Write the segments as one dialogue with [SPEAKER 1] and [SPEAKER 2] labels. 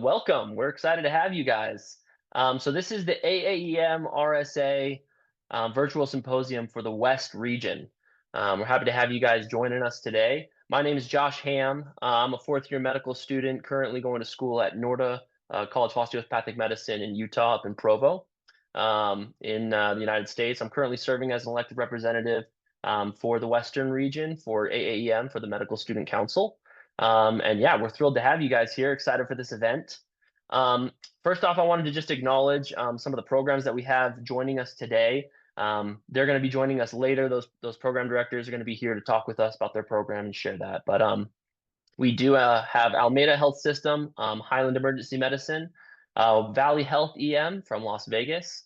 [SPEAKER 1] Welcome. We're excited to have you guys. So this is the AAEM RSA Virtual Symposium for the West region. We're happy to have you guys joining us today. My name is Josh Ham. I'm a fourth-year medical student currently going to school at NORDA College of Osteopathic Medicine in Utah, up in Provo, in the United States. I'm currently serving as an elected representative for the Western region for AAEM for the Medical Student Council. And yeah, we're thrilled to have you guys here, excited for this event. Um, First off, I wanted to just acknowledge some of the programs that we have joining us today. They're going to be joining us later. Those program directors are going to be here to talk with us about their program and share that. But we do have Alameda Health System, Highland Emergency Medicine, Valley Health EM from Las Vegas,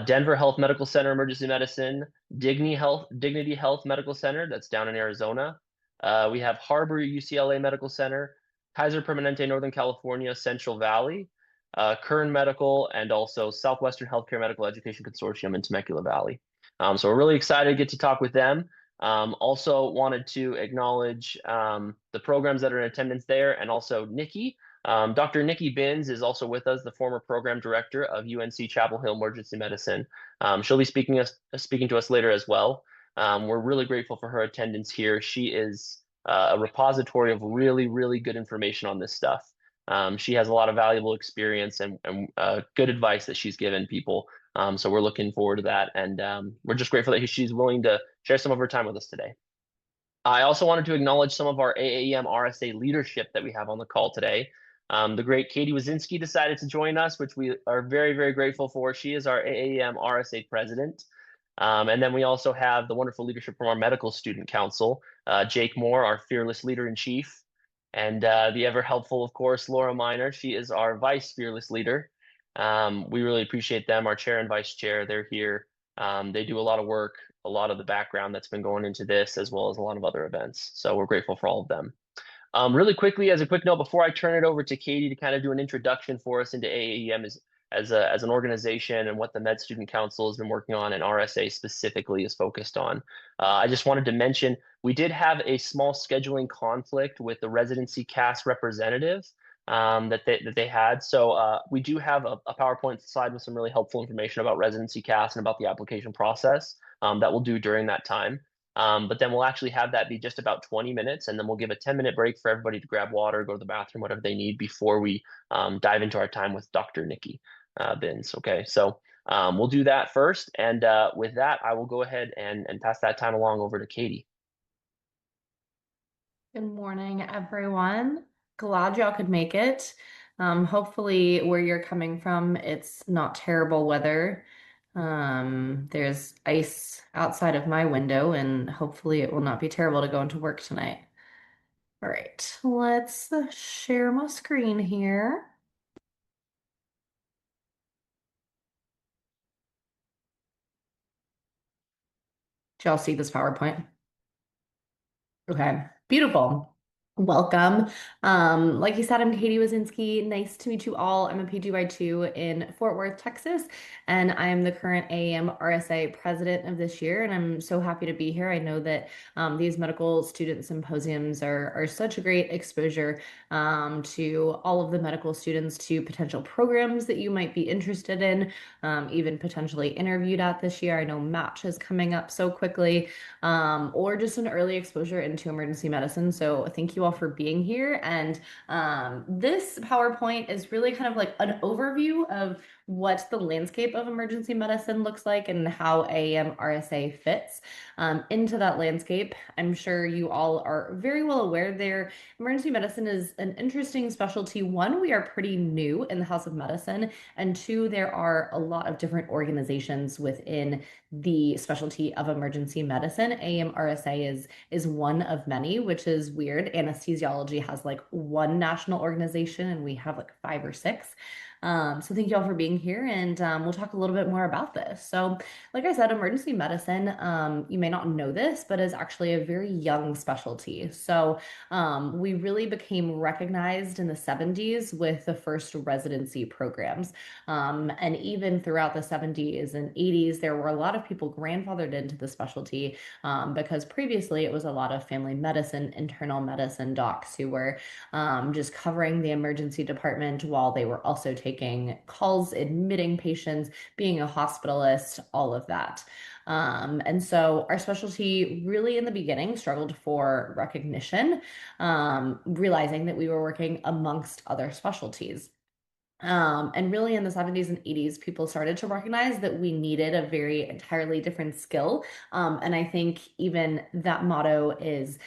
[SPEAKER 1] Denver Health Medical Center Emergency Medicine, Dignity Health Medical Center that's down in Arizona. We have Harbor UCLA Medical Center, Kaiser Permanente Northern California Central Valley, Kern Medical, and also Southwestern Healthcare Medical Education Consortium in Temecula Valley. So we're really excited to get to talk with them. Also wanted to acknowledge the programs that are in attendance there, and also Nikki. Dr. Nikki Binns is also with us, the former program director of UNC Chapel Hill Emergency Medicine. She'll be speaking to us later as well. We're really grateful for her attendance here. She is a repository of really, really good information on this stuff. She has a lot of valuable experience and good advice that she's given people. So we're looking forward to that. And we're just grateful that she's willing to share some of her time with us today. I also wanted to acknowledge some of our AAEM RSA leadership that we have on the call today. The great Katie Wazinski decided to join us, which we are very, very grateful for. She is our AAEM RSA president. And then we also have the wonderful leadership from our Medical Student Council, Jake Moore, our fearless leader-in-chief, and the ever helpful, of course, Laura Miner. She is our vice fearless leader. We really appreciate them, our chair and vice chair. They're here. They do a lot of work, a lot of the background that's been going into this, as well as a lot of other events. So we're grateful for all of them. Really quickly, as a quick note, before I turn it over to Katie to kind of do an introduction for us into AAEM as an organization and what the Med Student Council has been working on and RSA specifically is focused on. I just wanted to mention we did have a small scheduling conflict with the residency cast representative that they had. So we do have a PowerPoint slide with some really helpful information about residency cast and about the application process that we'll do during that time. But then we'll actually have that be just about 20 minutes, and then we'll give a 10-minute break for everybody to grab water, go to the bathroom, whatever they need before we dive into our time with Dr. Nikki Binns. Okay, so we'll do that first. And with that, I will go ahead and pass that time along over to Katie.
[SPEAKER 2] Good morning, everyone. Glad y'all could make it. Hopefully where you're coming from, it's not terrible weather. There's ice outside of my window, and hopefully it will not be terrible to go into work tonight. All right, let's share my screen here. Do y'all see this PowerPoint? Okay, beautiful. Welcome. Like you said, I'm Katie Wazinski. Nice to meet you all. I'm a PGY2 in Fort Worth, Texas, and I am the current AAEM RSA president of this year, and I'm so happy to be here. I know that these medical student symposiums are such a great exposure to all of the medical students, to potential programs that you might be interested in, even potentially interviewed at this year. I know Match is coming up so quickly, or just an early exposure into emergency medicine. So thank you all for being here. And this PowerPoint is really kind of like an overview of what the landscape of emergency medicine looks like and how AAEM RSA fits into that landscape. I'm sure you all are very well aware there. Emergency medicine is an interesting specialty. One, we are pretty new in the House of Medicine, and two, there are a lot of different organizations within the specialty of emergency medicine. AAEM RSA is one of many, which is weird. Anesthesiology has like one national organization, and we have like 5 or 6. So thank you all for being here, and we'll talk a little bit more about this. So, like I said, emergency medicine, you may not know this, but is actually a very young specialty. So we really became recognized in the 70s with the first residency programs. And even throughout the 70s and 80s, there were a lot of people grandfathered into the specialty because previously it was a lot of family medicine, internal medicine docs who were just covering the emergency department while they were also taking calls, admitting patients, being a hospitalist, all of that. And so our specialty really in the beginning struggled for recognition, realizing that we were working amongst other specialties. And really in the 70s and 80s, people started to recognize that we needed a very entirely different skill. And I think even that motto is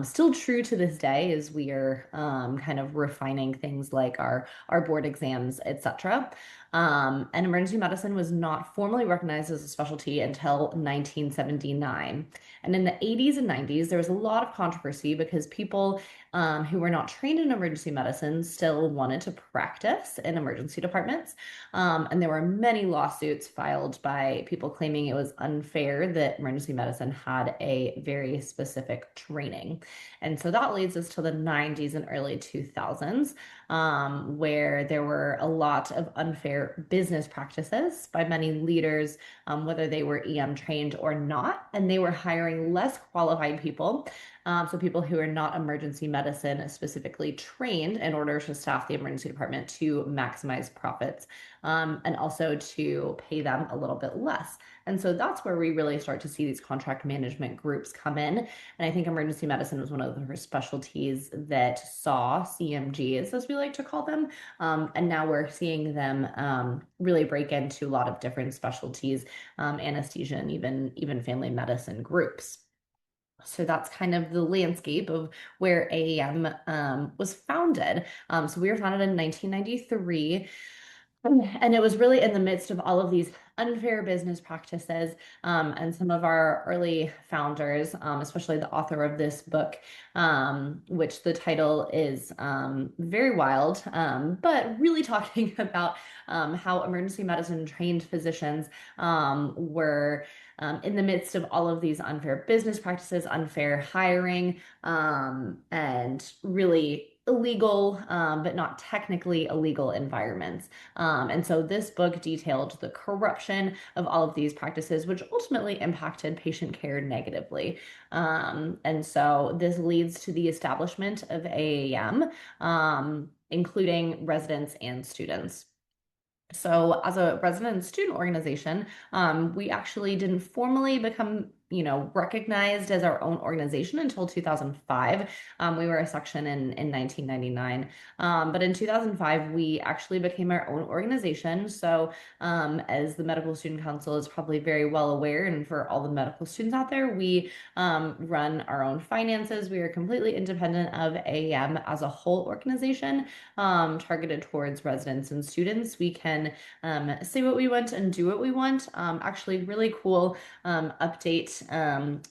[SPEAKER 2] still true to this day as we are kind of refining things like our board exams, etc. And emergency medicine was not formally recognized as a specialty until 1979. And in the 80s and 90s, there was a lot of controversy because people who were not trained in emergency medicine still wanted to practice in emergency departments. And there were many lawsuits filed by people claiming it was unfair that emergency medicine had a very specific training. And so that leads us to the 90s and early 2000s, where there were a lot of unfair business practices by many leaders, whether they were EM trained or not, and they were hiring less qualified people, so people who are not emergency medicine specifically trained in order to staff the emergency department to maximize profits, and also to pay them a little bit less. And so that's where we really start to see these contract management groups come in. And I think emergency medicine was one of the first specialties that saw CMGs, as we like to call them. And now we're seeing them really break into a lot of different specialties, anesthesia, and even family medicine groups. So that's kind of the landscape of where AAM was founded. So we were founded in 1993. And it was really in the midst of all of these unfair business practices. And some of our early founders, especially the author of this book, which the title is very wild, but really talking about how emergency medicine trained physicians were in the midst of all of these unfair business practices, unfair hiring, and really illegal, but not technically illegal environments. And so this book detailed the corruption of all of these practices, which ultimately impacted patient care negatively. And so this leads to the establishment of AAM, including residents and students. So, as a resident and student organization, we actually didn't formally become, recognized as our own organization until 2005. We were a section in 1999. But in 2005, we actually became our own organization. So, as the Medical Student Council is probably very well aware, and for all the medical students out there, we run our own finances. We are completely independent of AAM as a whole organization, targeted towards residents and students. We can say what we want and do what we want. Actually, really cool update.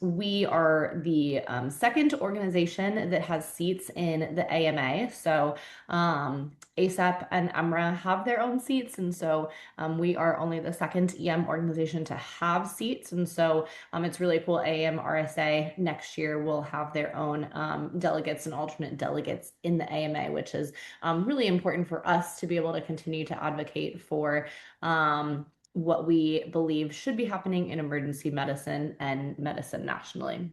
[SPEAKER 2] We are the second organization that has seats in the AMA. So ASAP and EMRA have their own seats. And so we are only the second EM organization to have seats. And so it's really cool. AAM RSA next year will have their own delegates and alternate delegates in the AMA, which is really important for us to be able to continue to advocate for what we believe should be happening in emergency medicine and medicine nationally.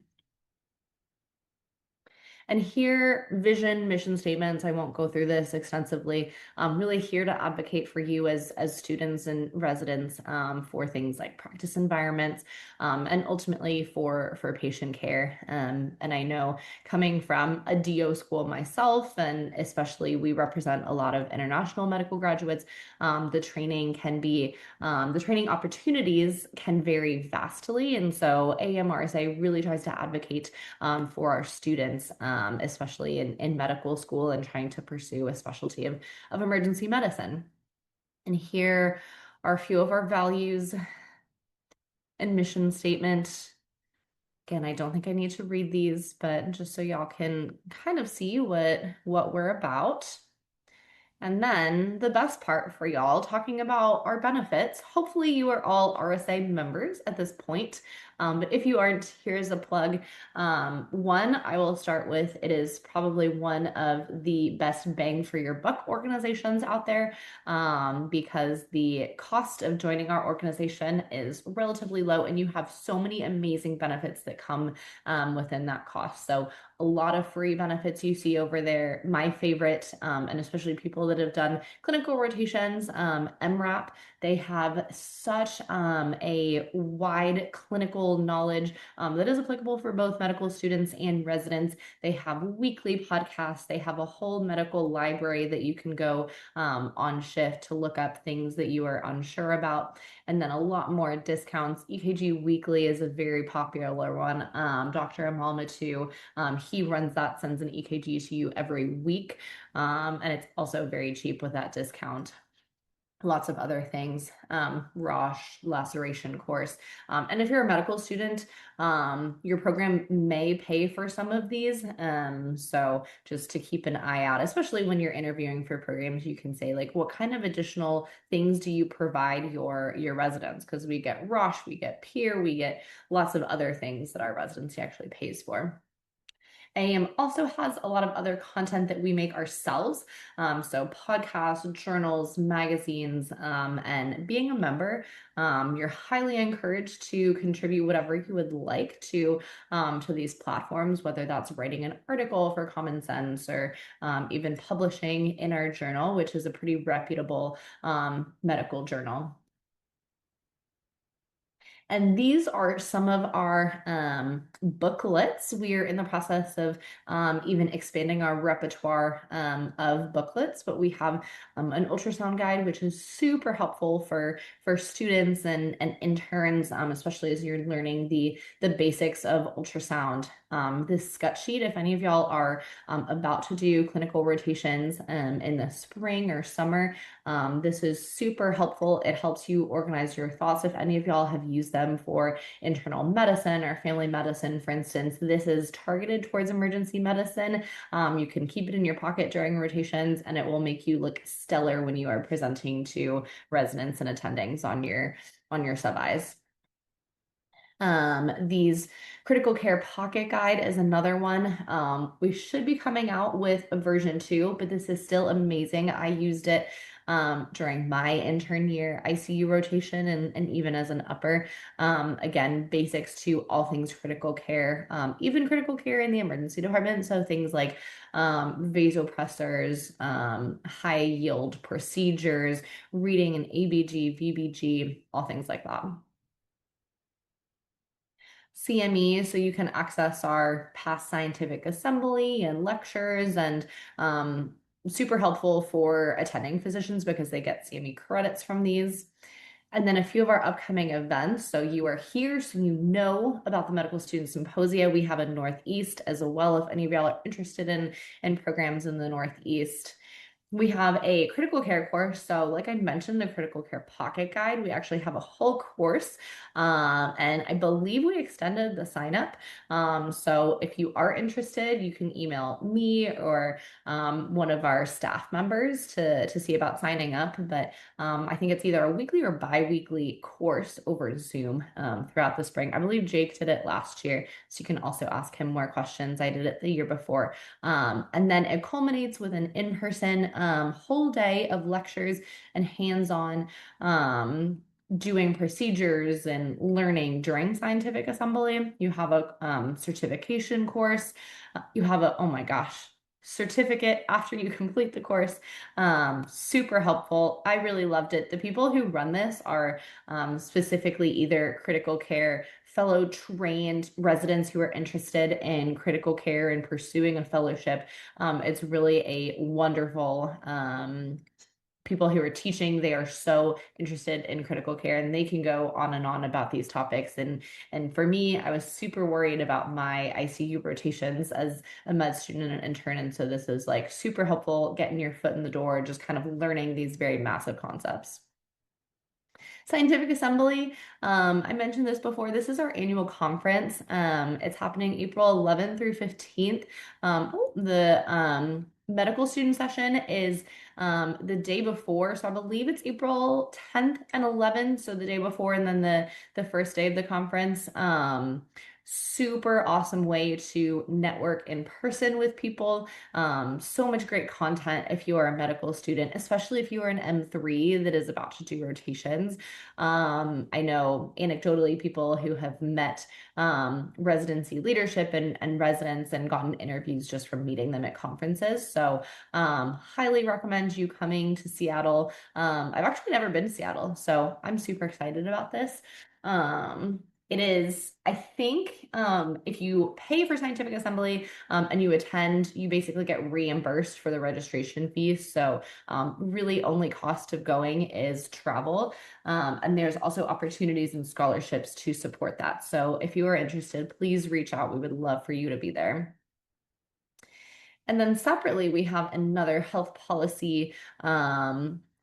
[SPEAKER 2] And here, vision, mission statements, I won't go through this extensively. I'm really here to advocate for you as students and residents, for things like practice environments, and ultimately for patient care. And I know coming from a DO school myself, and especially we represent a lot of international medical graduates, the training the training opportunities can vary vastly. And so AMRSA really tries to advocate for our students, especially in medical school and trying to pursue a specialty of emergency medicine. And here are a few of our values and mission statement. Again, I don't think I need to read these, but just so y'all can kind of see what we're about. And then the best part for y'all, talking about our benefits. Hopefully, you are all RSA members at this point. But if you aren't, here's a plug. One, I will start with it is probably one of the best bang for your buck organizations out there because the cost of joining our organization is relatively low and you have so many amazing benefits that come within that cost. So, a lot of free benefits you see over there. My favorite, and especially people that have done clinical rotations, MRAP, they have such a wide clinical knowledge that is applicable for both medical students and residents. They have weekly podcasts, they have a whole medical library that you can go on shift to look up things that you are unsure about, and then a lot more discounts. EKG Weekly is a very popular one. Dr. Amal Mattu, he runs that, sends an EKG to you every week. And it's also very cheap with that discount. Lots of other things, Roche laceration course. And if you're a medical student, your program may pay for some of these. So just to keep an eye out, especially when you're interviewing for programs, you can say like, what kind of additional things do you provide your residents? Because we get Roche, we get Peer, we get lots of other things that our residency actually pays for. AIM also has a lot of other content that we make ourselves. So podcasts, journals, magazines, and being a member, you're highly encouraged to contribute whatever you would like to these platforms, whether that's writing an article for Common Sense or even publishing in our journal, which is a pretty reputable medical journal. And these are some of our booklets. We are in the process of even expanding our repertoire of booklets, but we have an ultrasound guide, which is super helpful for students and interns, especially as you're learning the basics of ultrasound. This gut sheet, if any of y'all are about to do clinical rotations in the spring or summer, this is super helpful. It helps you organize your thoughts. If any of y'all have used them for internal medicine or family medicine, for instance, this is targeted towards emergency medicine. You can keep it in your pocket during rotations and it will make you look stellar when you are presenting to residents and attendings on your sub-Is. These critical care pocket guide is another one. We should be coming out with a version 2, but this is still amazing. I used it during my intern year ICU rotation and even as an upper. Again, basics to all things critical care, even critical care in the emergency department. So things like vasopressors, high yield procedures, reading an ABG, VBG, all things like that. CME, so you can access our past scientific assembly and lectures, and super helpful for attending physicians because they get CME credits from these. And then a few of our upcoming events. So you are here, so you know about the Medical Student Symposia. We have a Northeast as well, if any of y'all are interested in programs in the Northeast. We have a critical care course. So, like I mentioned, the critical care pocket guide, we actually have a whole course. And I believe we extended the sign up. So, if you are interested, you can email me or one of our staff members to see about signing up. But I think it's either a weekly or bi-weekly course over Zoom throughout the spring. I believe Jake did it last year. So, you can also ask him more questions. I did it the year before. And then it culminates with an in-person whole day of lectures and hands-on doing procedures and learning during scientific assembly. You have a certification course. You have a, oh my gosh, certificate after you complete the course. Super helpful. I really loved it. The people who run this are specifically either critical care fellow trained residents who are interested in critical care and pursuing a fellowship. It's really a wonderful people who are teaching. They are so interested in critical care and they can go on and on about these topics. And for me, I was super worried about my ICU rotations as a med student and an intern. And so this is like super helpful getting your foot in the door, just kind of learning these very massive concepts. Scientific Assembly, I mentioned this before. This is our annual conference. It's happening April 11th through 15th. The medical student session is the day before. So I believe it's April 10th and 11th. So the day before and then the first day of the conference. Super awesome way to network in person with people. So much great content if you are a medical student, especially if you are an M3 that is about to do rotations. I know anecdotally people who have met residency leadership and residents and gotten interviews just from meeting them at conferences. So, highly recommend you coming to Seattle. I've actually never been to Seattle, so I'm super excited about this. It is, I think, if you pay for scientific assembly and you attend, you basically get reimbursed for the registration fees. So, really, only cost of going is travel. And there's also opportunities and scholarships to support that. So if you are interested, please reach out. We would love for you to be there. And then separately, we have another health policy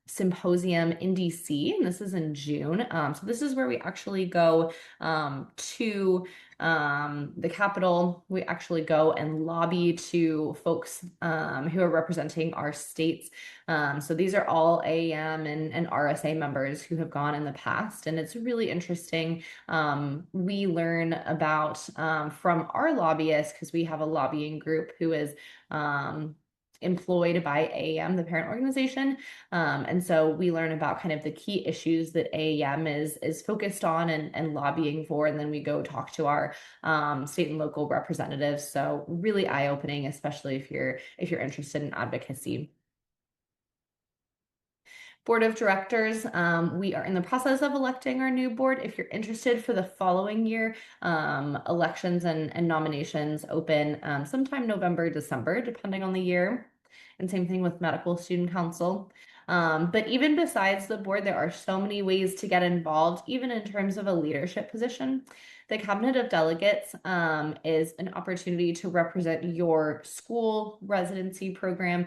[SPEAKER 2] symposium in DC, and this is in June. So this is where we actually go to the Capitol. We actually go and lobby to folks who are representing our states. So these are all AAM and RSA members who have gone in the past, and it's really interesting. We learn about from our lobbyists because we have a lobbying group who is employed by AAM, the parent organization. And so we learn about kind of the key issues that AAM is focused on and lobbying for. And then we go talk to our state and local representatives. So really eye-opening, especially if you're interested in advocacy. Board of Directors, we are in the process of electing our new board. If you're interested for the following year, elections and nominations open sometime November, December, depending on the year. And same thing with Medical Student Council. But even besides the board, there are so many ways to get involved, even in terms of a leadership position. The Cabinet of Delegates is an opportunity to represent your school residency program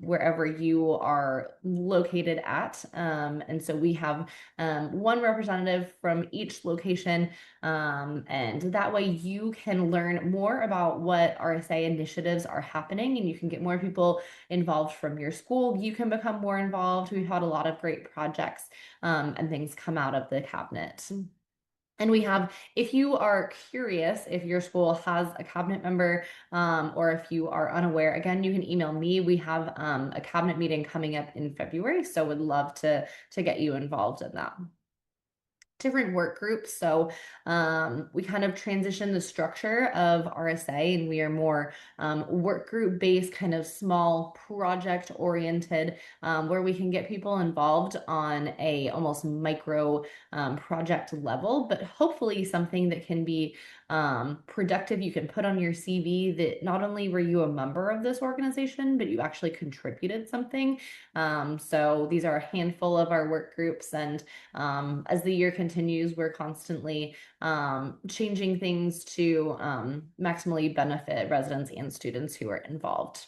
[SPEAKER 2] wherever you are located at. And so we have one representative from each location. And that way you can learn more about what RSA initiatives are happening and you can get more people involved from your school. You can become more involved. We've had a lot of great projects and things come out of the cabinet. And we have, if you are curious if your school has a cabinet member or if you are unaware, again, you can email me. We have a cabinet meeting coming up in February, so would love to get you involved in that. Different work groups. So we kind of transition the structure of RSA and we are more work group based, kind of small project oriented, where we can get people involved on a almost micro project level, but hopefully something that can be productive. You can put on your CV that not only were you a member of this organization, but you actually contributed something. So these are a handful of our work groups and as the year continues, we're constantly changing things to maximally benefit residents and students who are involved.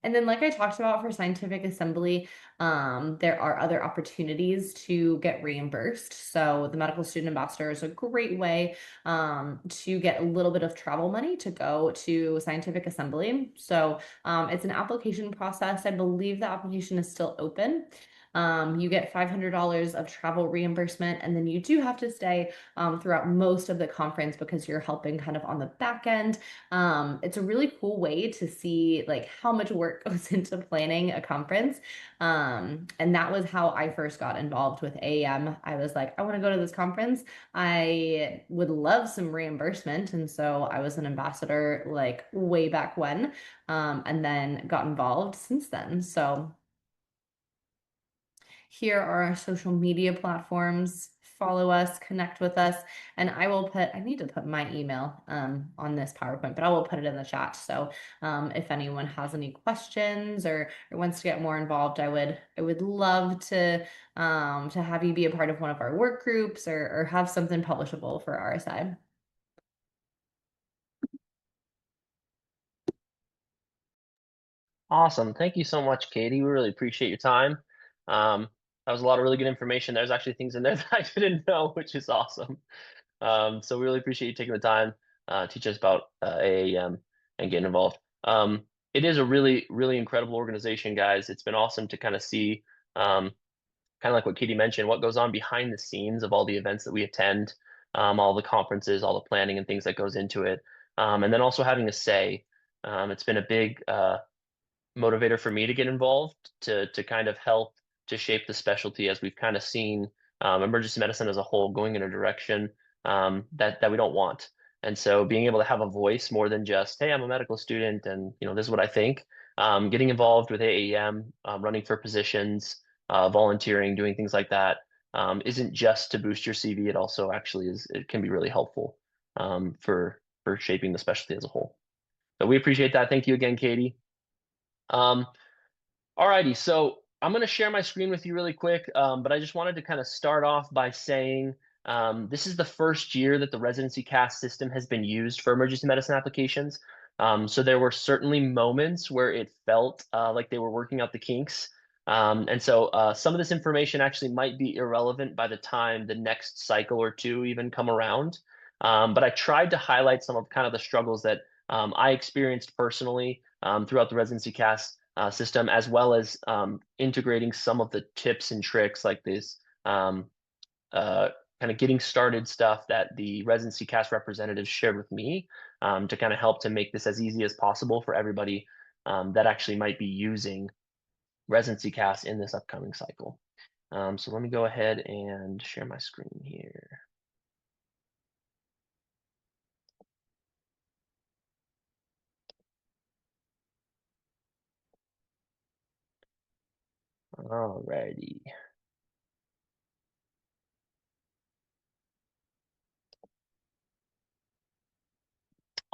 [SPEAKER 2] And then, like I talked about for scientific assembly, there are other opportunities to get reimbursed. So the medical student ambassador is a great way to get a little bit of travel money to go to scientific assembly. So it's an application process. I believe the application is still open. You get $500 of travel reimbursement, and then you do have to stay throughout most of the conference because you're helping kind of on the back end. It's a really cool way to see like how much work goes into planning a conference. And that was how I first got involved with AAM. I was like, I want to go to this conference. I would love some reimbursement. And so I was an ambassador like way back when, and then got involved since then. So here are our social media platforms. Follow us, connect with us, and I need to put my email on this PowerPoint, but I will put it in the chat. So if anyone has any questions or wants to get more involved, I would love to have you be a part of one of our work groups or have something publishable for RSI.
[SPEAKER 1] Awesome. Thank you so much, Katie. We really appreciate your time. That was a lot of really good information. There's actually things in there that I didn't know, which is awesome. So we really appreciate you taking the time teach us about AAEM and getting involved. it is a really, really incredible organization, guys. It's been awesome to kind of see, kind of like what Katie mentioned, what goes on behind the scenes of all the events that we attend, all the conferences, all the planning and things that goes into it. And then also having a say. It's been a big motivator for me to get involved to kind of help to shape the specialty as we've kind of seen emergency medicine as a whole going in a direction that we don't want. And so being able to have a voice more than just, hey, I'm a medical student and this is what I think. Getting involved with AAEM, running for positions, volunteering, doing things like that isn't just to boost your CV. It also actually it can be really helpful for shaping the specialty as a whole. So we appreciate that. Thank you again, Katie. Um, Alrighty, so I'm going to share my screen with you really quick, but I just wanted to kind of start off by saying this is the first year that the residency CAS system has been used for emergency medicine applications. So there were certainly moments where it felt like they were working out the kinks. And so some of this information actually might be irrelevant by the time the next cycle or two even come around. But I tried to highlight some of kind of the struggles that I experienced personally throughout the residency CAS system, as well as integrating some of the tips and tricks like this kind of getting started stuff that the residency CAS representatives shared with me to kind of help to make this as easy as possible for everybody that actually might be using residency CAS in this upcoming cycle. So let me go ahead and share my screen here. Alrighty.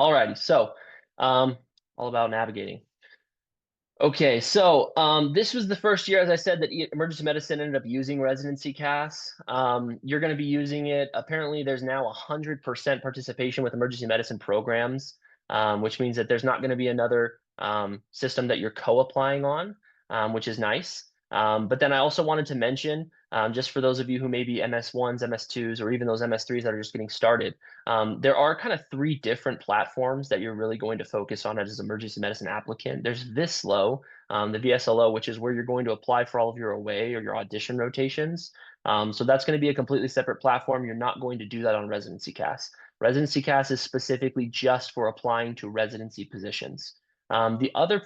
[SPEAKER 1] Alrighty, so all about navigating. Okay, so this was the first year, as I said, that emergency medicine ended up using residency CAS. You're going to be using it. Apparently, there's now 100% participation with emergency medicine programs, which means that there's not going to be another system that you're co-applying on, which is nice. But then I also wanted to mention, just for those of you who may be MS1s, MS2s, or even those MS3s that are just getting started, there are kind of three different platforms that you're really going to focus on as an emergency medicine applicant. There's VSLO, the VSLO, which is where you're going to apply for all of your away or your audition rotations. So that's going to be a completely separate platform. You're not going to do that on residency CAS. Residency CAS is specifically just for applying to residency positions. The other,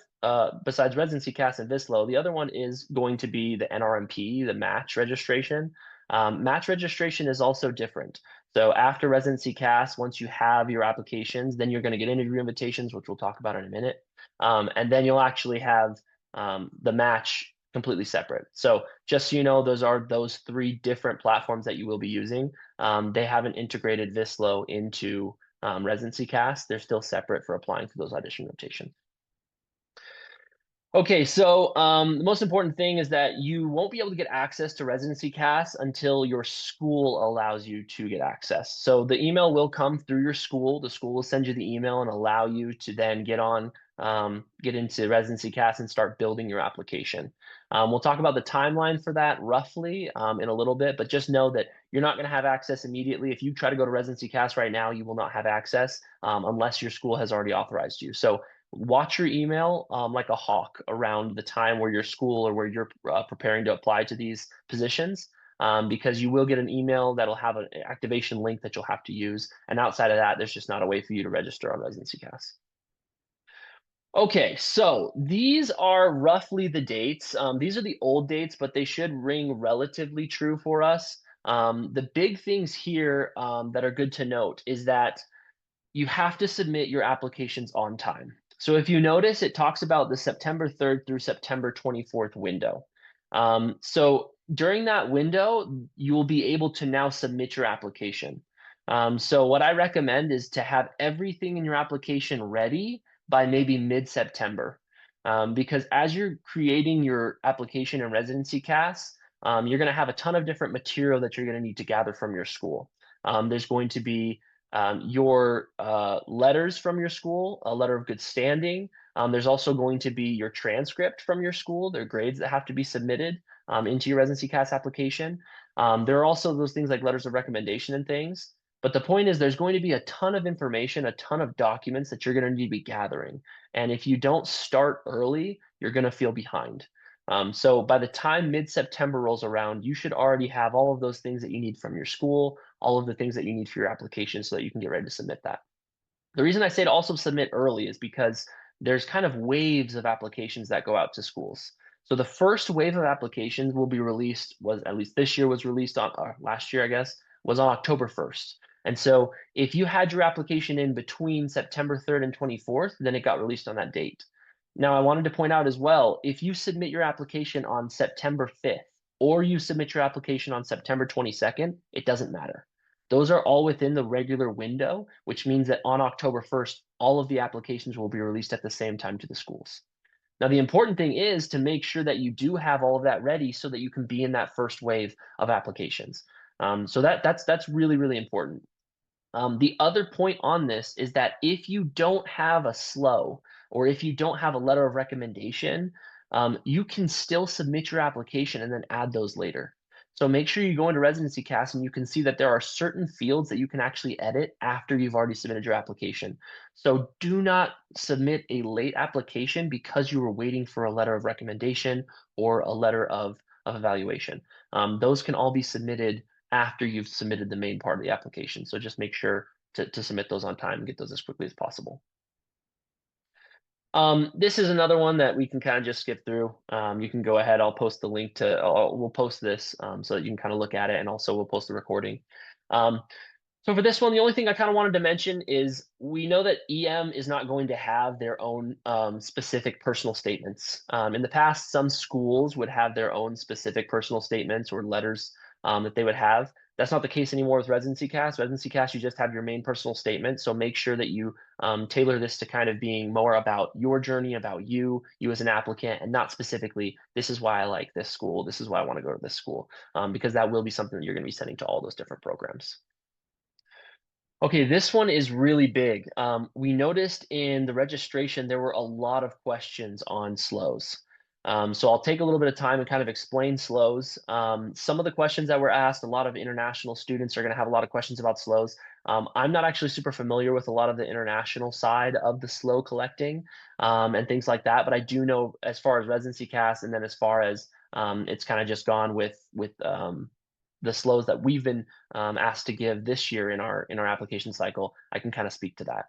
[SPEAKER 1] besides residency CAS and VSLO, the other one is going to be the NRMP, the match registration. Match registration is also different. So after residency CAS, once you have your applications, then you're going to get interview invitations, which we'll talk about in a minute. And then you'll actually have the match completely separate. So just so you know, those are those three different platforms that you will be using. They haven't integrated VSLO into residency CAS. They're still separate for applying for those audition rotations. Okay, so the most important thing is that you won't be able to get access to residency CAS until your school allows you to get access. So the email will come through your school. The school will send you the email and allow you to then get into residency CAS and start building your application. We'll talk about the timeline for that roughly in a little bit, but just know that you're not going to have access immediately. If you try to go to residency CAS right now, you will not have access unless your school has already authorized you. So watch your email like a hawk around the time where your school or where you're preparing to apply to these positions because you will get an email that'll have an activation link that you'll have to use. And outside of that, there's just not a way for you to register on residency CAS. Okay, so these are roughly the dates. These are the old dates, but they should ring relatively true for us. The big things here that are good to note is that you have to submit your applications on time. So if you notice, it talks about the September 3rd through September 24th window. So during that window, you will be able to now submit your application. So what I recommend is to have everything in your application ready by maybe mid-September. Because as you're creating your application in residency CAS, you're going to have a ton of different material that you're going to need to gather from your school. There's going to be your letters from your school, a letter of good standing. There's also going to be your transcript from your school, their grades that have to be submitted into your residency CAS application. There are also those things like letters of recommendation and things. But the point is there's going to be a ton of information, a ton of documents that you're going to need to be gathering. And if you don't start early, you're going to feel behind. So by the time mid-September rolls around, you should already have all of those things that you need from your school, all of the things that you need for your application so that you can get ready to submit that. The reason I say to also submit early is because there's kind of waves of applications that go out to schools. So the first wave of applications will be released, was at least this year was released on, last year, I guess, was on October 1st. And so if you had your application in between September 3rd and 24th, then it got released on that date. Now, I wanted to point out as well, if you submit your application on September 5th or you submit your application on September 22nd, it doesn't matter. Those are all within the regular window, which means that on October 1st, all of the applications will be released at the same time to the schools. Now, the important thing is to make sure that you do have all of that ready so that you can be in that first wave of applications. So that's really, really important. The other point on this is that if you don't have a SLO or if you don't have a letter of recommendation, you can still submit your application and then add those later. So make sure you go into Residency Cast and you can see that there are certain fields that you can actually edit after you've already submitted your application. So do not submit a late application because you were waiting for a letter of recommendation or a letter of evaluation. Those can all be submitted after you've submitted the main part of the application. So just make sure to submit those on time and get those as quickly as possible. This is another one that we can kind of just skip through. You can go ahead. I'll post the link to, we'll post this so that you can kind of look at it, and also we'll post the recording. So for this one, the only thing I kind of wanted to mention is we know that EM is not going to have their own specific personal statements. In the past, some schools would have their own specific personal statements or letters that they would have. That's not the case anymore with Residency Cast. Residency Cast, you just have your main personal statement. So make sure that you tailor this to kind of being more about your journey, about you as an applicant, and not specifically, this is why I like this school, this is why I want to go to this school, because that will be something that you're going to be sending to all those different programs. Okay, this one is really big. We noticed in the registration there were a lot of questions on SLOs. So I'll take a little bit of time and kind of explain SLOs. Some of the questions that were asked, a lot of international students are going to have a lot of questions about SLOs. I'm not actually super familiar with a lot of the international side of the SLO collecting and things like that, but I do know as far as Residency Cast and then as far as it's kind of just gone with the SLOs that we've been asked to give this year in our application cycle, I can kind of speak to that.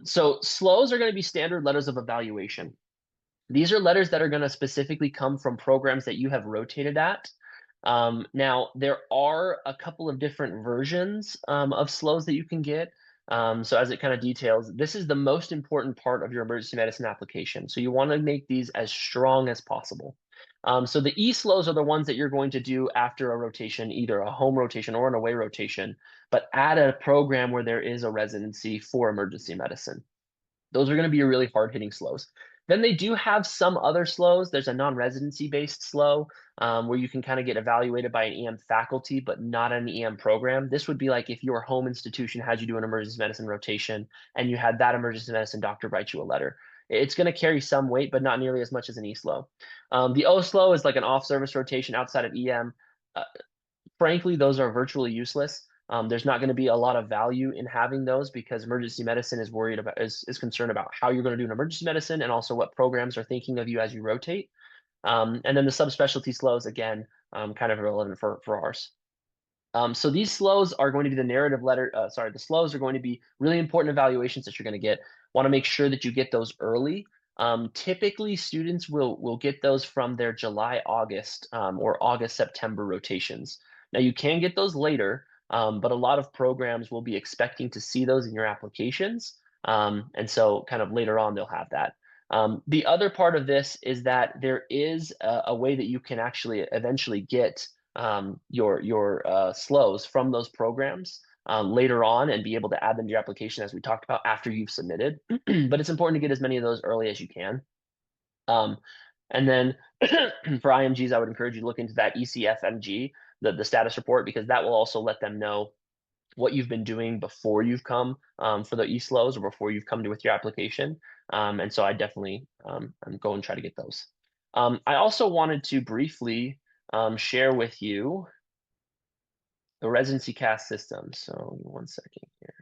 [SPEAKER 1] So SLOs are going to be standard letters of evaluation. These are letters that are going to specifically come from programs that you have rotated at. Now, there are a couple of different versions of SLOs that you can get. So as it kind of details, this is the most important part of your emergency medicine application. So you want to make these as strong as possible. So the E-SLOs are the ones that you're going to do after a rotation, either a home rotation or an away rotation, but at a program where there is a residency for emergency medicine. Those are going to be your really hard-hitting SLOs. Then they do have some other SLOs. There's a non-residency based SLO where you can kind of get evaluated by an EM faculty, but not an EM program. This would be like if your home institution had you do an emergency medicine rotation and you had that emergency medicine doctor write you a letter. It's going to carry some weight, but not nearly as much as an E-SLO. The O-SLO is like an off-service rotation outside of EM. Frankly, those are virtually useless. There's not going to be a lot of value in having those because emergency medicine is worried about is concerned about how you're going to do an emergency medicine and also what programs are thinking of you as you rotate. And then the subspecialty SLOs, again, kind of irrelevant for ours. So these SLOs are going to be the narrative letter. The SLOs are going to be really important evaluations that you're going to get. Want to make sure that you get those early. Typically, students will get those from their July, August, or August, September rotations. Now, you can get those later, but a lot of programs will be expecting to see those in your applications. And so kind of later on, they'll have that. The other part of this is that there is a way that you can actually eventually get your SLOs from those programs later on and be able to add them to your application as we talked about after you've submitted. But it's important to get as many of those early as you can. And then for IMGs, I would encourage you to look into that ECFMG, the status report, because that will also let them know what you've been doing before you've come for the E-SLOs or before you've come to with your application. And so I definitely go and try to get those. I also wanted to briefly share with you the residency cast system. So 1 second here.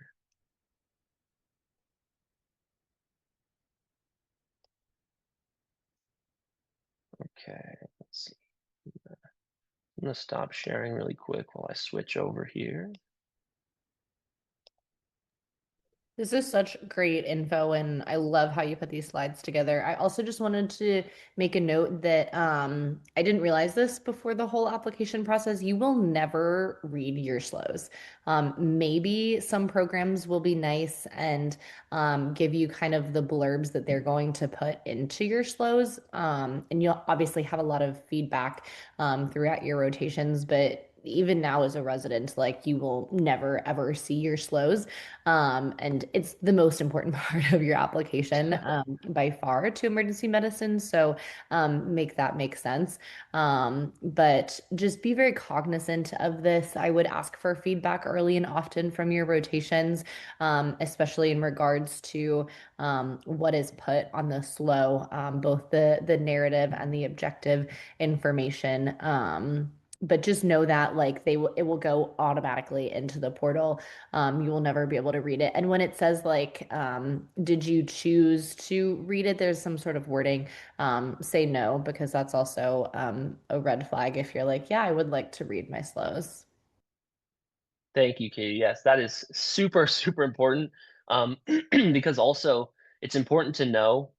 [SPEAKER 1] Okay, let's see. I'm gonna stop sharing really quick while I switch over here.
[SPEAKER 2] This is such great info, and I love how you put these slides together. I also just wanted to make a note that I didn't realize this before the whole application process. You will never read your slows. Maybe some programs will be nice and give you kind of the blurbs that they're going to put into your slows. And you'll obviously have a lot of feedback throughout your rotations, but even now as a resident, like you will never ever see your slows. And it's the most important part of your application by far to emergency medicine. So make that make sense. But just be very cognizant of this. I would ask for feedback early and often from your rotations, especially in regards to what is put on the slow, both the narrative and the objective information. But just know that like it will go automatically into the portal. You will never be able to read it. And when it says like, did you choose to read it? There's some sort of wording. Say no, because that's also a red flag if you're like, yeah, I would like to read my slows.
[SPEAKER 1] Thank you, Katie. Yes, that is super, super important. Because also it's important to know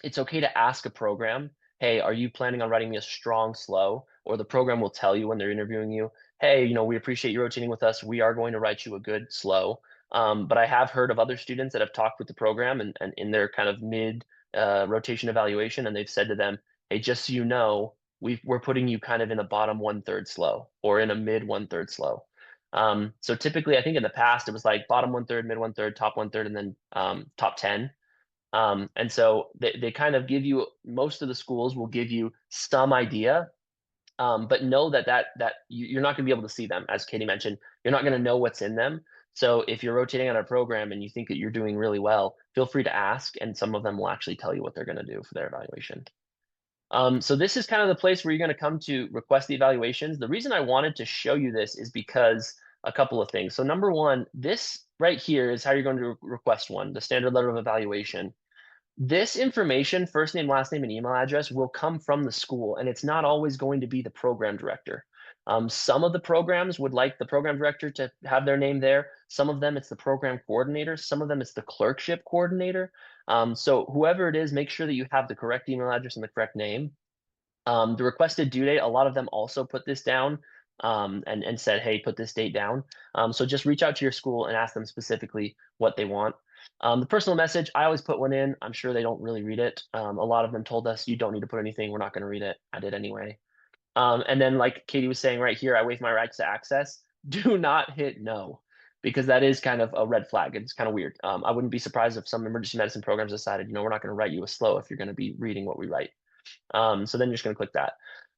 [SPEAKER 1] it's okay to ask a program, hey, are you planning on writing me a strong slow? Or the program will tell you when they're interviewing you, hey, we appreciate you rotating with us. We are going to write you a good slow. But I have heard of other students that have talked with the program and in their kind of mid rotation evaluation, and they've said to them, hey, just so you know, we're putting you kind of in a bottom 1/3 slow or in a mid 1/3 slow. So typically, I think in the past, it was like bottom 1/3, mid 1/3, top 1/3, and then top 10. And so they kind of give you, most of the schools will give you some idea, but know that you're not going to be able to see them. As Katie mentioned, you're not going to know what's in them. So if you're rotating on a program and you think that you're doing really well, feel free to ask, and some of them will actually tell you what they're going to do for their evaluation. So this is kind of the place where you're going to come to request the evaluations. The reason I wanted to show you this is because a couple of things. So number one, this right here is how you're going to request one, the standard letter of evaluation. This information, first name, last name, and email address, will come from the school, and it's not always going to be the program director. Some of the programs would like the program director to have their name there. Some of them, it's the program coordinator. Some of them, it's the clerkship coordinator. So whoever it is, make sure that you have the correct email address and the correct name. The requested due date, a lot of them also put this down and said, hey, put this date down. So just reach out to your school and ask them specifically what they want. The personal message, I always put one in. I'm sure they don't really read it. A lot of them told us, you don't need to put anything. We're not going to read it. I did anyway. And then like Katie was saying right here, I waive my rights to access. Do not hit no, because that is kind of a red flag. It's kind of weird. I wouldn't be surprised if some emergency medicine programs decided, we're not going to write you a slow if you're going to be reading what we write. So then you're just going to click that.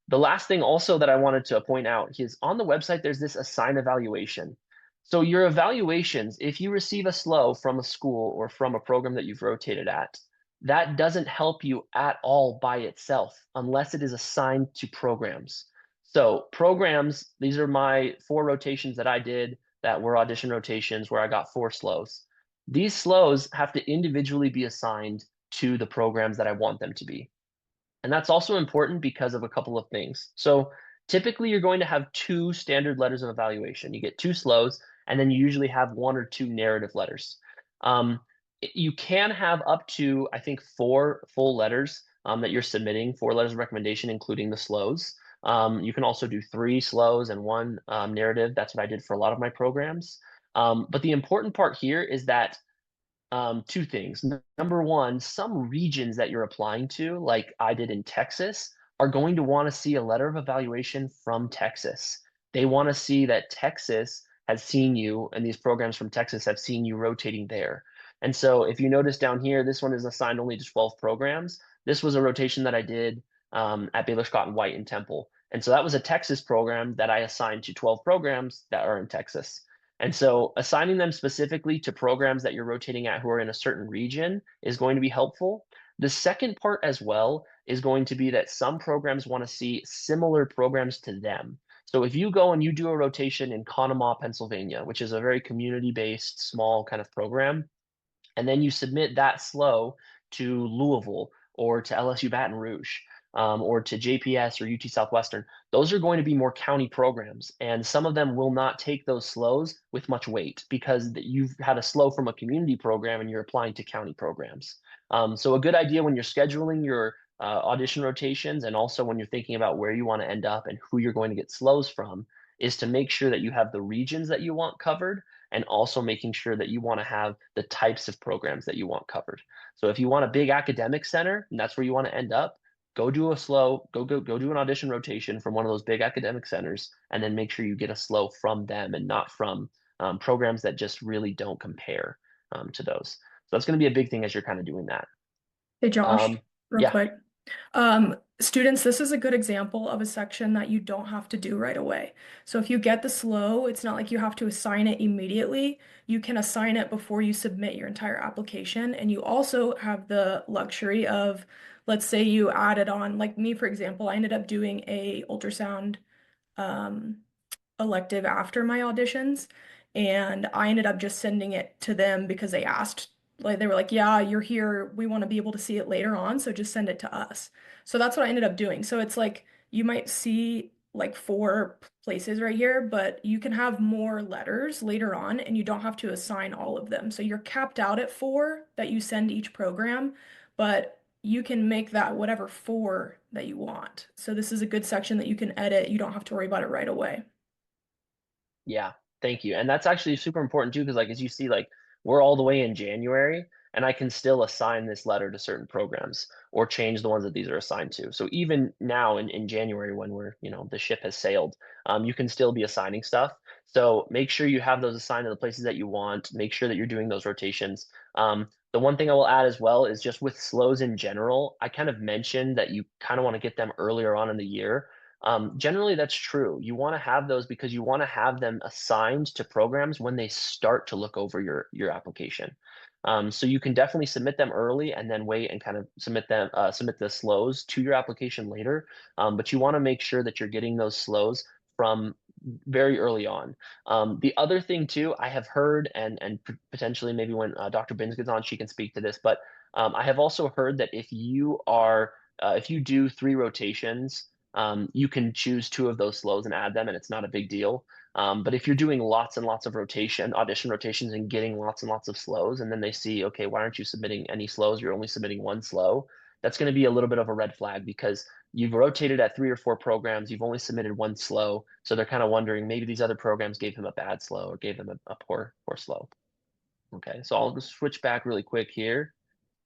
[SPEAKER 1] The last thing also that I wanted to point out is on the website, there's this assign evaluation. So your evaluations, if you receive a slow from a school or from a program that you've rotated at, that doesn't help you at all by itself unless it is assigned to programs. So programs, these are my 4 rotations that I did that were audition rotations where I got 4 slows. These slows have to individually be assigned to the programs that I want them to be. And that's also important because of a couple of things. So typically you're going to have 2 standard letters of evaluation. You get 2 slows, and then you usually have 1 or 2 narrative letters. You can have up to, I think, 4 full letters that you're submitting, 4 letters of recommendation, including the slows. You can also do 3 slows and 1 narrative. That's what I did for a lot of my programs. But the important part here is that 2 things. Number one, some regions that you're applying to, like I did in Texas, are going to want to see a letter of evaluation from Texas. They want to see that Texas has seen you, and these programs from Texas have seen you rotating there. And so if you notice down here, this one is assigned only to 12 programs. This was a rotation that I did at Baylor Scott and White in Temple. And so that was a Texas program that I assigned to 12 programs that are in Texas. And so assigning them specifically to programs that you're rotating at who are in a certain region is going to be helpful. The second part as well is going to be that some programs want to see similar programs to them. So if you go and you do a rotation in Conemaugh, Pennsylvania, which is a very community-based, small kind of program, and then you submit that slow to Louisville or to LSU Baton Rouge, or to JPS or UT Southwestern, those are going to be more county programs. And some of them will not take those slows with much weight because you've had a slow from a community program and you're applying to county programs. So a good idea when you're scheduling your audition rotations, and also when you're thinking about where you want to end up and who you're going to get slows from, is to make sure that you have the regions that you want covered, and also making sure that you want to have the types of programs that you want covered. So if you want a big academic center and that's where you want to end up, go do an audition rotation from one of those big academic centers, and then make sure you get a slow from them and not from programs that just really don't compare to those. So that's going to be a big thing as you're kind of doing that.
[SPEAKER 3] Hey Josh, real
[SPEAKER 1] Yeah,
[SPEAKER 3] quick. Students, this is a good example of a section that you don't have to do right away. So if you get the slow, it's not like you have to assign it immediately. You can assign it before you submit your entire application. And you also have the luxury of, let's say you added on, like me, for example, I ended up doing a ultrasound um, elective after my auditions, and I ended up just sending it to them because they asked, like they were like, "Yeah, you're here. We want to be able to see it later on, so just send it to us." So that's what I ended up doing. So it's like you might see like four places right here, but you can have more letters later on and you don't have to assign all of them. So you're capped out at four that you send each program, but you can make that whatever four that you want. So this is a good section that you can edit. You don't have to worry about it right away.
[SPEAKER 1] yeah, thank you. And that's actually super important too, because like as you see, like we're all the way in January, and I can still assign this letter to certain programs or change the ones that these are assigned to. So even now in January, when the ship has sailed, you can still be assigning stuff. So make sure you have those assigned to the places that you want. Make sure that you're doing those rotations. The one thing I will add as well is just with slows in general, I kind of mentioned that you kind of want to get them earlier on in the year. Generally, that's true. You want to have those because you want to have them assigned to programs when they start to look over your application. So you can definitely submit them early and then wait and kind of submit the slows to your application later. But you want to make sure that you're getting those slows from very early on. The other thing too, I have heard, and potentially maybe when Dr. Binns gets on, she can speak to this, but I have also heard that if you do 3 rotations, you can choose 2 of those slows and add them, and it's not a big deal. But if you're doing lots and lots of audition rotations, and getting lots and lots of slows, and then they see, okay, why aren't you submitting any slows? You're only submitting 1 slow. That's going to be a little bit of a red flag because you've rotated at 3 or 4 programs. You've only submitted 1 slow. So they're kind of wondering maybe these other programs gave him a bad slow or gave him a poor slow. Okay, so I'll just switch back really quick here.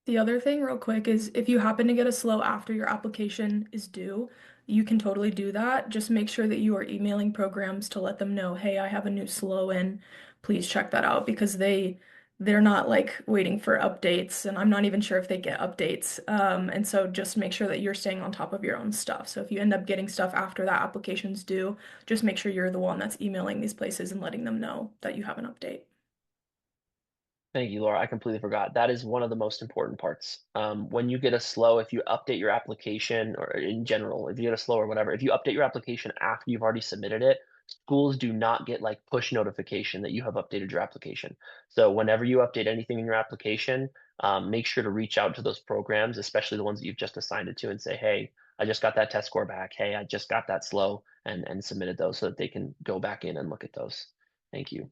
[SPEAKER 3] The other thing, real quick, is if you happen to get a slow after your application is due, you can totally do that. Just make sure that you are emailing programs to let them know, hey, I have a new slow in. Please check that out because they're not like waiting for updates, and I'm not even sure if they get updates. And so just make sure that you're staying on top of your own stuff. So if you end up getting stuff after that application's due, just make sure you're the one that's emailing these places and letting them know that you have an update.
[SPEAKER 1] Thank you, Laura. I completely forgot. That is one of the most important parts. When you get a slow, if you update your application, or in general, if you get a slow or whatever, if you update your application after you've already submitted it, schools do not get like push notification that you have updated your application. So whenever you update anything in your application, make sure to reach out to those programs, especially the ones that you've just assigned it to, and say, hey, I just got that test score back. Hey, I just got that slow, and submitted those so that they can go back in and look at those. Thank you.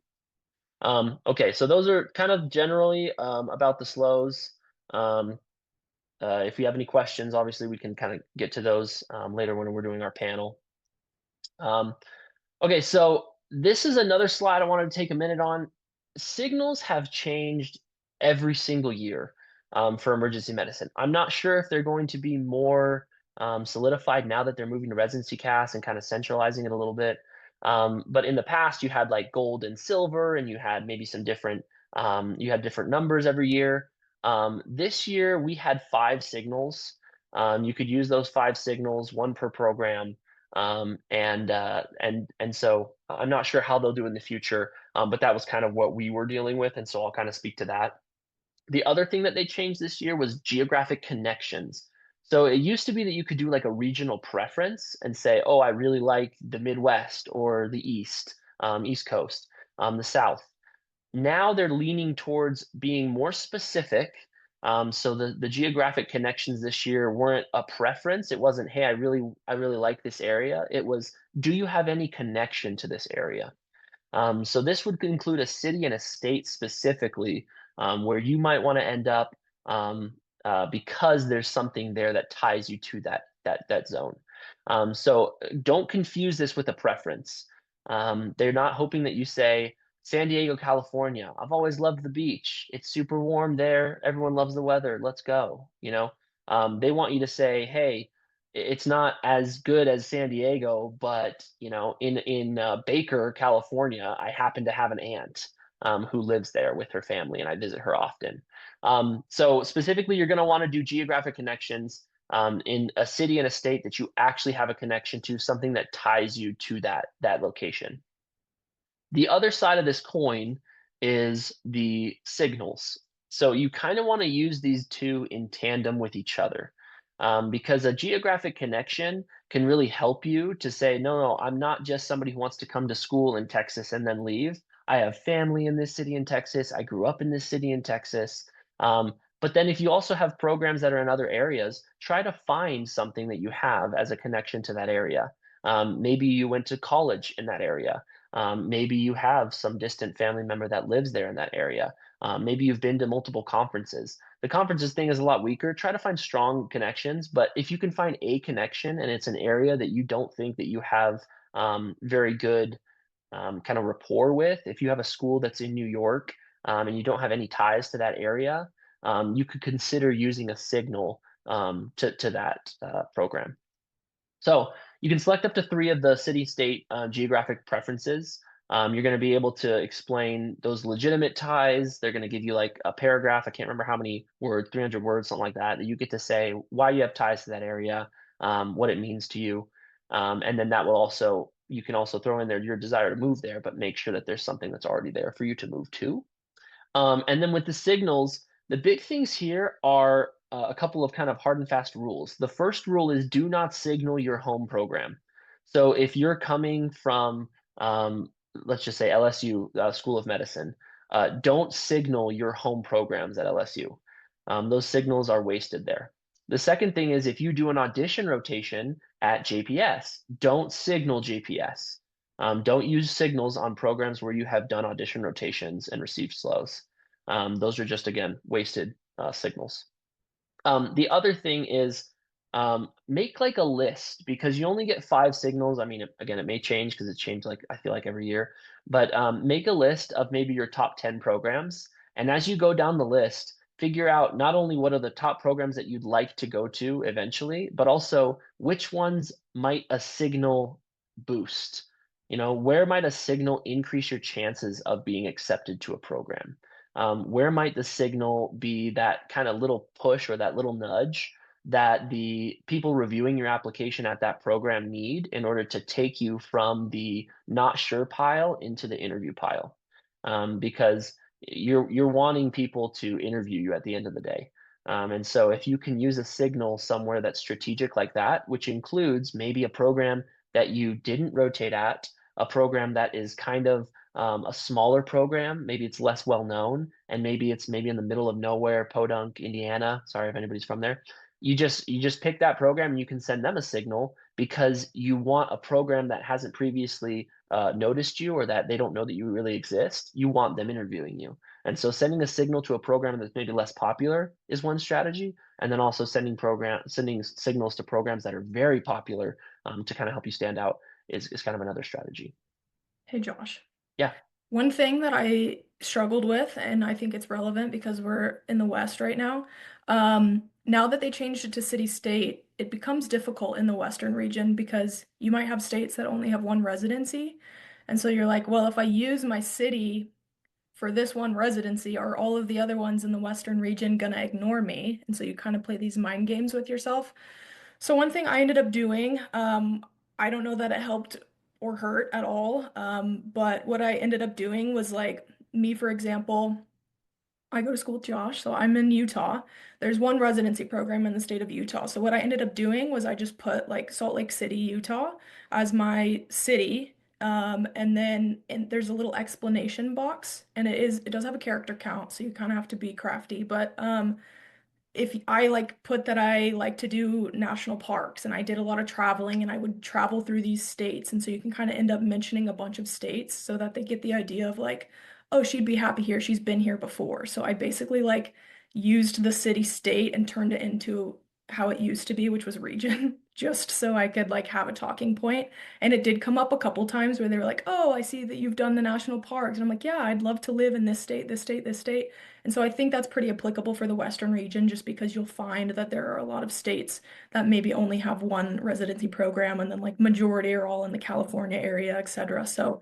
[SPEAKER 1] Okay, so those are kind of generally about the slows. Um, if you have any questions, obviously we can kind of get to those later when we're doing our panel. Um, okay, so this is another slide I wanted to take a minute on. Signals have changed every single year for emergency medicine. I'm not sure if they're going to be more solidified now that they're moving to residency CAS and kind of centralizing it a little bit. But in the past, you had like gold and silver, and you had maybe some different you had different numbers every year. This year, we had 5 signals. You could use those 5 signals, one per program. And so I'm not sure how they'll do in the future, but that was kind of what we were dealing with, and so I'll kind of speak to that. The other thing that they changed this year was geographic connections. So it used to be that you could do like a regional preference and say, oh, I really like the Midwest or the East, East Coast, the South. Now they're leaning towards being more specific. So the geographic connections this year weren't a preference. It wasn't, hey, I really like this area. It was, do you have any connection to this area? So this would include a city and a state specifically, where you might want to end up, because there's something there that ties you to that zone. So don't confuse this with a preference. They're not hoping that you say San Diego, California. I've always loved the beach. It's super warm there. Everyone loves the weather. Let's go. They want you to say, hey, it's not as good as San Diego, but in Baker, California, I happen to have an aunt, who lives there with her family, and I visit her often. So specifically, you're going to want to do geographic connections, in a city and a state that you actually have a connection to, something that ties you to that location. The other side of this coin is the signals. So you kind of want to use these two in tandem with each other, because a geographic connection can really help you to say, no, no, I'm not just somebody who wants to come to school in Texas and then leave. I have family in this city in Texas. I grew up in this city in Texas. But then if you also have programs that are in other areas, try to find something that you have as a connection to that area. Maybe you went to college in that area. Maybe you have some distant family member that lives there in that area. Maybe you've been to multiple conferences. The conferences thing is a lot weaker. Try to find strong connections, but if you can find a connection and it's an area that you don't think that you have, very good, kind of rapport with, if you have a school that's in New York, and you don't have any ties to that area, you could consider using a signal, to that program. So you can select up to 3 of the city-state geographic preferences. You're going to be able to explain those legitimate ties. They're going to give you like a paragraph. I can't remember how many words, 300 words, something like that, that you get to say why you have ties to that area, what it means to you. And then you can also throw in there your desire to move there, but make sure that there's something that's already there for you to move to. And then with the signals, the big things here are a couple of kind of hard and fast rules. The first rule is do not signal your home program. So if you're coming from, let's just say LSU, School of Medicine, don't signal your home programs at LSU. Those signals are wasted there. The second thing is if you do an audition rotation at JPS, don't signal JPS. Don't use signals on programs where you have done audition rotations and received slows. Those are just, again, wasted signals. The other thing is make like a list because you only get 5 signals. I mean, again, it may change because it's changed like I feel like every year, but make a list of maybe your top 10 programs. And as you go down the list, figure out not only what are the top programs that you'd like to go to eventually, but also which ones might a signal boost. Where might a signal increase your chances of being accepted to a program? Where might the signal be that kind of little push or that little nudge that the people reviewing your application at that program need in order to take you from the not sure pile into the interview pile? Because you're wanting people to interview you at the end of the day. And so if you can use a signal somewhere that's strategic like that, which includes maybe a program that you didn't rotate at, a program that is kind of a smaller program, maybe it's less well known, and maybe it's maybe in the middle of nowhere, Podunk, Indiana. Sorry if anybody's from there. You just pick that program and you can send them a signal because you want a program that hasn't previously noticed you or that they don't know that you really exist. You want them interviewing you. And so sending a signal to a program that's maybe less popular is one strategy. And then also sending signals to programs that are very popular, to kind of help you stand out is kind of another strategy.
[SPEAKER 3] Hey, Josh.
[SPEAKER 1] Yeah.
[SPEAKER 3] One thing that I struggled with, and I think it's relevant because we're in the West right now, now that they changed it to city-state, it becomes difficult in the Western region because you might have states that only have one residency. And so you're like, well, if I use my city for this one residency, are all of the other ones in the Western region gonna ignore me? And so you kind of play these mind games with yourself. So one thing I ended up doing, I don't know that it helped or hurt at all, but what I ended up doing was like me, for example, I go to school with Josh, so I'm in Utah. There's one residency program in the state of Utah. So what I ended up doing was I just put like Salt Lake City, Utah as my city. And then there's a little explanation box and it does have a character count, so you kind of have to be crafty. But if I like put that I like to do national parks and I did a lot of traveling and I would travel through these states. And so you can kind of end up mentioning a bunch of states so that they get the idea of like, oh, she'd be happy here. She's been here before. So I basically like used the city state and turned it into how it used to be, which was region, just so I could like have a talking point. And it did come up a couple times where they were like, oh, I see that you've done the national parks. And I'm like, yeah, I'd love to live in this state, this state, this state. And so I think that's pretty applicable for the Western region, just because you'll find that there are a lot of states that maybe only have one residency program, and then like majority are all in the California area, etc. So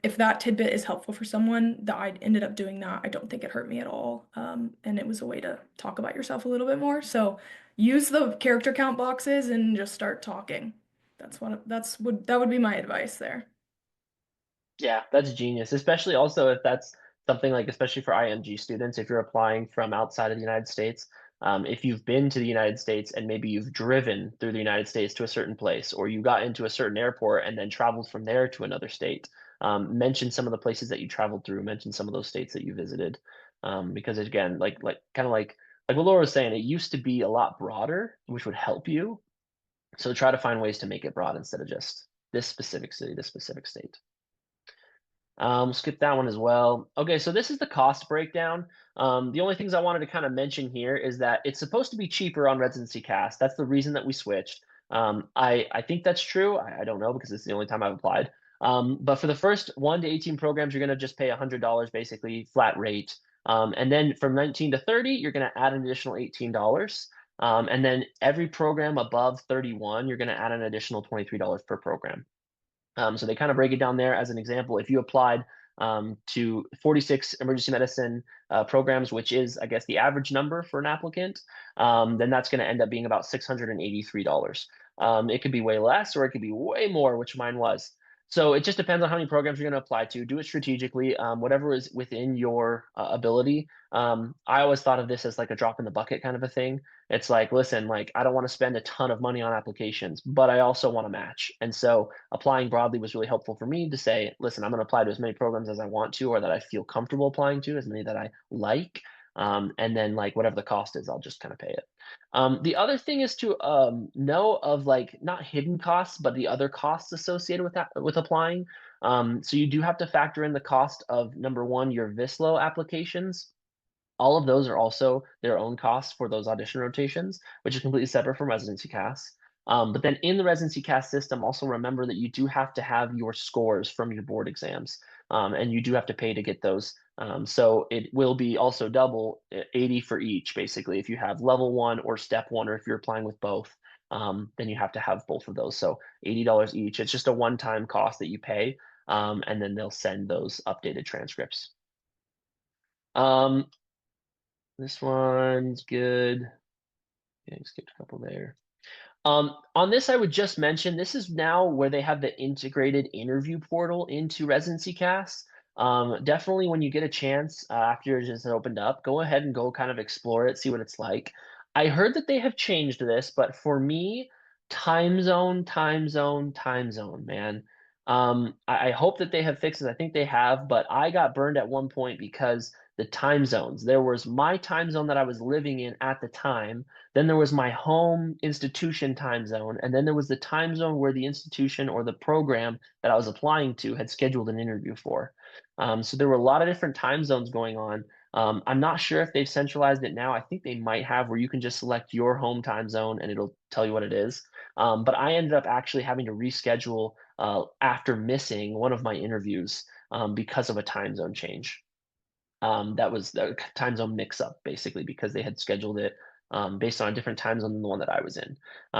[SPEAKER 3] if that tidbit is helpful for someone, that I ended up doing that, I don't think it hurt me at all. And it was a way to talk about yourself a little bit more. So use the character count boxes and just start talking. That would be my advice there.
[SPEAKER 1] Yeah, that's genius, especially also if that's something like, especially for IMG students, if you're applying from outside of the United States, if you've been to the United States and maybe you've driven through the United States to a certain place, or you got into a certain airport and then traveled from there to another state, mention some of the places that you traveled through, mention some of those states that you visited, because again, like what Laura was saying, it used to be a lot broader, which would help you. So try to find ways to make it broad instead of just this specific city, this specific state. Skip that one as well. Okay, so this is the cost breakdown. The only things I wanted to kind of mention here is that it's supposed to be cheaper on Residency Cast. That's the reason that we switched. I think that's true. I don't know because it's the only time I've applied. But for the first 1 to 18 programs, you're going to just pay $100 basically flat rate. And then from 19 to 30, you're going to add an additional $18. And then every program above 31, you're going to add an additional $23 per program. So they kind of break it down there as an example. If you applied to 46 emergency medicine programs, which is, I guess, the average number for an applicant, then that's going to end up being about $683. It could be way less or it could be way more, which mine was. So it just depends on how many programs you're going to apply to. Do it strategically, whatever is within your ability. I always thought of this as like a drop in the bucket kind of a thing. It's like, listen, like I don't want to spend a ton of money on applications, but I also want to match. And so applying broadly was really helpful for me to say, listen, I'm going to apply to as many programs as I want to, or that I feel comfortable applying to, as many that I like. And then like whatever the cost is, I'll just kind of pay it. The other thing is to know of like not hidden costs, but the other costs associated with that with applying. So you do have to factor in the cost of number one, your Vislo applications. All of those are also their own costs for those audition rotations, which is completely separate from residency casts. But then in the residency cast system, also remember that you do have to have your scores from your board exams, and you do have to pay to get those. So it will be also double 80 for each, basically. If you have level one or step one, or if you're applying with both, then you have to have both of those. So $80 each. It's just a one-time cost that you pay, and then they'll send those updated transcripts. This one's good. Yeah, skipped a couple there. On this, I would just mention this is now where they have the integrated interview portal into Residency Cast. Definitely when you get a chance after yours is opened up, go ahead and go kind of explore it, see what it's like. I heard that they have changed this, but for me, time zone, time zone, time zone, man. I hope that they have fixed it. I think they have, but I got burned at one point because the time zones. There was my time zone that I was living in at the time. Then there was my home institution time zone, and then there was the time zone where the institution or the program that I was applying to had scheduled an interview for. So there were a lot of different time zones going on. I'm not sure if they've centralized it now. I think they might have, where you can just select your home time zone and it'll tell you what it is. But I ended up actually having to reschedule after missing one of my interviews because of a time zone change. That was the time zone mix up, basically, because they had scheduled it based on a different time zone than the one that I was in.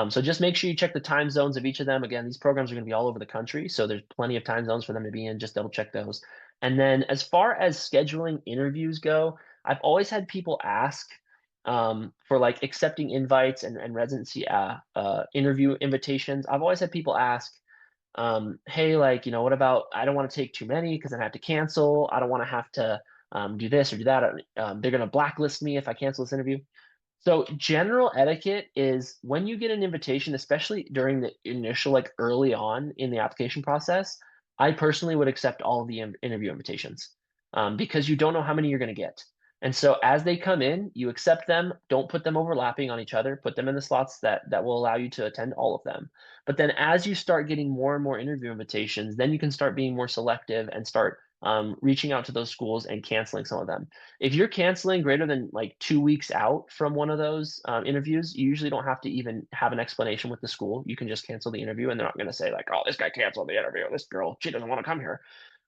[SPEAKER 1] So just make sure you check the time zones of each of them. Again, these programs are going to be all over the country, so there's plenty of time zones for them to be in. Just double check those. And then as far as scheduling interviews go, I've always had people ask for like accepting invites and residency interview invitations. I've always had people ask, hey, like, what about, I don't want to take too many because then I have to cancel. I don't want to have to do this or do that. They're going to blacklist me if I cancel this interview. So general etiquette is when you get an invitation, especially during the initial, like early on in the application process, I personally would accept all of the interview invitations because you don't know how many you're going to get. And so as they come in, you accept them. Don't put them overlapping on each other. Put them in the slots that will allow you to attend all of them. But then as you start getting more and more interview invitations, then you can start being more selective and start reaching out to those schools and canceling some of them. If you're canceling greater than like 2 weeks out from one of those interviews, you usually don't have to even have an explanation with the school. You can just cancel the interview, and they're not going to say like, "Oh, this guy canceled the interview. This girl, she doesn't want to come here."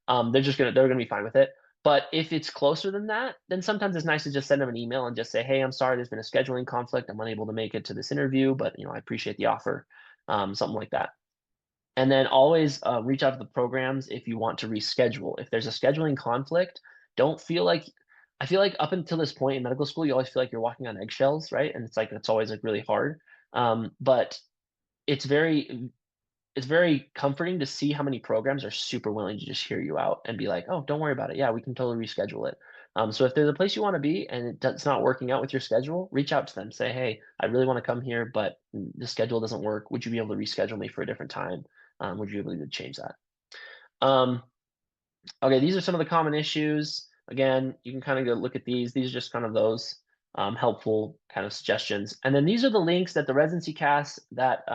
[SPEAKER 1] They're gonna be fine with it. But if it's closer than that, then sometimes it's nice to just send them an email and just say, "Hey, I'm sorry, there's been a scheduling conflict. I'm unable to make it to this interview, but I appreciate the offer," something like that. And then always reach out to the programs if you want to reschedule. If there's a scheduling conflict, don't feel like I feel like up until this point in medical school, you always feel like you're walking on eggshells, right? And it's always like really hard. But it's very comforting to see how many programs are super willing to just hear you out and be like, "Oh, don't worry about it. Yeah, we can totally reschedule it." So if there's a place you want to be and it's not working out with your schedule, reach out to them. Say, "Hey, I really want to come here, but the schedule doesn't work. Would you be able to reschedule me for a different time? Would you be able to change that?" Um, okay, these are some of the common issues. Again, you can kind of go look at these. These are just kind of those helpful kind of suggestions. And then these are the links that the residency cast that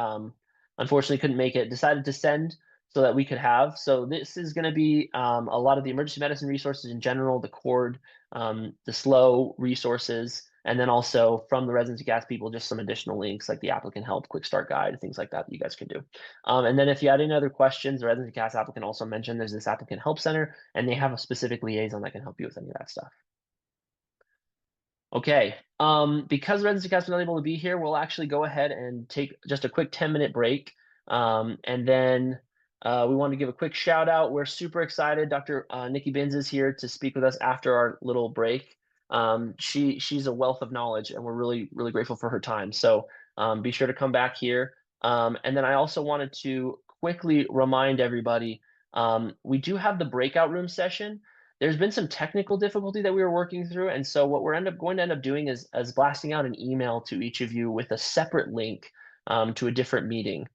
[SPEAKER 1] unfortunately couldn't make it decided to send so that we could have. So this is going to be a lot of the emergency medicine resources in general, the cord, the slow resources, and then also from the residency cast people, just some additional links like the applicant help, quick start guide, things like that you guys can do. And then if you had any other questions, the residency cast applicant also mentioned there's this applicant help center, and they have a specific liaison that can help you with any of that stuff. Okay, because residency cast was not able to be here, we'll actually go ahead and take just a quick 10-minute break. And then we want to give a quick shout out. We're super excited. Dr. Nikki Binns is here to speak with us after our little break. She's a wealth of knowledge, and we're really, really grateful for her time. So be sure to come back here. And then I also wanted to quickly remind everybody, we do have the breakout room session. There's been some technical difficulty that we were working through, and so what we're going to end up doing is blasting out an email to each of you with a separate link to a different meeting.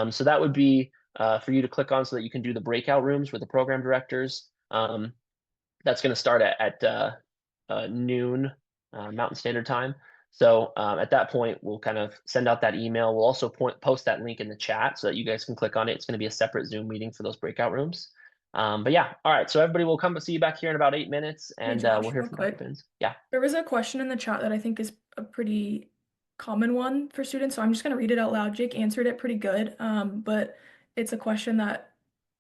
[SPEAKER 1] So that would be for you to click on so that you can do the breakout rooms with the program directors. That's going to start at noon Mountain Standard Time. So at that point, we'll kind of send out that email. We'll also post that link in the chat so that you guys can click on it. It's going to be a separate Zoom meeting for those breakout rooms. But yeah, all right. So everybody will come to see you back here in about 8 minutes, and
[SPEAKER 3] Josh,
[SPEAKER 1] we'll hear
[SPEAKER 3] real
[SPEAKER 1] from
[SPEAKER 3] quick.
[SPEAKER 1] Dr. Binns. Yeah.
[SPEAKER 3] There was a question in the chat that I think is a pretty common one for students, so I'm just going to read it out loud. Jake answered it pretty good, but it's a question that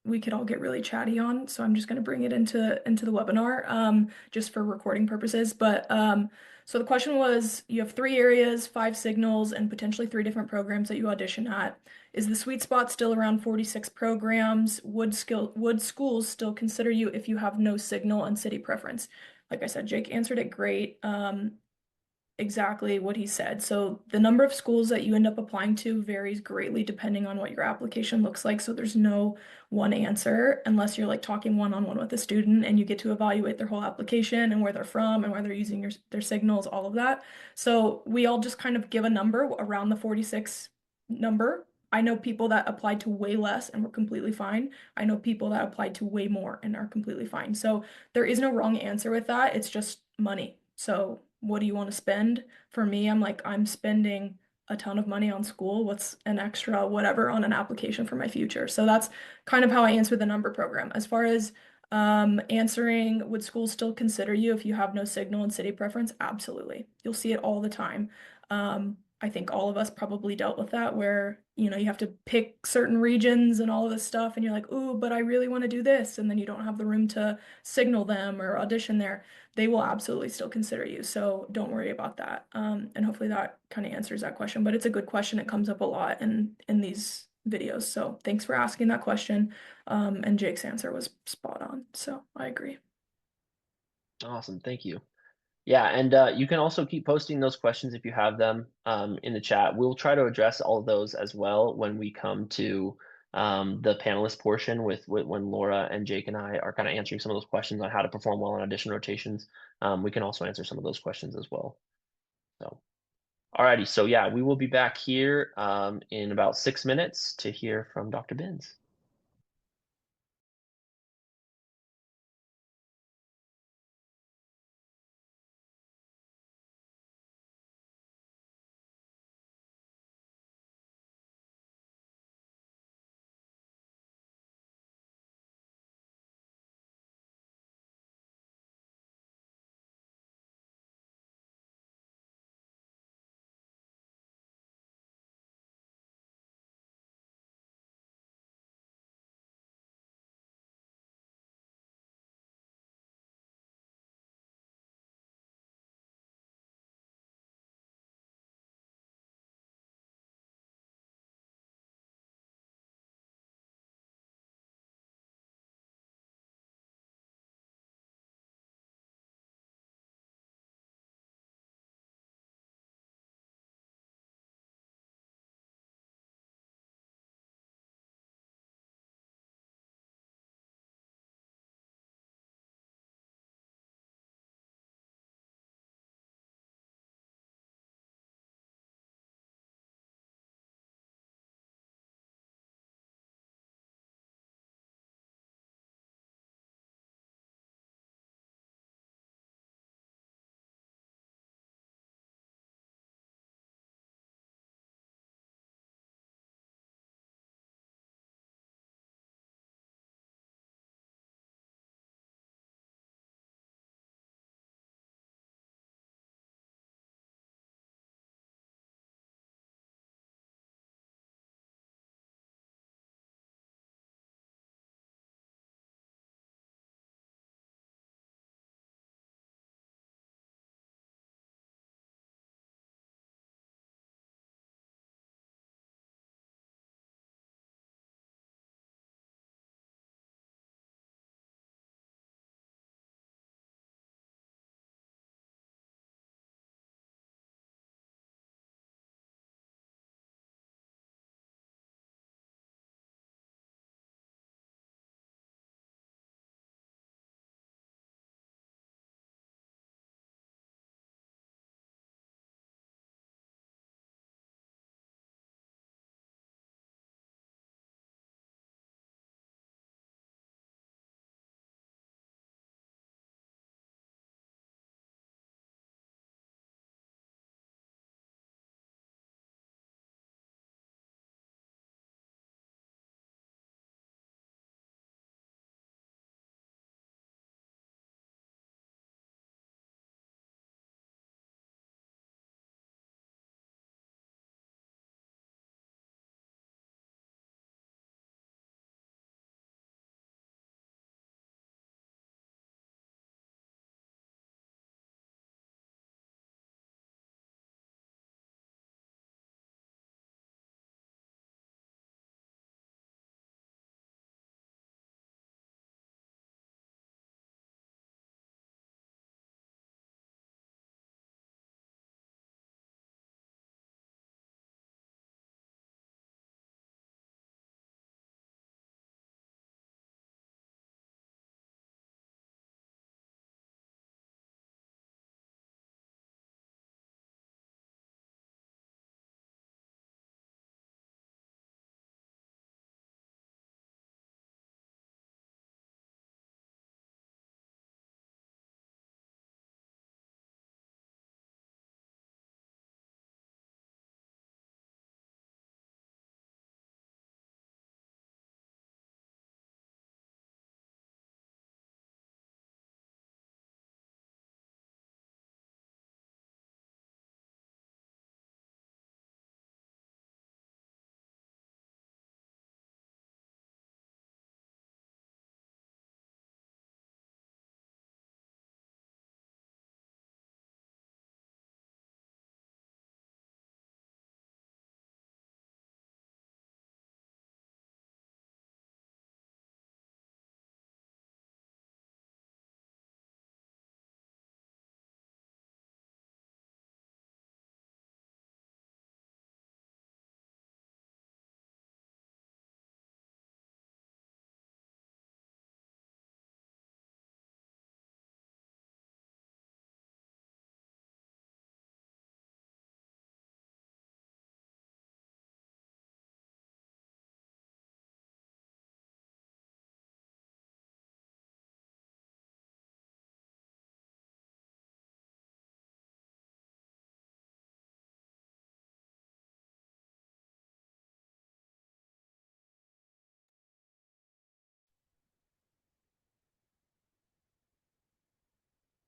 [SPEAKER 3] we could all get really chatty on, so I'm just going to bring it into the webinar just for recording purposes. But so the question was, you have 3 areas, 5 signals, and potentially 3 different programs that you audition at. Is the sweet spot still around 46 programs? Would schools still consider you if you have no signal and city preference? Like I said, Jake answered it great. Exactly what he said. So the number of schools that you end up applying to varies greatly depending on what your application looks like. So there's no one answer unless you're like talking one-on-one with a student and you get to evaluate their whole application and where they're from and where they're using their signals, all of that. So we all just kind of give a number around the 46 number. I know people that applied to way less and were completely fine. I know people that applied to way more and are completely fine. So there is no wrong answer with that. It's just money. So what do you want to spend? For me, I'm like, I'm spending a ton of money on school. What's an extra whatever on an application for my future? So that's kind of how I answer the number program. As far as answering, would schools still consider you if you have no signal and city preference? Absolutely. You'll see it all the time. I think all of us probably dealt with that where, you have to pick certain regions and all of this stuff and you're like, "Ooh, but I really want to do this." And then you don't have the room to signal them or audition there. They will absolutely still consider you. So don't worry about that. And hopefully that kind of answers that question, but it's a good question. It comes up a lot in these videos. So thanks for asking that question. And Jake's answer was spot on. So I agree.
[SPEAKER 1] Awesome. Thank you. Yeah, and you can also keep posting those questions if you have them in the chat. We'll try to address all of those as well when we come to the panelist portion with when Laura and Jake and I are kind of answering some of those questions on how to perform well on audition rotations. We can also answer some of those questions as well. So, alrighty. So yeah, we will be back here in about 6 minutes to hear from Dr. Binns.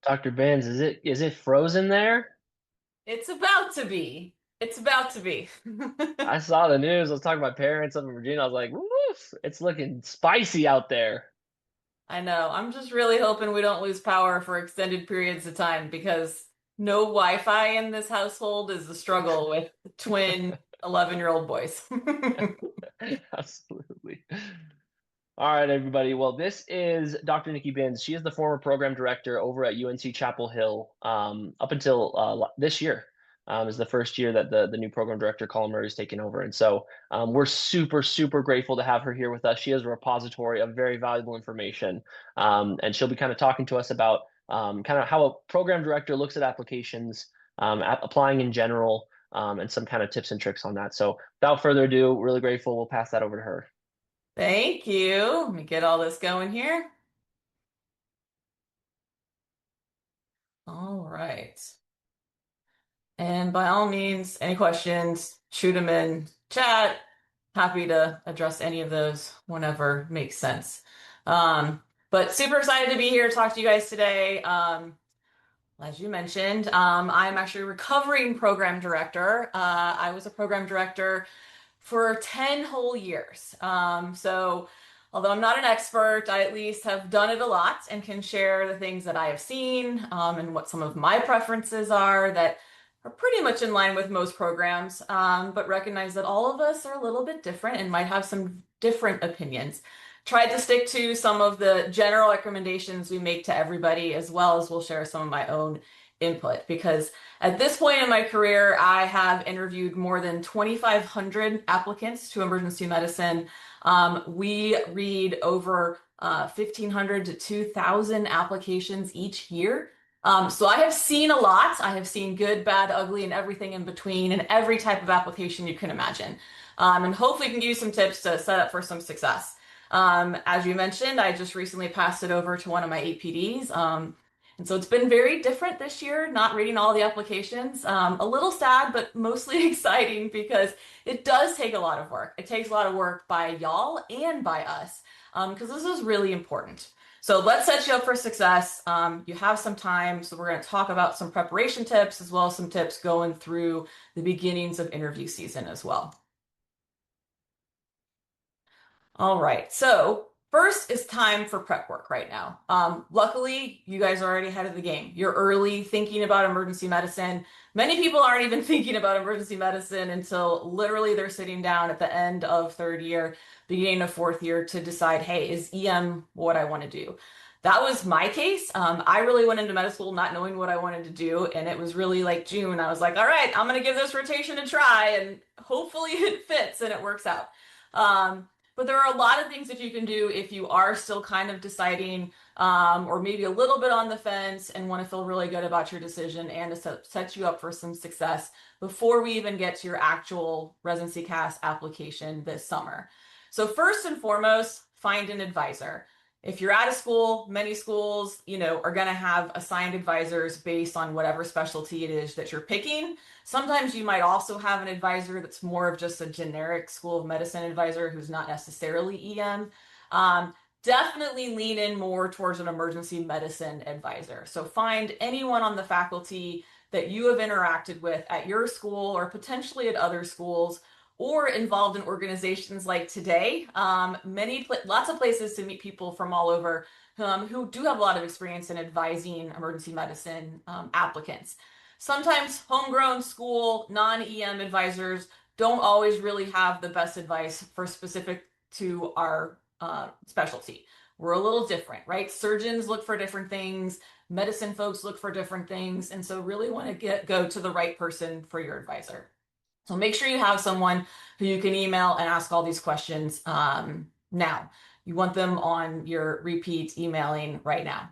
[SPEAKER 1] Dr. Benz, is it frozen there?
[SPEAKER 4] It's about to be. It's about to be.
[SPEAKER 1] I saw the news. I was talking to my parents up in Virginia. I was like, woof, it's looking spicy out there.
[SPEAKER 4] I know. I'm just really hoping we don't lose power for extended periods of time because no Wi-Fi in this household is a struggle with twin 11-year-old boys.
[SPEAKER 1] Absolutely. All right, everybody. Well, this is Dr. Nikki Binns. She is the former program director over at UNC Chapel Hill up until this year. Is the first year that the new program director, Colin Murray, is taking over. And so we're super, super grateful to have her here with us. She has a repository of very valuable information. And she'll be kind of talking to us about kind of how a program director looks at applications, applying in general, and some kind of tips and tricks on that. So without further ado, really grateful. We'll pass that over to her.
[SPEAKER 4] Thank you. Let me get all this going here. All right. And by all means, any questions, shoot them in chat. Happy to address any of those whenever makes sense. But super excited to be here to talk to you guys today. As you mentioned, I'm actually a recovering program director. I was a program director for 10 whole years. So although I'm not an expert, I at least have done it a lot and can share the things that I have seen and what some of my preferences are that are pretty much in line with most programs, but recognize that all of us are a little bit different and might have some different opinions. Tried to stick to some of the general recommendations we make to everybody, as well as we'll share some of my own input, because at this point in my career, I have interviewed more than 2,500 applicants to emergency medicine. We read over 1,500 to 2,000 applications each year. So I have seen a lot. I have seen good, bad, ugly, and everything in between, and every type of application you can imagine. And hopefully can give you some tips to set up for some success. As you mentioned, I just recently passed it over to one of my APDs. And so it's been very different this year, not reading all the applications. A little sad, but mostly exciting because it does take a lot of work. It takes a lot of work by y'all and by us, because this is really important. So let's set you up for success. You have some time, so we're going to talk about some preparation tips as well as some tips going through the beginnings of interview season as well. All right, so first is time for prep work right now. Luckily, you guys are already ahead of the game. You're early thinking about emergency medicine. Many people aren't even thinking about emergency medicine until literally they're sitting down at the end of third year, beginning of fourth year to decide, hey, is EM what I want to do? That was my case. I really went into medical school not knowing what I wanted to do, and it was really like June. I was like, all right, I'm going to give this rotation a try, and hopefully it fits and it works out. But there are a lot of things that you can do if you are still kind of deciding, or maybe a little bit on the fence and want to feel really good about your decision and to set you up for some success before we even get to your actual residency CAS application this summer. So first and foremost, find an advisor. If you're at a school, many schools, are going to have assigned advisors based on whatever specialty it is that you're picking. Sometimes you might also have an advisor that's more of just a generic school of medicine advisor who's not necessarily EM. Definitely lean in more towards an emergency medicine advisor. So find anyone on the faculty that you have interacted with at your school or potentially at other schools, or involved in organizations like today. Lots of places to meet people from all over who do have a lot of experience in advising emergency medicine applicants. Sometimes homegrown school, non-EM advisors don't always really have the best advice for specific to our specialty. We're a little different, right? Surgeons look for different things. Medicine folks look for different things. And so really want to go to the right person for your advisor. So make sure you have someone who you can email and ask all these questions now. You want them on your repeat emailing right now.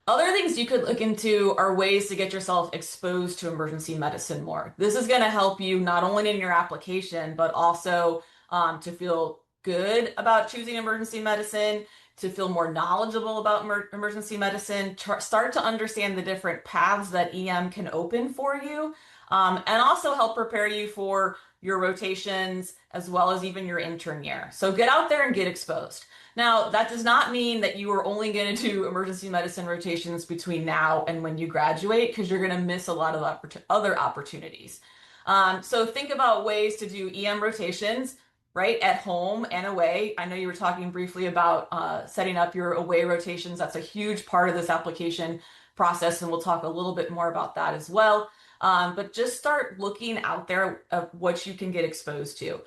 [SPEAKER 4] Other things you could look into are ways to get yourself exposed to emergency medicine more. This is going to help you not only in your application, but also to feel good about choosing emergency medicine, to feel more knowledgeable about emergency medicine, start to understand the different paths that EM can open for you, and also help prepare you for your rotations as well as even your intern year. So get out there and get exposed. Now, that does not mean that you are only going to do emergency medicine rotations between now and when you graduate, because you're going to miss a lot of other opportunities. So think about ways to do EM rotations right at home and away. I know you were talking briefly about setting up your away rotations. That's a huge part of this application process, and we'll talk a little bit more about that as well. But just start looking out there of what you can get exposed to.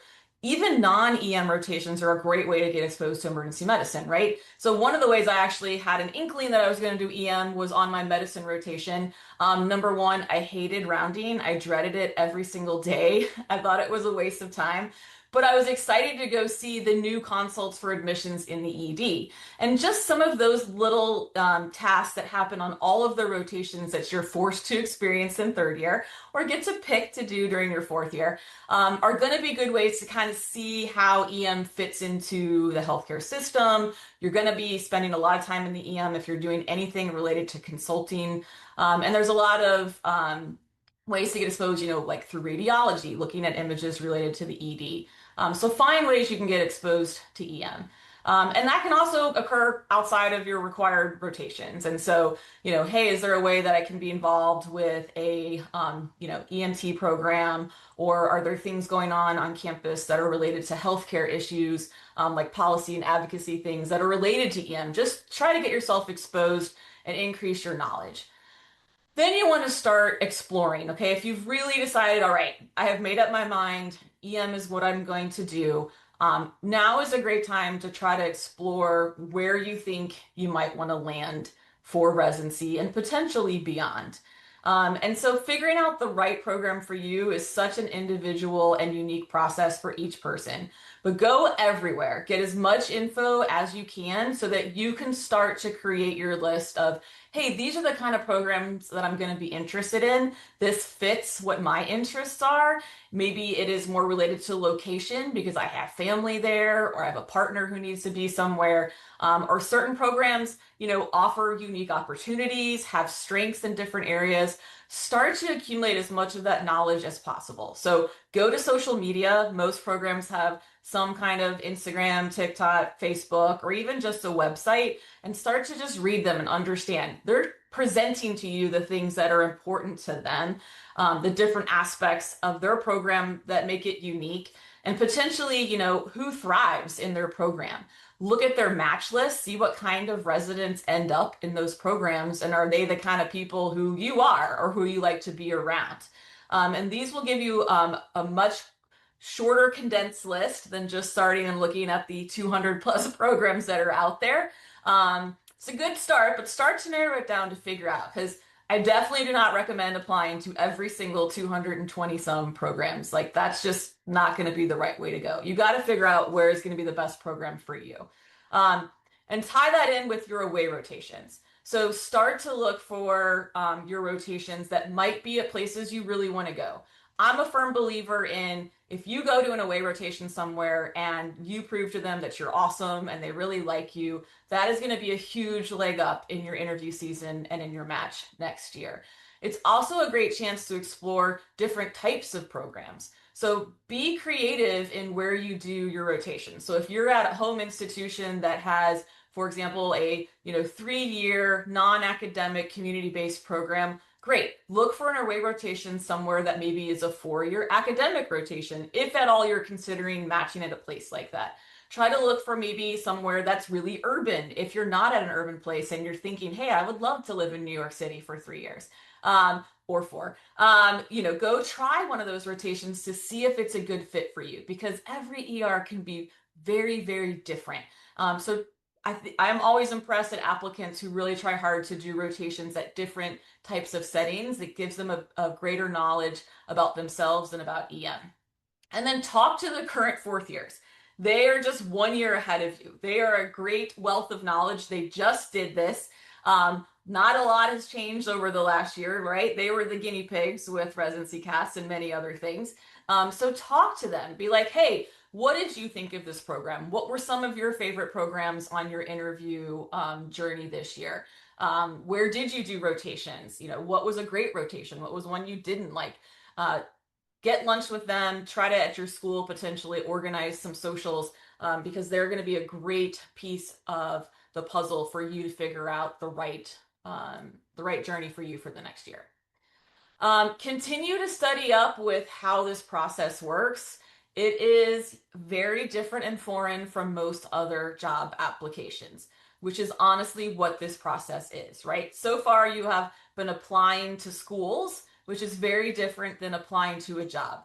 [SPEAKER 4] Even non-EM rotations are a great way to get exposed to emergency medicine, right? So one of the ways I actually had an inkling that I was going to do EM was on my medicine rotation. Number one, I hated rounding. I dreaded it every single day. I thought it was a waste of time. But I was excited to go see the new consults for admissions in the ED. And just some of those little tasks that happen on all of the rotations that you're forced to experience in third year or get to pick to do during your fourth year are going to be good ways to kind of see how EM fits into the healthcare system. You're going to be spending a lot of time in the EM if you're doing anything related to consulting. And there's a lot of ways to get exposed, like through radiology, looking at images related to the ED. So find ways you can get exposed to EM. And that can also occur outside of your required rotations. And so, hey, is there a way that I can be involved with a, EMT program, or are there things going on campus that are related to healthcare issues, like policy and advocacy things that are related to EM? Just try to get yourself exposed and increase your knowledge. Then you want to start exploring, okay? If you've really decided, all right, I have made up my mind, EM is what I'm going to do. Now is a great time to try to explore where you think you might want to land for residency and potentially beyond. And so figuring out the right program for you is such an individual and unique process for each person. But go everywhere, get as much info as you can so that you can start to create your list of, hey, these are the kind of programs that I'm going to be interested in. This fits what my interests are. Maybe it is more related to location because I have family there, or I have a partner who needs to be somewhere, or certain programs, offer unique opportunities, have strengths in different areas. Start to accumulate as much of that knowledge as possible. So go to social media. Most programs have some kind of Instagram, TikTok, Facebook, or even just a website, and start to just read them and understand. They're presenting to you the things that are important to them, the different aspects of their program that make it unique, and potentially, who thrives in their program. Look at their match list, see what kind of residents end up in those programs, and are they the kind of people who you are or who you like to be around. And these will give you a much shorter condensed list than just starting and looking at the 200 plus programs that are out there. It's a good start, but start to narrow it down to figure out, because I definitely do not recommend applying to every single 220 some programs. Like, that's just not going to be the right way to go. You got to figure out where is going to be the best program for you. And tie that in with your away rotations. So start to look for your rotations that might be at places you really want to go. I'm a firm believer in, if you go to an away rotation somewhere and you prove to them that you're awesome and they really like you, that is going to be a huge leg up in your interview season and in your match next year. It's also a great chance to explore different types of programs. So be creative in where you do your rotation. So if you're at a home institution that has, for example, a 3-year non-academic community-based program, great. Look for an away rotation somewhere that maybe is a 4-year academic rotation, if at all you're considering matching at a place like that. Try to look for maybe somewhere that's really urban. If you're not at an urban place and you're thinking, hey, I would love to live in New York City for 3 years. Or 4, go try one of those rotations to see if it's a good fit for you, because every ER can be very, very different. So I'm always impressed at applicants who really try hard to do rotations at different types of settings. It gives them a greater knowledge about themselves and about EM. And then talk to the current fourth years. They are just 1 year ahead of you. They are a great wealth of knowledge. They just did this. Not a lot has changed over the last year, right? They were the guinea pigs with residency casts and many other things. So talk to them. Be like, hey, what did you think of this program? What were some of your favorite programs on your interview journey this year? Where did you do rotations? What was a great rotation? What was one you didn't like? Get lunch with them. Try to, at your school, potentially organize some socials because they're going to be a great piece of the puzzle for you to figure out the right journey for you for the next year. Continue to study up with how this process works. It is very different and foreign from most other job applications, which is honestly what this process is, right? So far, you have been applying to schools, which is very different than applying to a job.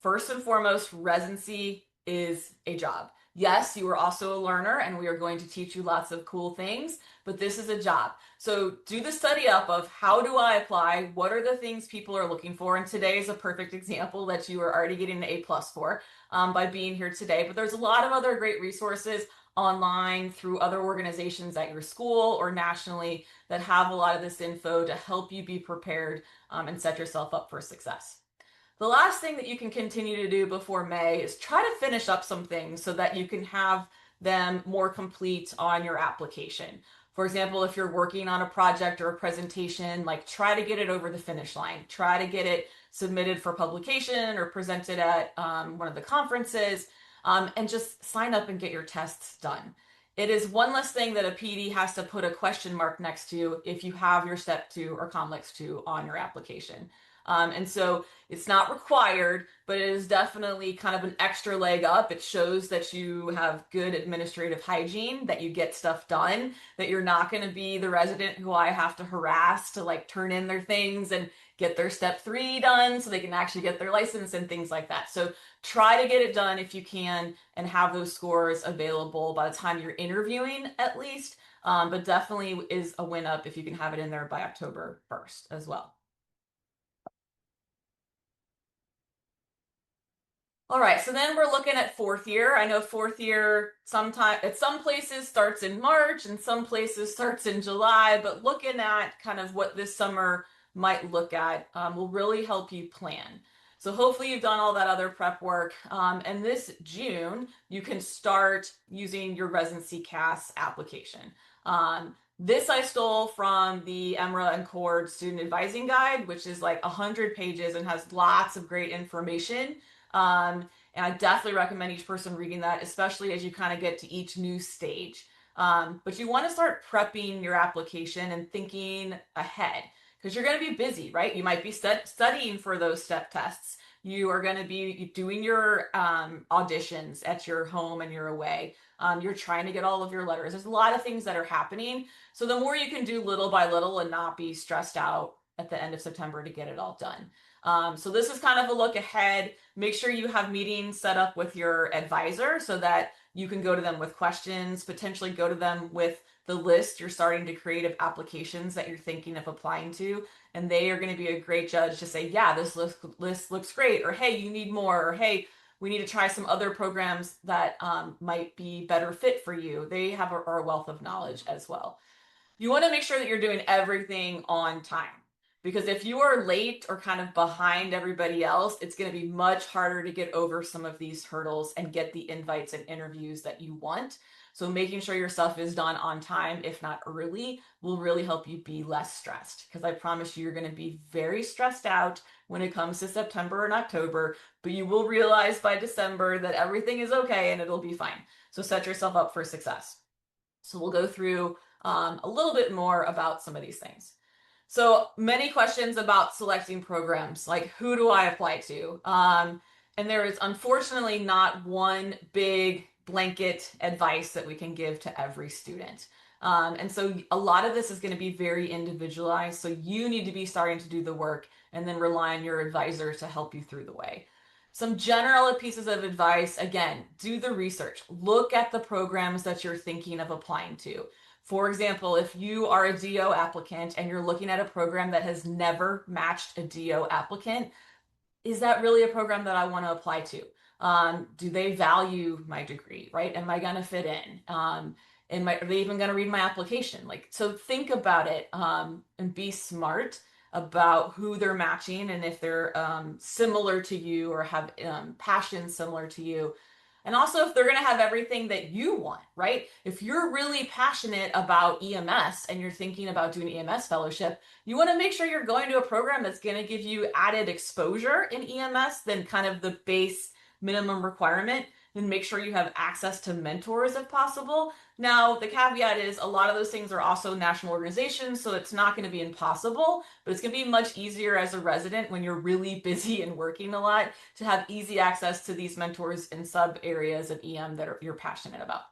[SPEAKER 4] First and foremost, residency is a job. Yes, you are also a learner and we are going to teach you lots of cool things, but this is a job. So do the study up of how do I apply? What are the things people are looking for? And today is a perfect example that you are already getting an A+ for by being here today. But there's a lot of other great resources online through other organizations at your school or nationally that have a lot of this info to help you be prepared and set yourself up for success. The last thing that you can continue to do before May is try to finish up some things so that you can have them more complete on your application. For example, if you're working on a project or a presentation, like try to get it over the finish line. Try to get it submitted for publication or presented at one of the conferences, and just sign up and get your tests done. It is one less thing that a PD has to put a question mark next to if you have your Step 2 or COMLEX 2 on your application. And so it's not required, but it is definitely kind of an extra leg up. It shows that you have good administrative hygiene, that you get stuff done, that you're not going to be the resident who I have to harass to like turn in their things and get their Step 3 done so they can actually get their license and things like that. So try to get it done if you can and have those scores available by the time you're interviewing at least. But definitely is a win up if you can have it in there by October 1st as well. All right, so then we're looking at fourth year. I know fourth year sometime at some places starts in March and some places starts in July, but looking at kind of what this summer might look at will really help you plan. So hopefully you've done all that other prep work. And this June, you can start using your residency CAS application. This I stole from the EMRA and CORD Student Advising Guide, which is like 100 pages and has lots of great information. And I definitely recommend each person reading that, especially as you kind of get to each new stage. But you want to start prepping your application and thinking ahead because you're going to be busy, right? You might be studying for those step tests. You are going to be doing your auditions at your home and you're away. You're trying to get all of your letters. There's a lot of things that are happening. So the more you can do little by little and not be stressed out at the end of September to get it all done. So this is kind of a look ahead. Make sure you have meetings set up with your advisor so that you can go to them with questions, potentially go to them with the list you're starting to create of applications that you're thinking of applying to. And they are going to be a great judge to say, yeah, this list looks great, or hey, you need more, or hey, we need to try some other programs that might be better fit for you. They have a wealth of knowledge as well. You want to make sure that you're doing everything on time. Because if you are late or kind of behind everybody else, it's going to be much harder to get over some of these hurdles and get the invites and interviews that you want. So making sure your stuff is done on time, if not early, will really help you be less stressed. Because I promise you, you're going to be very stressed out when it comes to September and October, but you will realize by December that everything is okay and it'll be fine. So set yourself up for success. So we'll go through a little bit more about some of these things. So many questions about selecting programs, like who do I apply to? And there is unfortunately not one big blanket advice that we can give to every student. And so a lot of this is going to be very individualized. So you need to be starting to do the work and then rely on your advisor to help you through the way. Some general pieces of advice, again, do the research. Look at the programs that you're thinking of applying to. For example, if you are a DO applicant and you're looking at a program that has never matched a DO applicant, is that really a program that I want to apply to? Do they value my degree, right? Am I going to fit in? Are they even going to read my application? So think about it and be smart about who they're matching and if they're similar to you or have passions similar to you. And also if they're going to have everything that you want, right? If you're really passionate about EMS and you're thinking about doing EMS fellowship, you want to make sure you're going to a program that's going to give you added exposure in EMS than kind of the base minimum requirement. and make sure you have access to mentors if possible. Now, the caveat is a lot of those things are also national organizations, so it's not going to be impossible, but it's going to be much easier as a resident when you're really busy and working a lot to have easy access to these mentors in sub areas of EM that you're passionate about.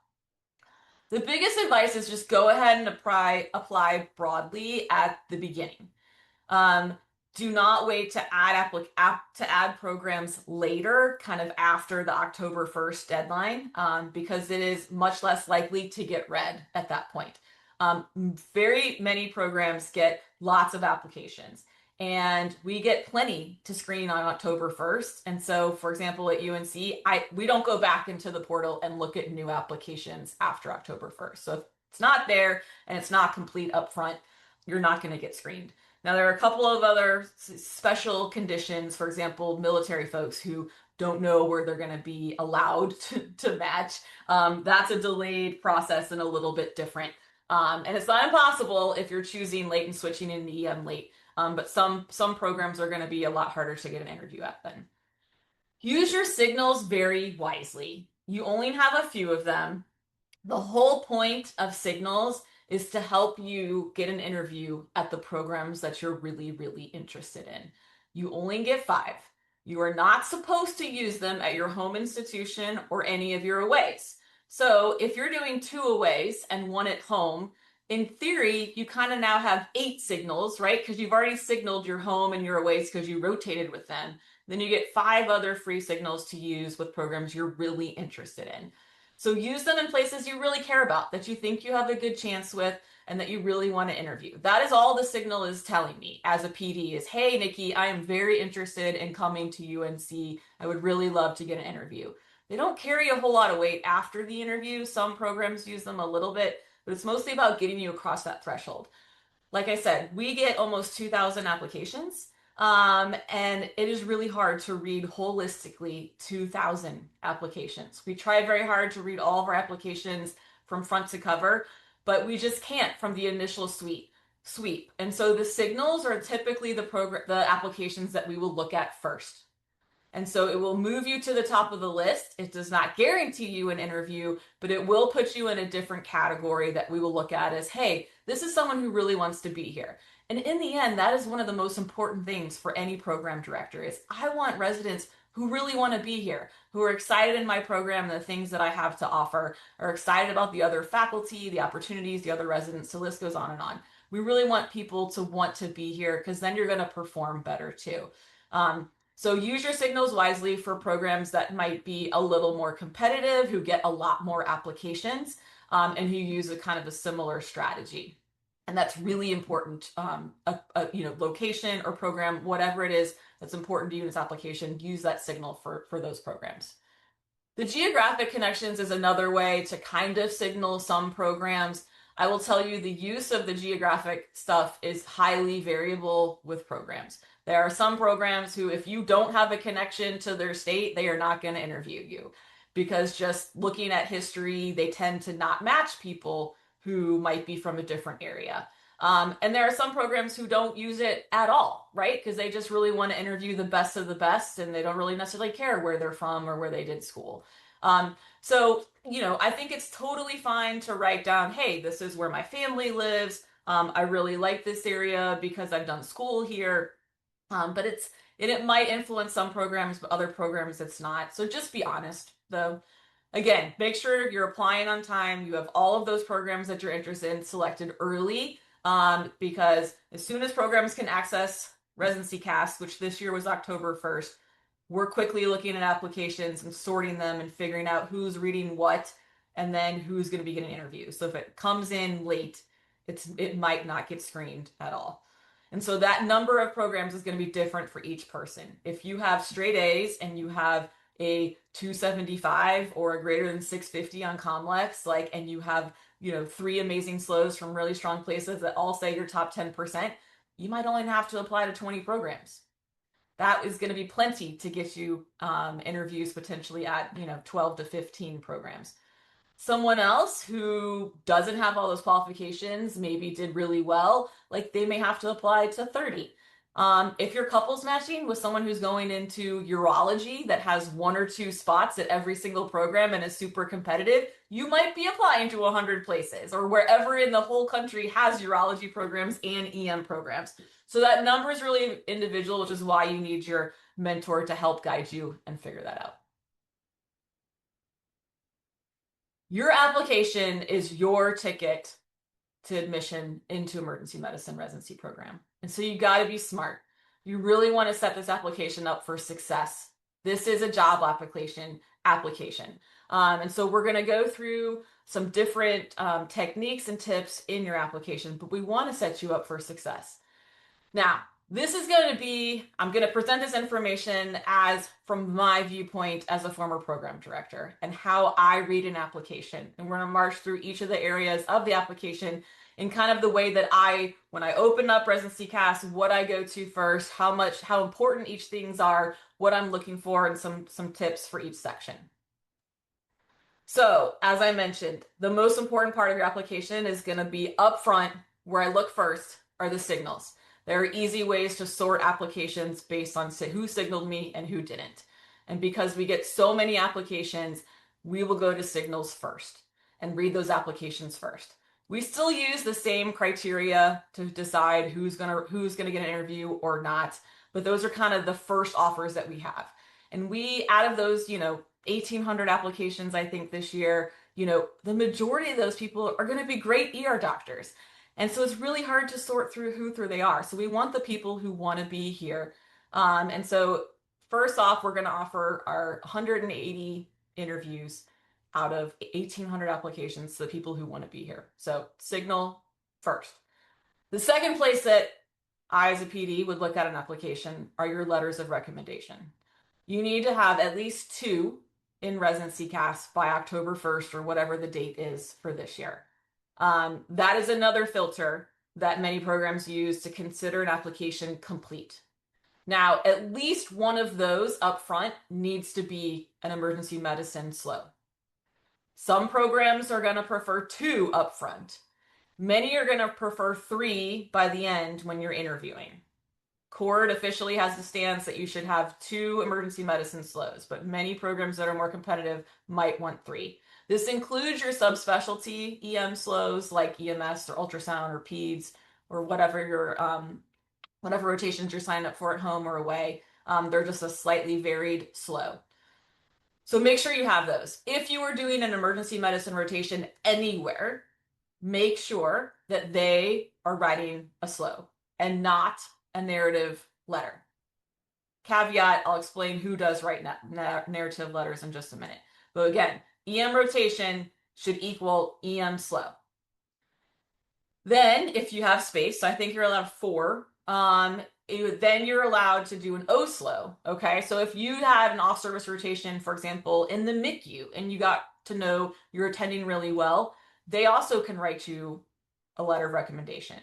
[SPEAKER 4] The biggest advice is just go ahead and apply broadly at the beginning. Do not wait to add programs later, kind of after the October 1st deadline, because it is much less likely to get read at that point. Very many programs get lots of applications, and we get plenty to screen on October 1st. And so, for example, at UNC, we don't go back into the portal and look at new applications after October 1st. So if it's not there and it's not complete upfront, you're not going to get screened. Now, there are a couple of other special conditions, for example, military folks who don't know where they're going to be allowed to match. That's a delayed process and a little bit different. And it's not impossible if you're choosing late and switching into EM late. But some programs are going to be a lot harder to get an interview at then. Use your signals very wisely. You only have a few of them. The whole point of signals is to help you get an interview at the programs that you're really, really interested in. You only get 5. You are not supposed to use them at your home institution or any of your aways. So if you're doing 2 aways and 1 at home, in theory, you kind of now have 8 signals, right? Because you've already signaled your home and your aways because you rotated with them. Then you get 5 other free signals to use with programs you're really interested in. So use them in places you really care about, that you think you have a good chance with, and that you really want to interview. That is all the signal is telling me as a PD is, hey, Nikki, I am very interested in coming to UNC. I would really love to get an interview. They don't carry a whole lot of weight after the interview. Some programs use them a little bit, but it's mostly about getting you across that threshold. Like I said, we get almost 2,000 applications. And it is really hard to read holistically 2,000 applications. We try very hard to read all of our applications from front to cover, but we just can't from the initial sweep. And so the signals are typically the applications that we will look at first. And so it will move you to the top of the list. It does not guarantee you an interview, but it will put you in a different category that we will look at as, hey, this is someone who really wants to be here. And in the end, that is one of the most important things for any program director is I want residents who really want to be here, who are excited in my program, the things that I have to offer, are excited about the other faculty, the opportunities, the other residents, the list goes on and on. We really want people to want to be here because then you're going to perform better too. So use your signals wisely for programs that might be a little more competitive, who get a lot more applications, and who use a kind of a similar strategy. And that's really important. Location or program, whatever it is that's important to you in this application, use that signal for those programs. The geographic connections is another way to kind of signal some programs. I will tell you the use of the geographic stuff is highly variable with programs. There are some programs who, if you don't have a connection to their state, they are not going to interview you because just looking at history, they tend to not match people who might be from a different area. And there are some programs who don't use it at all, right? Because they just really want to interview the best of the best and they don't really necessarily care where they're from or where they did school. I think it's totally fine to write down, hey, this is where my family lives. I really like this area because I've done school here. But it might influence some programs, but other programs it's not. So just be honest, though. Again, make sure you're applying on time. You have all of those programs that you're interested in selected early, because as soon as programs can access residency casts, which this year was October 1st, we're quickly looking at applications and sorting them and figuring out who's reading what and then who's going to be getting interviews. So if it comes in late, it might not get screened at all. And so that number of programs is going to be different for each person. If you have straight A's and you have a 275 or a greater than 650 on COMLEX, and you have, 3 amazing slows from really strong places that all say your top 10%, you might only have to apply to 20 programs. That is going to be plenty to get you interviews potentially at, 12 to 15 programs. Someone else who doesn't have all those qualifications, maybe did really well, they may have to apply to 30. If you're couples matching with someone who's going into urology that has 1 or 2 spots at every single program and is super competitive, you might be applying to 100 places, or wherever in the whole country has urology programs and EM programs. So that number is really individual, which is why you need your mentor to help guide you and figure that out. Your application is your ticket to admission into emergency medicine residency program. And so you got to be smart. You really want to set this application up for success. This is a job application. And so we're going to go through some different techniques and tips in your application, but we want to set you up for success. Now, this is going to be, I'm going to present this information as from my viewpoint as a former program director and how I read an application. And we're going to march through each of the areas of the application in kind of the way that when I open up Residency Cast, what I go to first, how important each things are, what I'm looking for, and some tips for each section. So, as I mentioned, the most important part of your application is going to be up front. Where I look first are the signals. There are easy ways to sort applications based on who signaled me and who didn't. And because we get so many applications, we will go to signals first and read those applications first. We still use the same criteria to decide who's gonna get an interview or not, but those are kind of the first offers that we have. And out of those, 1,800 applications, I think this year, the majority of those people are going to be great ER doctors. And so it's really hard to sort through who they are. So we want the people who want to be here. And so first off, we're going to offer our 180 interviews out of 1,800 applications to the people who want to be here. So signal first. The second place that I, as a PD, would look at an application are your letters of recommendation. You need to have at least 2 in Residency Cast by October 1st or whatever the date is for this year. That is another filter that many programs use to consider an application complete. Now, at least one of those up front needs to be an emergency medicine SLO. Some programs are going to prefer 2 up front. Many are going to prefer 3 by the end when you're interviewing. CORD officially has the stance that you should have 2 emergency medicine SLOs, but many programs that are more competitive might want 3. This includes your subspecialty EM SLOs like EMS or ultrasound or PEDS or whatever rotations you're signing up for at home or away. They're just a slightly varied SLO. So make sure you have those. If you are doing an emergency medicine rotation anywhere, make sure that they are writing a SLO and not a narrative letter. Caveat, I'll explain who does write narrative letters in just a minute. But again, EM rotation should equal EM SLO. Then, if you have space, so I think you're allowed 4, then you're allowed to do an OSLO, okay? So if you had an off-service rotation, for example, in the MICU, and you got to know you're attending really well, they also can write you a letter of recommendation.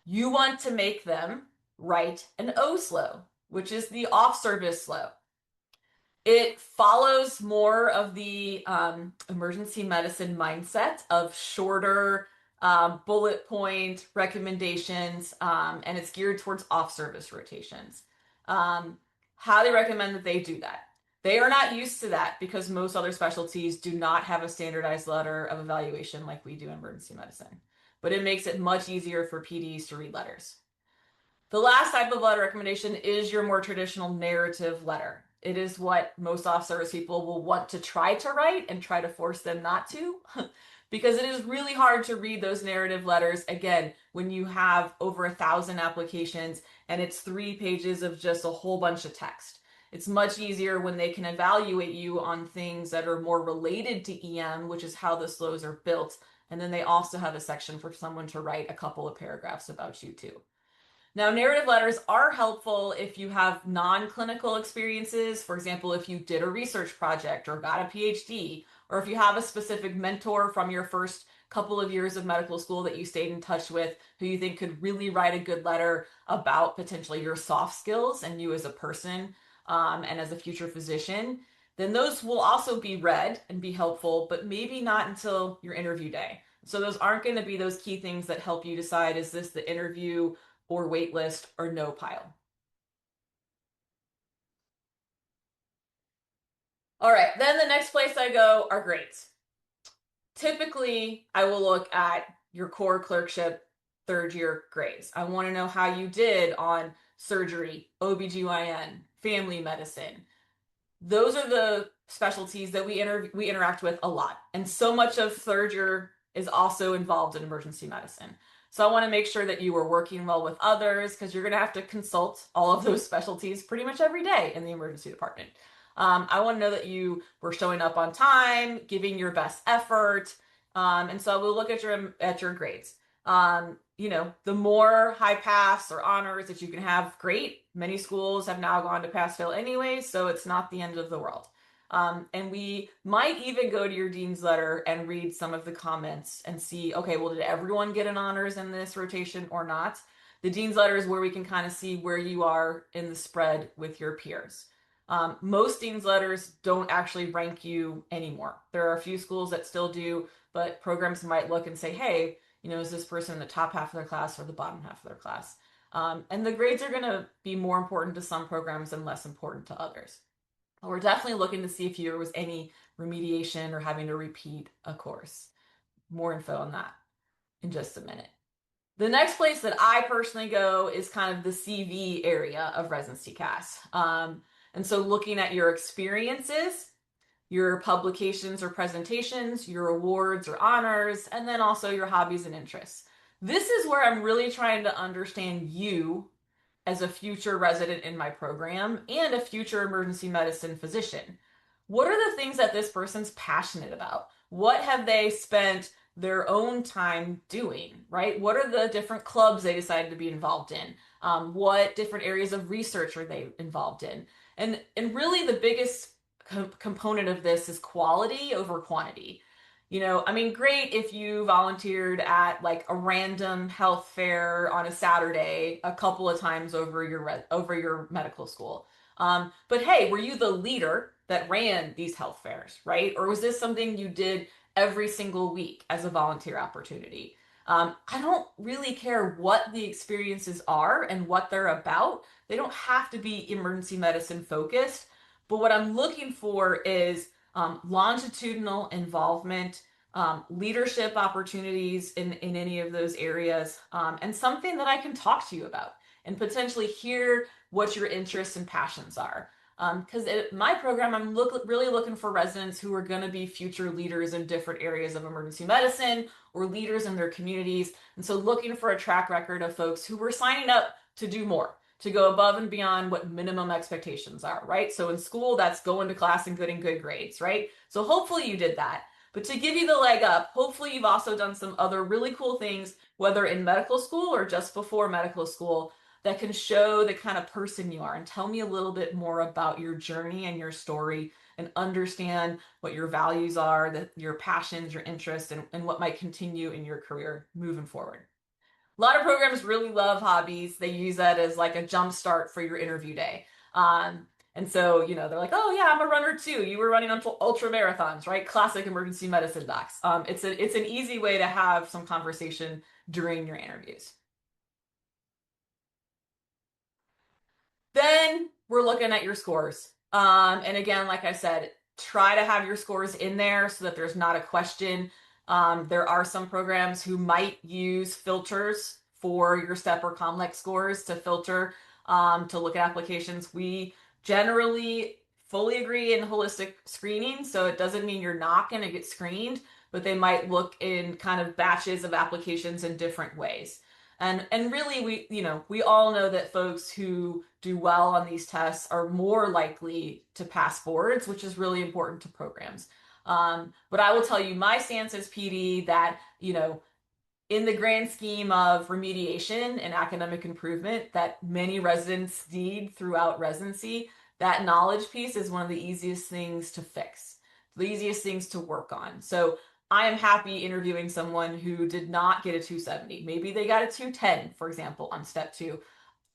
[SPEAKER 4] You want to make them write an OSLO, which is the off-service SLO. It follows more of the emergency medicine mindset of shorter bullet point recommendations, and it's geared towards off-service rotations. Highly recommend that they do that. They are not used to that because most other specialties do not have a standardized letter of evaluation like we do in emergency medicine. But it makes it much easier for PDs to read letters. The last type of letter recommendation is your more traditional narrative letter. It is what most off-service people will want to try to write and try to force them not to because it is really hard to read those narrative letters, again, when you have over 1,000 applications and it's 3 pages of just a whole bunch of text. It's much easier when they can evaluate you on things that are more related to EM, which is how the SLOs are built, and then they also have a section for someone to write a couple of paragraphs about you too. Now, narrative letters are helpful if you have non-clinical experiences. For example, if you did a research project or got a PhD, or if you have a specific mentor from your first couple of years of medical school that you stayed in touch with, who you think could really write a good letter about potentially your soft skills and you as a person and as a future physician, then those will also be read and be helpful, but maybe not until your interview day. So those aren't going to be those key things that help you decide, is this the interview or wait list or no pile. All right, then the next place I go are grades. Typically, I will look at your core clerkship third year grades. I want to know how you did on surgery, OBGYN, family medicine. Those are the specialties that we interact with a lot. And so much of third year is also involved in emergency medicine. So I want to make sure that you are working well with others because you're going to have to consult all of those specialties pretty much every day in the emergency department. I want to know that you were showing up on time, giving your best effort. And so we'll look at your grades. The more high pass or honors that you can have, great. Many schools have now gone to pass fail anyway, so it's not the end of the world. And we might even go to your dean's letter and read some of the comments and see, okay, well, did everyone get an honors in this rotation or not? The dean's letter is where we can kind of see where you are in the spread with your peers. Most dean's letters don't actually rank you anymore. There are a few schools that still do, but programs might look and say, hey, is this person in the top half of their class or the bottom half of their class? And the grades are going to be more important to some programs and less important to others. We're definitely looking to see if there was any remediation or having to repeat a course. More info on that in just a minute. The next place that I personally go is kind of the CV area of residency CAS. And so looking at your experiences, your publications or presentations, your awards or honors, and then also your hobbies and interests. This is where I'm really trying to understand you as a future resident in my program and a future emergency medicine physician. What are the things that this person's passionate about? What have they spent their own time doing, right? What are the different clubs they decided to be involved in? What different areas of research are they involved in? And really the biggest component of this is quality over quantity. Great if you volunteered at like a random health fair on a Saturday a couple of times over your medical school. But hey, were you the leader that ran these health fairs, right? Or was this something you did every single week as a volunteer opportunity? I don't really care what the experiences are and what they're about. They don't have to be emergency medicine focused. But what I'm looking for is longitudinal involvement, leadership opportunities in any of those areas, and something that I can talk to you about and potentially hear what your interests and passions are. Because in my program, I'm really looking for residents who are going to be future leaders in different areas of emergency medicine or leaders in their communities. And so looking for a track record of folks who were signing up to do more, to go above and beyond what minimum expectations are, right? So in school, that's going to class and getting good grades, right? So hopefully you did that. But to give you the leg up, hopefully you've also done some other really cool things, whether in medical school or just before medical school, that can show the kind of person you are and tell me a little bit more about your journey and your story and understand what your values are, your passions, your interests, and what might continue in your career moving forward. A lot of programs really love hobbies. They use that as like a jump start for your interview day. And so, they're like, oh yeah, I'm a runner too. You were running ultra marathons, right? Classic emergency medicine docs. It's an easy way to have some conversation during your interviews. Then we're looking at your scores. And again, like I said, try to have your scores in there so that there's not a question. There are some programs who might use filters for your STEP or COMLEX scores to filter, to look at applications. We generally fully agree in holistic screening, so it doesn't mean you're not going to get screened, but they might look in kind of batches of applications in different ways. And really, we all know that folks who do well on these tests are more likely to pass boards, which is really important to programs. But I will tell you my stance as PD that, in the grand scheme of remediation and academic improvement that many residents need throughout residency, that knowledge piece is one of the easiest things to fix, the easiest things to work on. So I am happy interviewing someone who did not get a 270. Maybe they got a 210, for example, on step 2.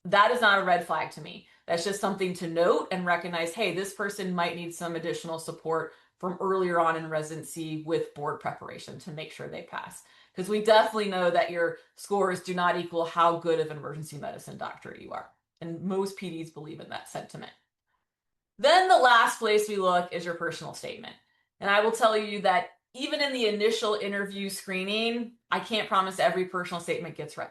[SPEAKER 4] That is not a red flag to me. That's just something to note and recognize, hey, this person might need some additional support from earlier on in residency with board preparation to make sure they pass. Because we definitely know that your scores do not equal how good of an emergency medicine doctor you are. And most PDs believe in that sentiment. Then the last place we look is your personal statement. And I will tell you that even in the initial interview screening, I can't promise every personal statement gets read.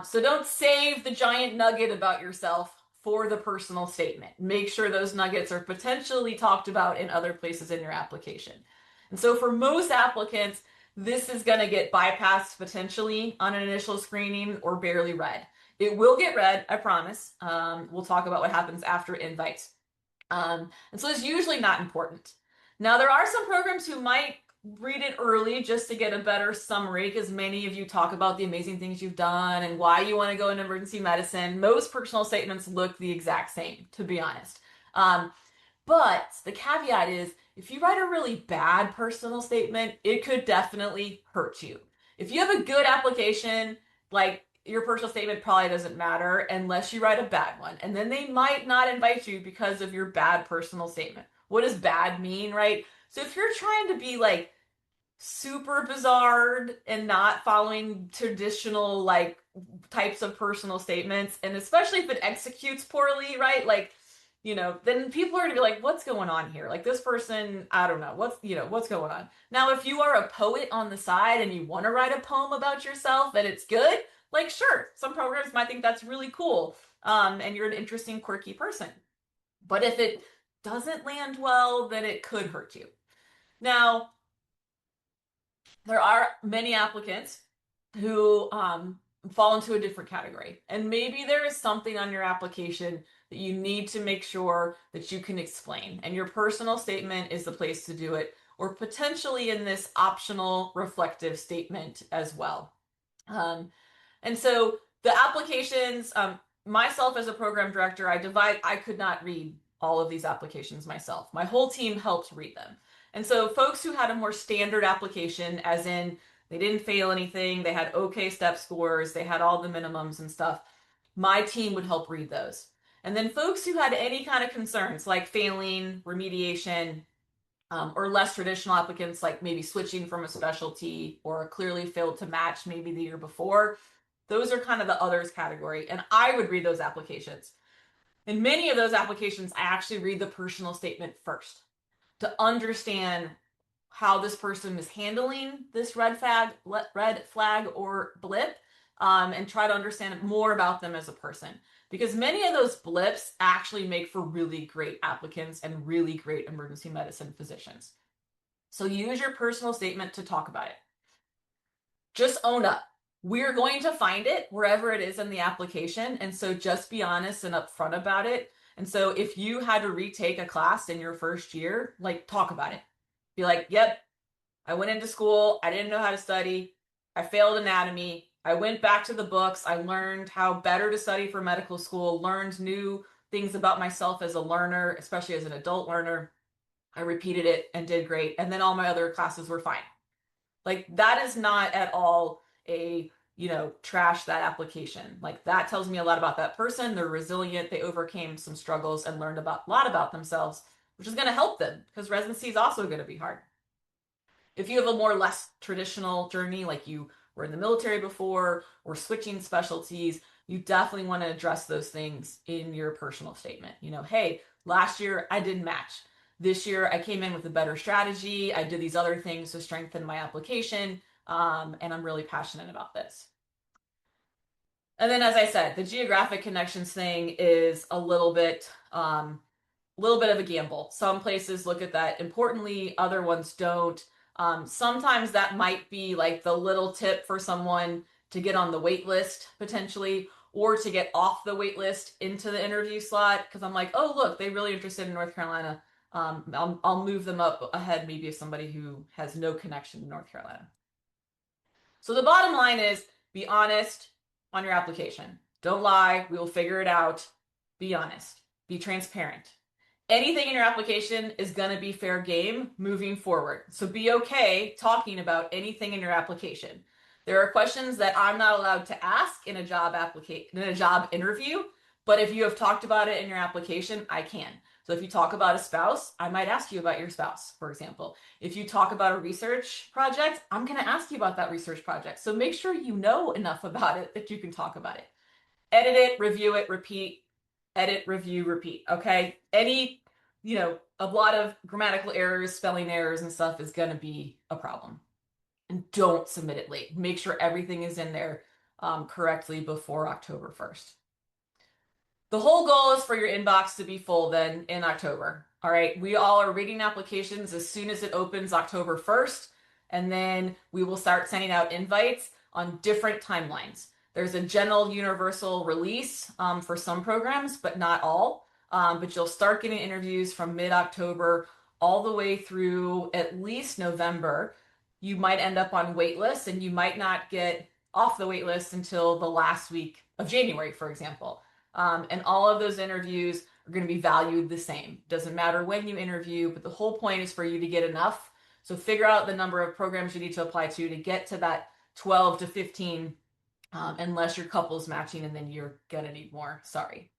[SPEAKER 4] So don't save the giant nugget about yourself for the personal statement. Make sure those nuggets are potentially talked about in other places in your application. And so for most applicants, this is going to get bypassed potentially on an initial screening or barely read. It will get read, I promise. We'll talk about what happens after invites. And so it's usually not important. Now, there are some programs who might read it early just to get a better summary, because many of you talk about the amazing things you've done and why you want to go into emergency medicine. Most personal statements look the exact same, to be honest. But the caveat is, if you write a really bad personal statement, it could definitely hurt you. If you have a good application, like, your personal statement probably doesn't matter unless you write a bad one. And then they might not invite you because of your bad personal statement. What does bad mean, right? So if you're trying to be like super bizarre and not following traditional like types of personal statements, and especially if it executes poorly, right? Like, then people are gonna be like, what's going on here? Like, this person, I don't know, what's going on? Now, if you are a poet on the side and you want to write a poem about yourself and it's good, like, sure, some programs might think that's really cool, and you're an interesting, quirky person. But if it doesn't land well, then it could hurt you. Now, there are many applicants who fall into a different category. And maybe there is something on your application that you need to make sure that you can explain. And your personal statement is the place to do it, or potentially in this optional reflective statement as well. And so the applications, myself as a program director, I could not read all of these applications myself. My whole team helped read them. And so folks who had a more standard application, as in they didn't fail anything, they had okay step scores, they had all the minimums and stuff, my team would help read those. And then folks who had any kind of concerns, like failing, remediation, or less traditional applicants, like maybe switching from a specialty or clearly failed to match maybe the year before, those are kind of the others category. And I would read those applications. In many of those applications, I actually read the personal statement first to understand how this person is handling this red flag or blip, and try to understand more about them as a person. Because many of those blips actually make for really great applicants and really great emergency medicine physicians. So use your personal statement to talk about it. Just own up. We're going to find it wherever it is in the application. And so just be honest and upfront about it. And so if you had to retake a class in your first year, like, talk about it. Be like, yep, I went into school, I didn't know how to study, I failed anatomy, I went back to the books, I learned how better to study for medical school, learned new things about myself as a learner, especially as an adult learner. I repeated it and did great. And then all my other classes were fine. Like, that is not at all a, trash that application. Like, that tells me a lot about that person. They're resilient. They overcame some struggles and learned a lot about themselves, which is going to help them, because residency is also going to be hard. If you have a less traditional journey, like you were in the military before or switching specialties, you definitely want to address those things in your personal statement. Hey, last year I didn't match. This year I came in with a better strategy. I did these other things to strengthen my application, and I'm really passionate about this. And then, as I said, the geographic connections thing is a little bit of a gamble. Some places look at that importantly, other ones don't. Sometimes that might be like the little tip for someone to get on the wait list potentially, or to get off the wait list into the interview slot. Because I'm like, oh, look, they're really interested in North Carolina. I'll move them up ahead maybe of somebody who has no connection to North Carolina. So the bottom line is, be honest on your application. Don't lie. We will figure it out. Be honest. Be transparent. Anything in your application is going to be fair game moving forward. So be okay talking about anything in your application. There are questions that I'm not allowed to ask in a job interview, but if you have talked about it in your application, I can. So if you talk about a spouse, I might ask you about your spouse, for example. If you talk about a research project, I'm going to ask you about that research project. So make sure you know enough about it that you can talk about it. Edit it, review it, repeat. edit, review, repeat. Okay. A lot of grammatical errors, spelling errors, and stuff is going to be a problem. And don't submit it late. Make sure everything is in there correctly before October 1st. The whole goal is for your inbox to be full then in October. All right. We all are reading applications as soon as it opens October 1st. And then we will start sending out invites on different timelines. There's a general universal release for some programs, but not all. But you'll start getting interviews from mid-October all the way through at least November. You might end up on wait lists, and you might not get off the wait list until the last week of January, for example. And all of those interviews are going to be valued the same. Doesn't matter when you interview, but the whole point is for you to get enough. So figure out the number of programs you need to apply to get to that 12 to 15, unless your couple's matching, and then you're going to need more. Sorry.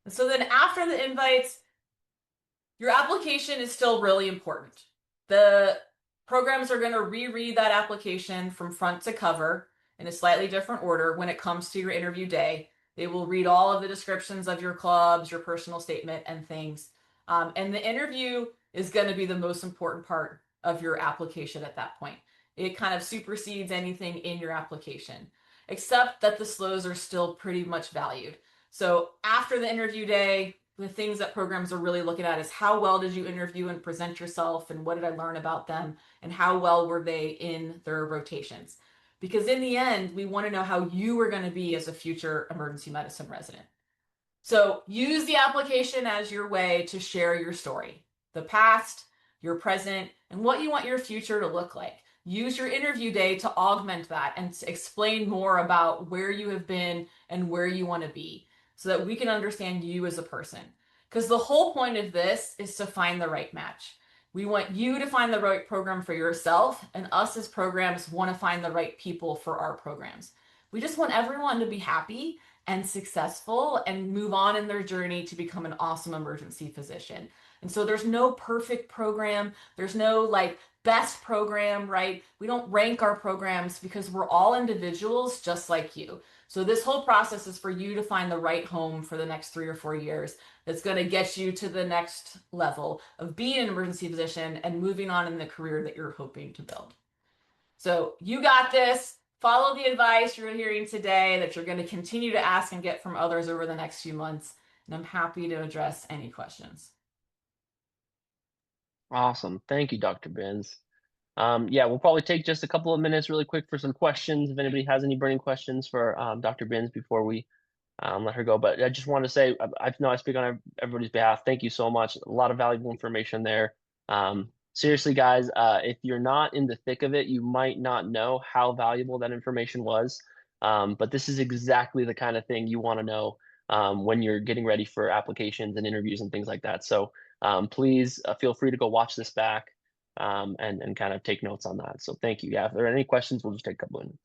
[SPEAKER 4] So then after the invites, your application is still really important. The programs are going to reread that application from front to cover in a slightly different order when it comes to your interview day. They will read all of the descriptions of your clubs, your personal statement, and things. And the interview is going to be the most important part of your application at that point. It kind of supersedes anything in your application, except that the slows are still pretty much valued. So after the interview day, the things that programs are really looking at is how well did you interview and present yourself, and what did I learn about them, and how well were they in their rotations? Because in the end, we want to know how you are going to be as a future emergency medicine resident. So use the application as your way to share your story, the past, your present, and what you want your future to look like. Use your interview day to augment that and to explain more about where you have been and where you want to be, so that we can understand you as a person. Because the whole point of this is to find the right match. We want you to find the right program for yourself, and us as programs want to find the right people for our programs. We just want everyone to be happy and successful and move on in their journey to become an awesome emergency physician. And so there's no perfect program. There's no best program, right? We don't rank our programs because we're all individuals just like you. So this whole process is for you to find the right home for the next 3 or 4 years that's going to get you to the next level of being an emergency physician and moving on in the career that you're hoping to build. So you got this. Follow the advice you're hearing today that you're going to continue to ask and get from others over the next few months. And I'm happy to address any questions.
[SPEAKER 1] Awesome. Thank you, Dr. Benz. Yeah, we'll probably take just a couple of minutes really quick for some questions. If anybody has any burning questions for Dr. Benz before we let her go. But I just want to say, I know I speak on everybody's behalf. Thank you so much. A lot of valuable information there. Seriously, guys, if you're not in the thick of it, you might not know how valuable that information was. But this is exactly the kind of thing you want to know when you're getting ready for applications and interviews and things like that. So please feel free to go watch this back and kind of take notes on that. So thank you. Yeah, if there are any questions, we'll just take a couple of minutes.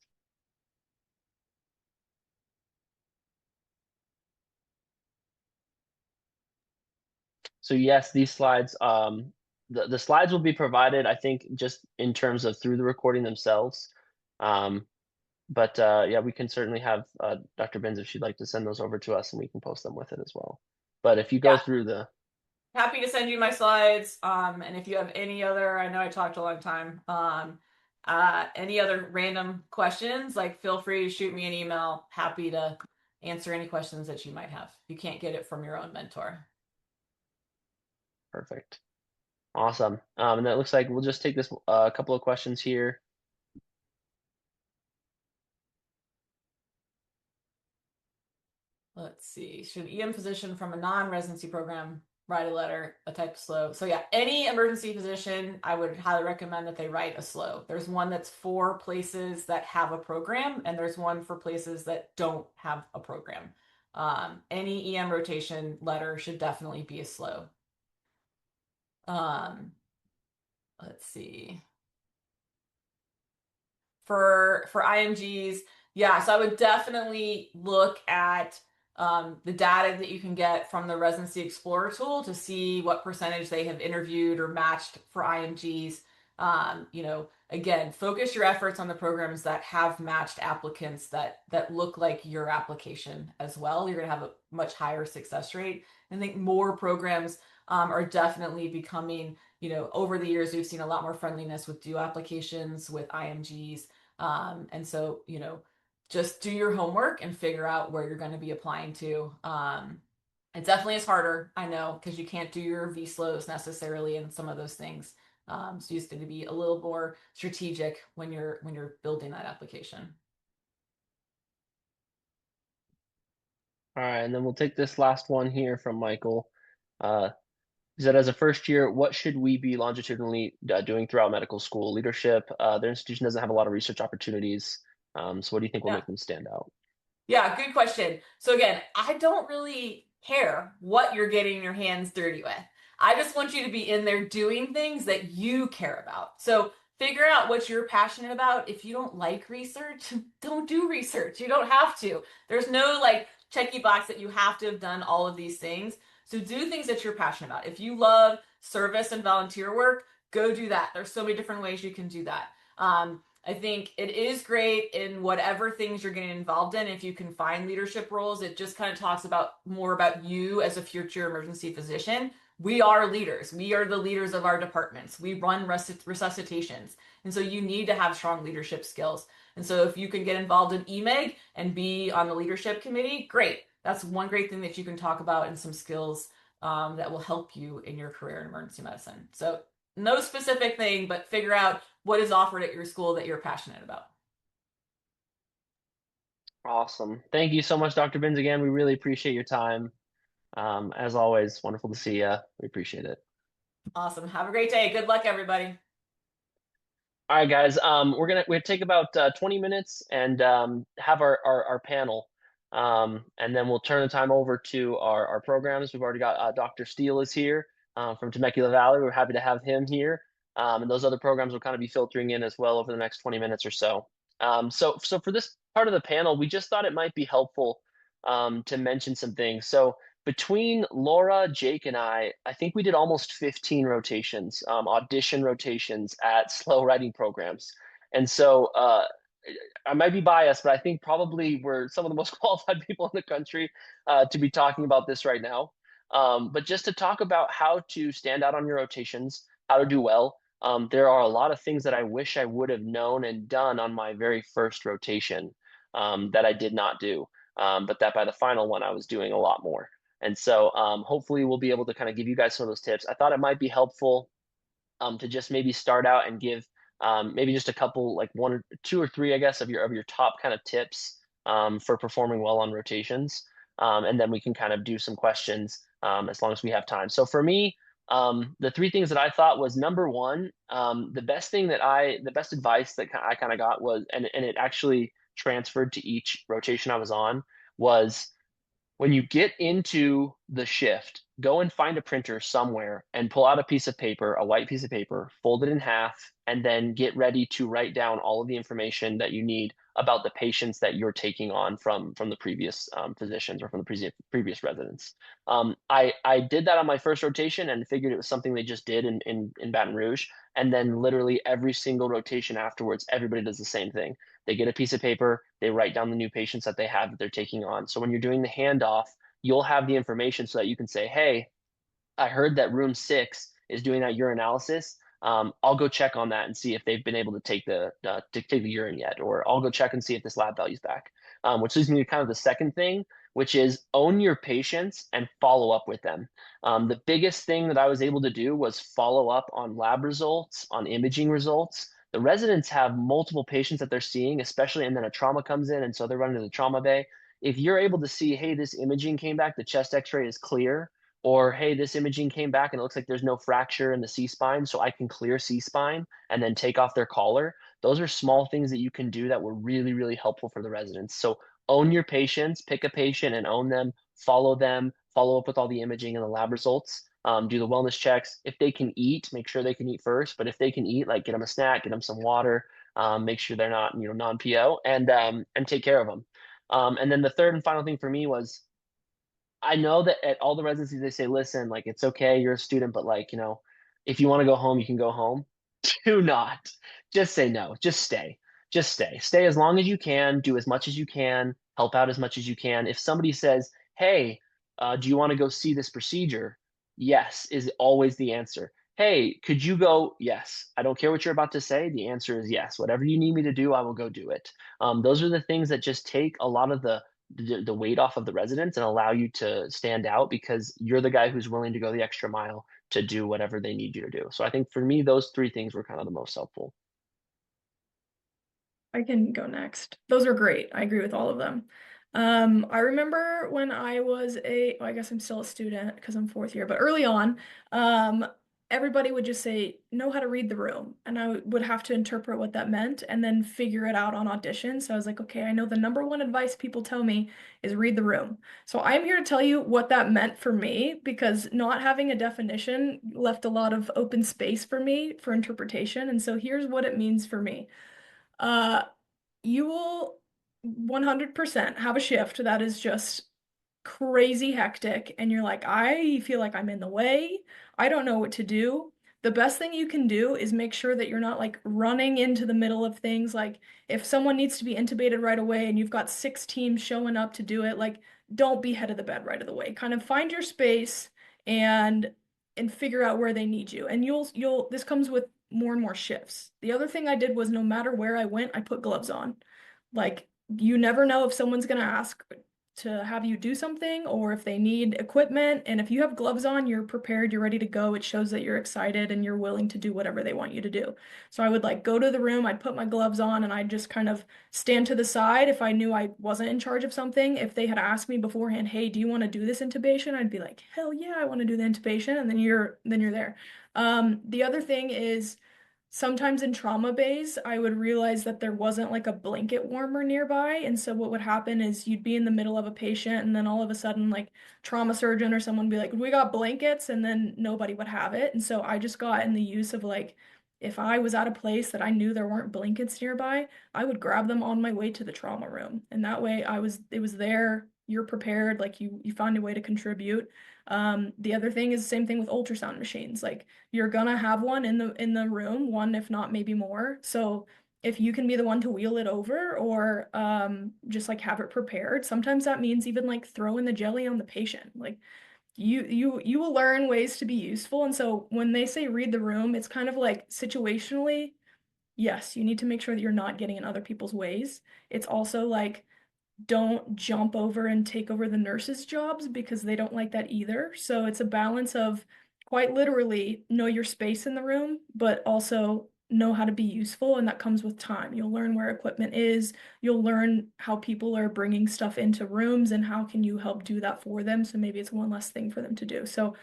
[SPEAKER 1] So yes, these slides, the slides will be provided, I think, just in terms of through the recording themselves. But yeah, we can certainly have Dr. Benz, if she'd like to send those over to us, and we can post them with it as well. But if you go through the...
[SPEAKER 4] Happy to send you my slides. And if you have any other, I know I talked a long time, any other random questions, feel free to shoot me an email. Happy to answer any questions that you might have. You can't get it from your own mentor.
[SPEAKER 1] Perfect. Awesome. And that looks like we'll just take this a couple of questions here.
[SPEAKER 4] Let's see. Should an EM physician from a non-residency program write a letter, a type of slow? So yeah, any emergency physician, I would highly recommend that they write a slow. There's one that's for places that have a program, and there's one for places that don't have a program. Any EM rotation letter should definitely be a slow. Let's see. For IMGs, yeah, so I would definitely look at the data that you can get from the Residency Explorer tool to see what percentage they have interviewed or matched for IMGs. Again, focus your efforts on the programs that have matched applicants that look like your application as well. You're going to have a much higher success rate. I think more programs are definitely becoming, over the years, we've seen a lot more friendliness with due applications, with IMGs. And so, just do your homework and figure out where you're going to be applying to. It definitely is harder, I know, because you can't do your VSLOs necessarily and some of those things. So you just need to be a little more strategic when you're building that application.
[SPEAKER 1] All right, and then we'll take this last one here from Michael. He said, as a first year, what should we be longitudinally doing throughout medical school? Leadership, their institution doesn't have a lot of research opportunities. So what do you think will make them stand out?
[SPEAKER 4] Yeah, good question. So again, I don't really care what you're getting your hands dirty with. I just want you to be in there doing things that you care about. So figure out what you're passionate about. If you don't like research, don't do research. You don't have to. There's no like checky box that you have to have done all of these things. So do things that you're passionate about. If you love service and volunteer work, go do that. There's so many different ways you can do that. I think it is great in whatever things you're getting involved in. If you can find leadership roles, it just kind of talks about more about you as a future emergency physician. We are leaders. We are the leaders of our departments. We run resuscitations. And so you need to have strong leadership skills. And so if you can get involved in EMEG and be on the leadership committee, great. That's one great thing that you can talk about and some skills that will help you in your career in emergency medicine. So no specific thing, but figure out what is offered at your school that you're passionate about.
[SPEAKER 1] Awesome. Thank you so much, Dr. Binns. Again, we really appreciate your time. As always, wonderful to see you. We appreciate it.
[SPEAKER 4] Awesome. Have a great day. Good luck, everybody.
[SPEAKER 1] All right, guys. We're gonna take about 20 minutes and have our panel, and then we'll turn the time over to our programs. We've already got Dr. Steele is here from Temecula Valley. We're happy to have him here, and those other programs will kind of be filtering in as well over the next 20 minutes or so. So for this part of the panel, we just thought it might be helpful to mention some things. So between Laura, Jake, and I think we did almost 15 rotations, audition rotations at slow writing programs. And so I might be biased, but I think probably we're some of the most qualified people in the country to be talking about this right now. But just to talk about how to stand out on your rotations, how to do well, there are a lot of things that I wish I would have known and done on my very first rotation that I did not do. But that by the final one, I was doing a lot more. And so hopefully we'll be able to kind of give you guys some of those tips. I thought it might be helpful to just maybe start out and give maybe just a couple, like one or two or three, I guess, of your top kind of tips for performing well on rotations. And then we can kind of do some questions as long as we have time. So for me, the three things that I thought was number one, the best advice that I kind of got was, and it actually transferred to each rotation I was on, was when you get into the shift, go and find a printer somewhere and pull out a piece of paper, a white piece of paper, fold it in half, and then get ready to write down all of the information that you need about the patients that you're taking on from the previous physicians or from the previous residents. I did that on my first rotation and figured it was something they just did in Baton Rouge. And then literally every single rotation afterwards, everybody does the same thing. They get a piece of paper, they write down the new patients that they have that they're taking on. So when you're doing the handoff, you'll have the information so that you can say, hey, I heard that room 6 is doing that urinalysis. I'll go check on that and see if they've been able to take the urine yet, or I'll go check and see if this lab value's back. Which leads me to kind of the second thing, which is own your patients and follow up with them. The biggest thing that I was able to do was follow up on lab results, on imaging results. The residents have multiple patients that they're seeing, especially, and then a trauma comes in, and so they're running to the trauma bay. If you're able to see, hey, this imaging came back, the chest x-ray is clear, or hey, this imaging came back and it looks like there's no fracture in the C-spine, so I can clear C-spine and then take off their collar. Those are small things that you can do that were really, really helpful for the residents. So own your patients, pick a patient and own them, follow up with all the imaging and the lab results. Do the wellness checks. If they can eat, make sure they can eat first. But if they can eat, like get them a snack, get them some water, make sure they're not, non-PO, and take care of them. And then the third and final thing for me was, I know that at all the residencies they say, listen, like it's okay, you're a student, but like, if you want to go home, you can go home. Do not. Just say no. Just stay. Just stay. Stay as long as you can. Do as much as you can. Help out as much as you can. If somebody says, "Hey, do you want to go see this procedure?" Yes is always the answer. Hey, could you go? Yes. I don't care what you're about to say. The answer is yes. Whatever you need me to do, I will go do it. Those are the things that just take a lot of the weight off of the residents and allow you to stand out because you're the guy who's willing to go the extra mile to do whatever they need you to do. So I think for me, those three things were kind of the most helpful.
[SPEAKER 3] I can go next. Those are great. I agree with all of them. I remember when I was well, I guess I'm still a student because I'm fourth year, but early on, everybody would just say, know how to read the room. And I would have to interpret what that meant and then figure it out on audition. So I was like, okay, I know the number one advice people tell me is read the room. So I'm here to tell you what that meant for me because not having a definition left a lot of open space for me for interpretation. And so here's what it means for me. Uh, you will 100% have a shift that is just crazy hectic, and you're like, I feel like I'm in the way. I don't know what to do. The best thing you can do is make sure that you're not like running into the middle of things. Like, if someone needs to be intubated right away and you've got 6 teams showing up to do it, like, don't be head of the bed right of the way. Kind of find your space and figure out where they need you. And this comes with more and more shifts. The other thing I did was no matter where I went, I put gloves on. Like, you never know if someone's going to ask to have you do something or if they need equipment. And if you have gloves on, you're prepared, you're ready to go. It shows that you're excited and you're willing to do whatever they want you to do. So I would like go to the room, I'd put my gloves on and I'd just kind of stand to the side if I knew I wasn't in charge of something. If they had asked me beforehand, hey, do you want to do this intubation? I'd be like, hell yeah, I want to do the intubation. And then you're there. The other thing is, sometimes in trauma bays, I would realize that there wasn't like a blanket warmer nearby. And so what would happen is you'd be in the middle of a patient and then all of a sudden like trauma surgeon or someone would be like, we got blankets, and then nobody would have it. And so I just got in the use of like, if I was at a place that I knew there weren't blankets nearby, I would grab them on my way to the trauma room. And that way it was there, you're prepared, like you found a way to contribute. The other thing is the same thing with ultrasound machines. Like, you're gonna have one in the room, one if not maybe more. So if you can be the one to wheel it over or just like have it prepared, sometimes that means even like throwing the jelly on the patient. Like, you will learn ways to be useful. And so when they say read the room, it's kind of like situationally, yes, you need to make sure that you're not getting in other people's ways. It's also like, don't jump over and take over the nurses' jobs because they don't like that either. So it's a balance of quite literally know your space in the room, but also know how to be useful. And that comes with time. You'll learn where equipment is. You'll learn how people are bringing stuff into rooms and how can you help do that for them. So maybe it's one less thing for them to do. So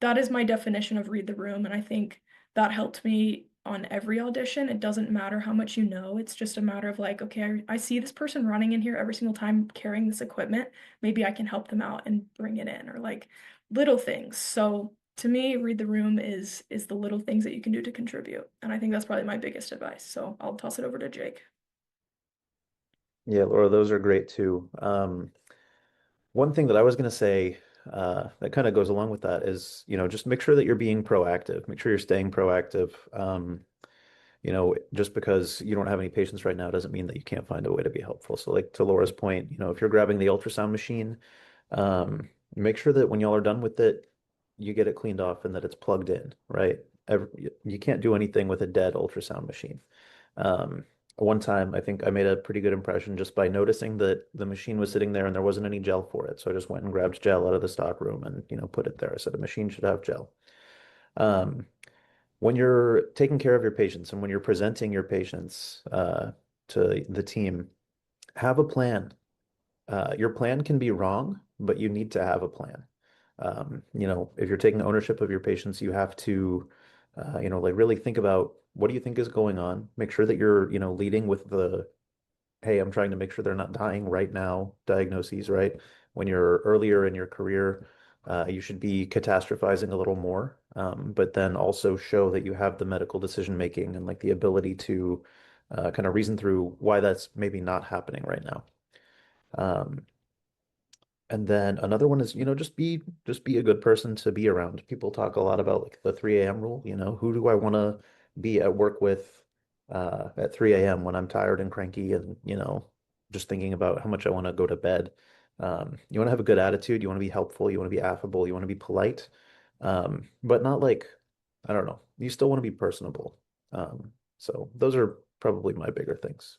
[SPEAKER 3] that is my definition of read the room. And I think that helped me on every audition. It doesn't matter how much you know. It's just a matter of like, okay, I see this person running in here every single time carrying this equipment. Maybe I can help them out and bring it in, or like little things. So to me, read the room is the little things that you can do to contribute. And I think that's probably my biggest advice. So I'll toss it over to Jake.
[SPEAKER 5] Yeah, Laura, those are great too. One thing that I was going to say that kind of goes along with that is, just make sure that you're being proactive. Make sure you're staying proactive. Just because you don't have any patients right now doesn't mean that you can't find a way to be helpful. So like to Laura's point, if you're grabbing the ultrasound machine, make sure that when y'all are done with it, you get it cleaned off and that it's plugged in, right? You can't do anything with a dead ultrasound machine. One time, I think I made a pretty good impression just by noticing that the machine was sitting there and there wasn't any gel for it. So I just went and grabbed gel out of the stock room and, put it there. I said, a machine should have gel. When you're taking care of your patients and when you're presenting your patients to the team, have a plan. Your plan can be wrong, but you need to have a plan. If you're taking ownership of your patients, you have to, like really think about what do you think is going on? Make sure that you're, leading with the, hey, I'm trying to make sure they're not dying right now, diagnoses, right? When you're earlier in your career, you should be catastrophizing a little more, but then also show that you have the medical decision making and like the ability to kind of reason through why that's maybe not happening right now. And then another one is, just be a good person to be around. People talk a lot about like the 3 a.m. rule, who do I want to be at work with at 3 a.m. when I'm tired and cranky and, just thinking about how much I want to go to bed. You want to have a good attitude, you want to be helpful, you want to be affable, you want to be polite, but not like, I don't know, you still want to be personable. So those are probably my bigger things.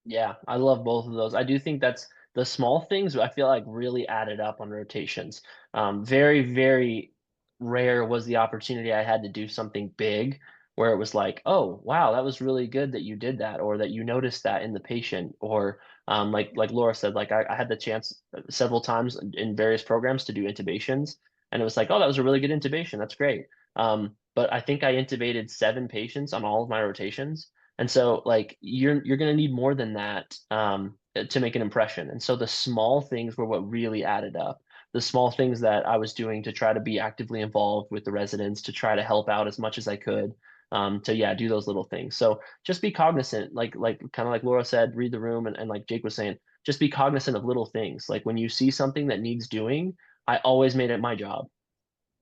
[SPEAKER 1] Yeah, I love both of those. I do think that's the small things I feel like really added up on rotations. Very, very rare was the opportunity I had to do something big where it was like, oh, wow, that was really good that you did that, or that you noticed that in the patient, or like Laura said, like I had the chance several times in various programs to do intubations, and it was like, oh, that was a really good intubation. That's great. But I think I intubated 7 patients on all of my rotations. And so like you're going to need more than that to make an impression. And so the small things were what really added up. The small things that I was doing to try to be actively involved with the residents, to try to help out as much as I could, to yeah, do those little things. So just be cognizant, like kind of like Laura said, read the room, and like Jake was saying, just be cognizant of little things. Like when you see something that needs doing, I always made it my job,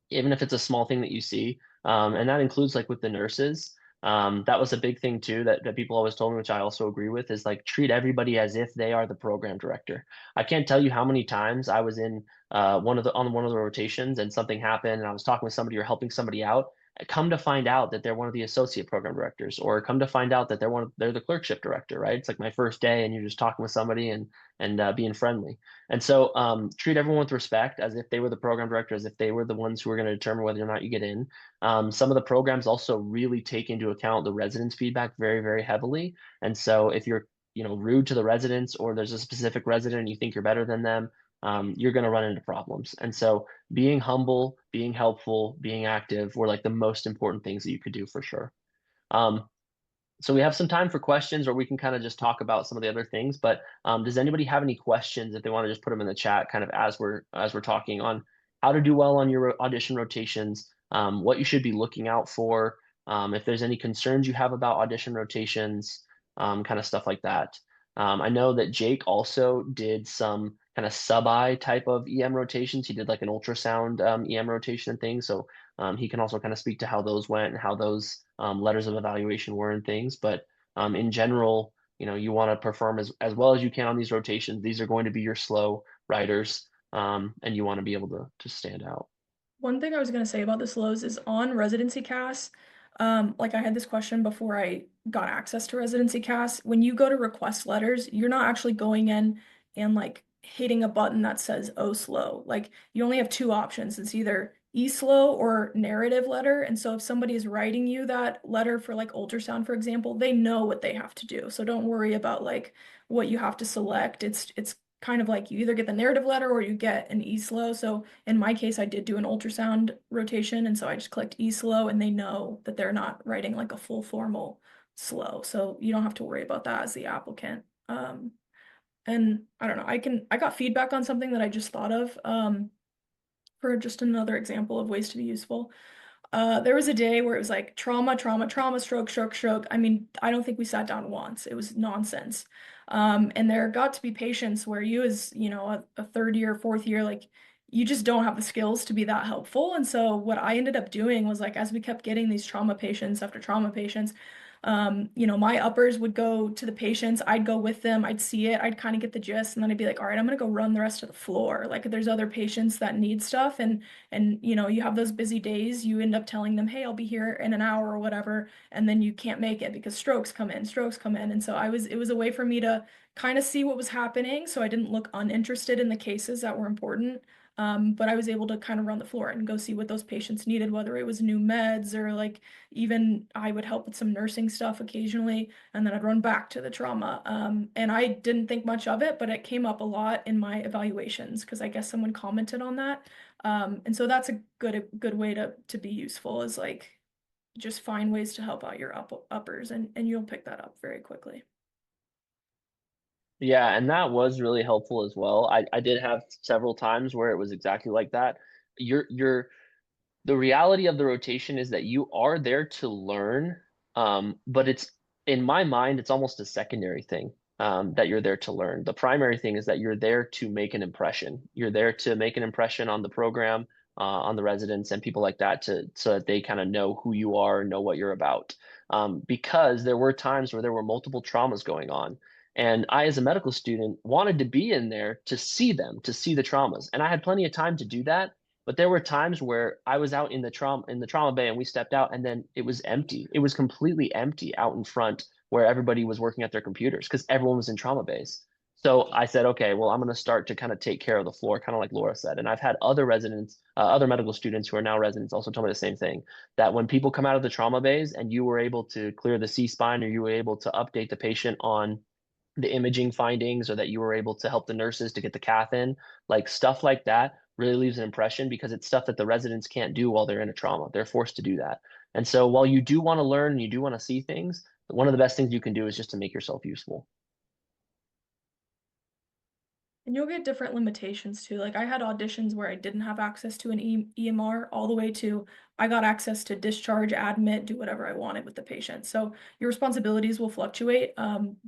[SPEAKER 1] even if it's a small thing that you see. And that includes like with the nurses. That was a big thing too that people always told me, which I also agree with, is like treat everybody as if they are the program director. I can't tell you how many times I was in on one of the rotations and something happened and I was talking with somebody or helping somebody out. Come to find out that they're one of the associate program directors, or come to find out that they're the clerkship director, right? It's like my first day and you're just talking with somebody and being friendly. And so treat everyone with respect as if they were the program director, as if they were the ones who are going to determine whether or not you get in. Some of the programs also really take into account the residents' feedback very, very heavily. And so if you're, rude to the residents, or there's a specific resident and you think you're better than them, you're going to run into problems. And so being humble, being helpful, being active were like the most important things that you could do for sure. Um, so we have some time for questions, or we can kind of just talk about some of the other things. But does anybody have any questions, if they want to just put them in the chat, kind of as we're talking on how to do well on your audition rotations, what you should be looking out for, if there's any concerns you have about audition rotations, kind of stuff like that. I know that Jake also did some kind of sub-I type of EM rotations. He did like an ultrasound EM rotation and things. So he can also kind of speak to how those went and how those letters of evaluation were and things. But in general, you want to perform as well as you can on these rotations. These are going to be your slow riders, and you want to be able to stand out.
[SPEAKER 3] One thing I was going to say about the slows is on residency CAS, like I had this question before I got access to residency CAS. When you go to request letters, you're not actually going in and like hitting a button that says "oh slow." Like you only have 2 options. It's either e-slow or narrative letter. And so if somebody is writing you that letter for like ultrasound, for example, they know what they have to do. So don't worry about like what you have to select. It's kind of like you either get the narrative letter or you get an e-slow. So in my case, I did do an ultrasound rotation, and so I just clicked e-slow, and they know that they're not writing like a full formal slow. So you don't have to worry about that as the applicant. And I don't know, I got feedback on something that I just thought of for just another example of ways to be useful. There was a day where it was like trauma, trauma, trauma, stroke, stroke, stroke. I mean, I don't think we sat down once. It was nonsense. And there got to be patients where you as, a third year, fourth year, like you just don't have the skills to be that helpful. And so what I ended up doing was like, as we kept getting these trauma patients after trauma patients, my uppers would go to the patients, I'd go with them, I'd see it, I'd kind of get the gist, and then I'd be like, all right, I'm gonna go run the rest of the floor. Like there's other patients that need stuff, and you have those busy days, you end up telling them, hey, I'll be here in an hour or whatever, and then you can't make it because strokes come in. And so it was a way for me to kind of see what was happening, so I didn't look uninterested in the cases that were important. But I was able to kind of run the floor and go see what those patients needed, whether it was new meds or like even I would help with some nursing stuff occasionally, and then I'd run back to the trauma. And I didn't think much of it, but it came up a lot in my evaluations because I guess someone commented on that. And so that's a good way to be useful, is like just find ways to help out your uppers, and you'll pick that up very quickly.
[SPEAKER 1] Yeah, and that was really helpful as well. I did have several times where it was exactly like that. The reality of the rotation is that you are there to learn, but it's in my mind, it's almost a secondary thing, that you're there to learn. The primary thing is that you're there to make an impression. You're there to make an impression on the program, on the residents and people like that so that they kind of know who you are and know what you're about. Because there were times where there were multiple traumas going on. And I, as a medical student, wanted to be in there to see them, to see the traumas. And I had plenty of time to do that. But there were times where I was out in the trauma bay and we stepped out and then it was empty. It was completely empty out in front where everybody was working at their computers because everyone was in trauma bays. So I said, okay, well, I'm going to start to kind of take care of the floor, kind of like Laura said. And I've had other residents, other medical students who are now residents also tell me the same thing, that when people come out of the trauma bays and you were able to clear the C-spine or you were able to update the patient on the imaging findings or that you were able to help the nurses to get the cath in, like stuff like that really leaves an impression because it's stuff that the residents can't do while they're in a trauma. They're forced to do that. And so while you do want to learn and you do want to see things, one of the best things you can do is just to make yourself useful.
[SPEAKER 3] And you'll get different limitations too. Like I had auditions where I didn't have access to an EMR all the way to I got access to discharge, admit, do whatever I wanted with the patient. So your responsibilities will fluctuate,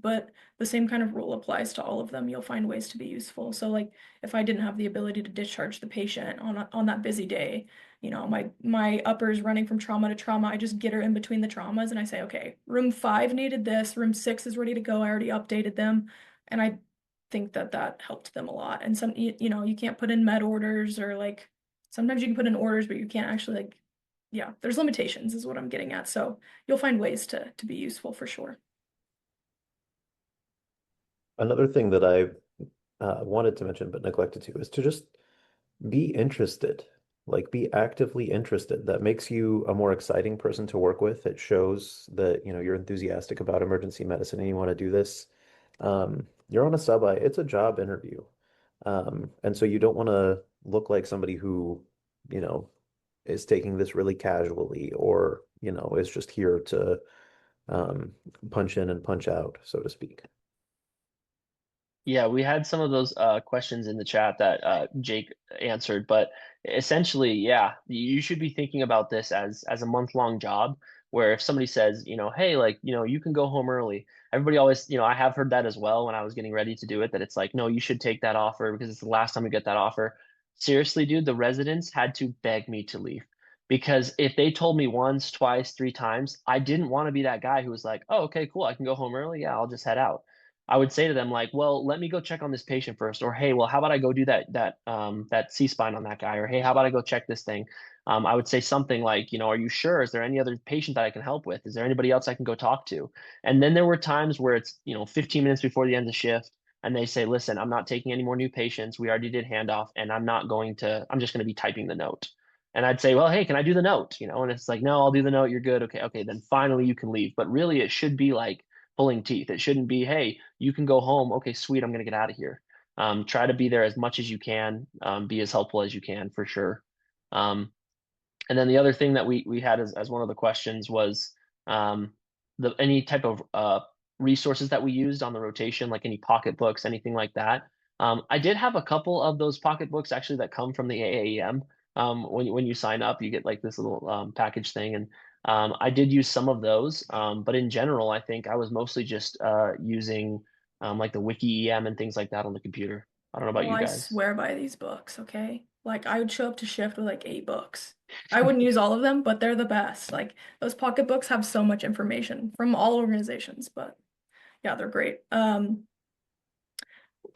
[SPEAKER 3] but the same kind of rule applies to all of them. You'll find ways to be useful. So like if I didn't have the ability to discharge the patient on that busy day, you know, my upper's running from trauma to trauma, I just get her in between the traumas and I say, okay, room 5 needed this, room 6 is ready to go. I already updated them. And I think that helped them a lot. And some, you know, you can't put in med orders or like sometimes you can put in orders, but you can't actually like, yeah, there's limitations is what I'm getting at. So you'll find ways to be useful for sure.
[SPEAKER 5] Another thing that I wanted to mention but neglected to is to just be interested, like be actively interested. That makes you a more exciting person to work with. It shows that, you know, you're enthusiastic about emergency medicine and you want to do this. You're on a sub-I, it's a job interview. And so you don't want to look like somebody who, you know, is taking this really casually or, you know, is just here to punch in and punch out, so to speak.
[SPEAKER 1] Yeah, we had some of those questions in the chat that Jake answered, but essentially, yeah, you should be thinking about this as a month-long job where if somebody says, you know, hey, like, you know, you can go home early. Everybody always, you know, I have heard that as well when I was getting ready to do it, that it's like, no, you should take that offer because it's the last time you get that offer. Seriously, dude, the residents had to beg me to leave because if they told me once, twice, 3 times, I didn't want to be that guy who was like, oh, okay, cool, I can go home early. Yeah, I'll just head out. I would say to them like, well, let me go check on this patient first, or hey, well, how about I go do that C-spine on that guy, or hey, how about I go check this thing? I would say something like, you know, are you sure? Is there any other patient that I can help with? Is there anybody else I can go talk to? And then there were times where it's, you know, 15 minutes before the end of the shift, and they say, listen, I'm not taking any more new patients. We already did handoff, and I'm just going to be typing the note. And I'd say, well, hey, can I do the note? You know, and it's like, no, I'll do the note. You're good. Okay, then finally you can leave. But really, it should be like pulling teeth. It shouldn't be, hey, you can go home. Okay, sweet, I'm going to get out of here. Try to be there as much as you can, be as helpful as you can for sure. And then the other thing that we had as one of the questions was any type of resources that we used on the rotation, like any pocketbooks, anything like that. I did have a couple of those pocketbooks actually that come from the AAEM. When you sign up, you get like this little package thing, and I did use some of those. But in general, I think I was mostly just using like the Wiki EM and things like that on the computer. I don't know about
[SPEAKER 3] Well,
[SPEAKER 1] you
[SPEAKER 3] I
[SPEAKER 1] guys.
[SPEAKER 3] swear by these books, okay? Like I would show up to shift with like 8 books. I wouldn't use all of them, but they're the best. Like those pocket books have so much information from all organizations, but yeah, they're great.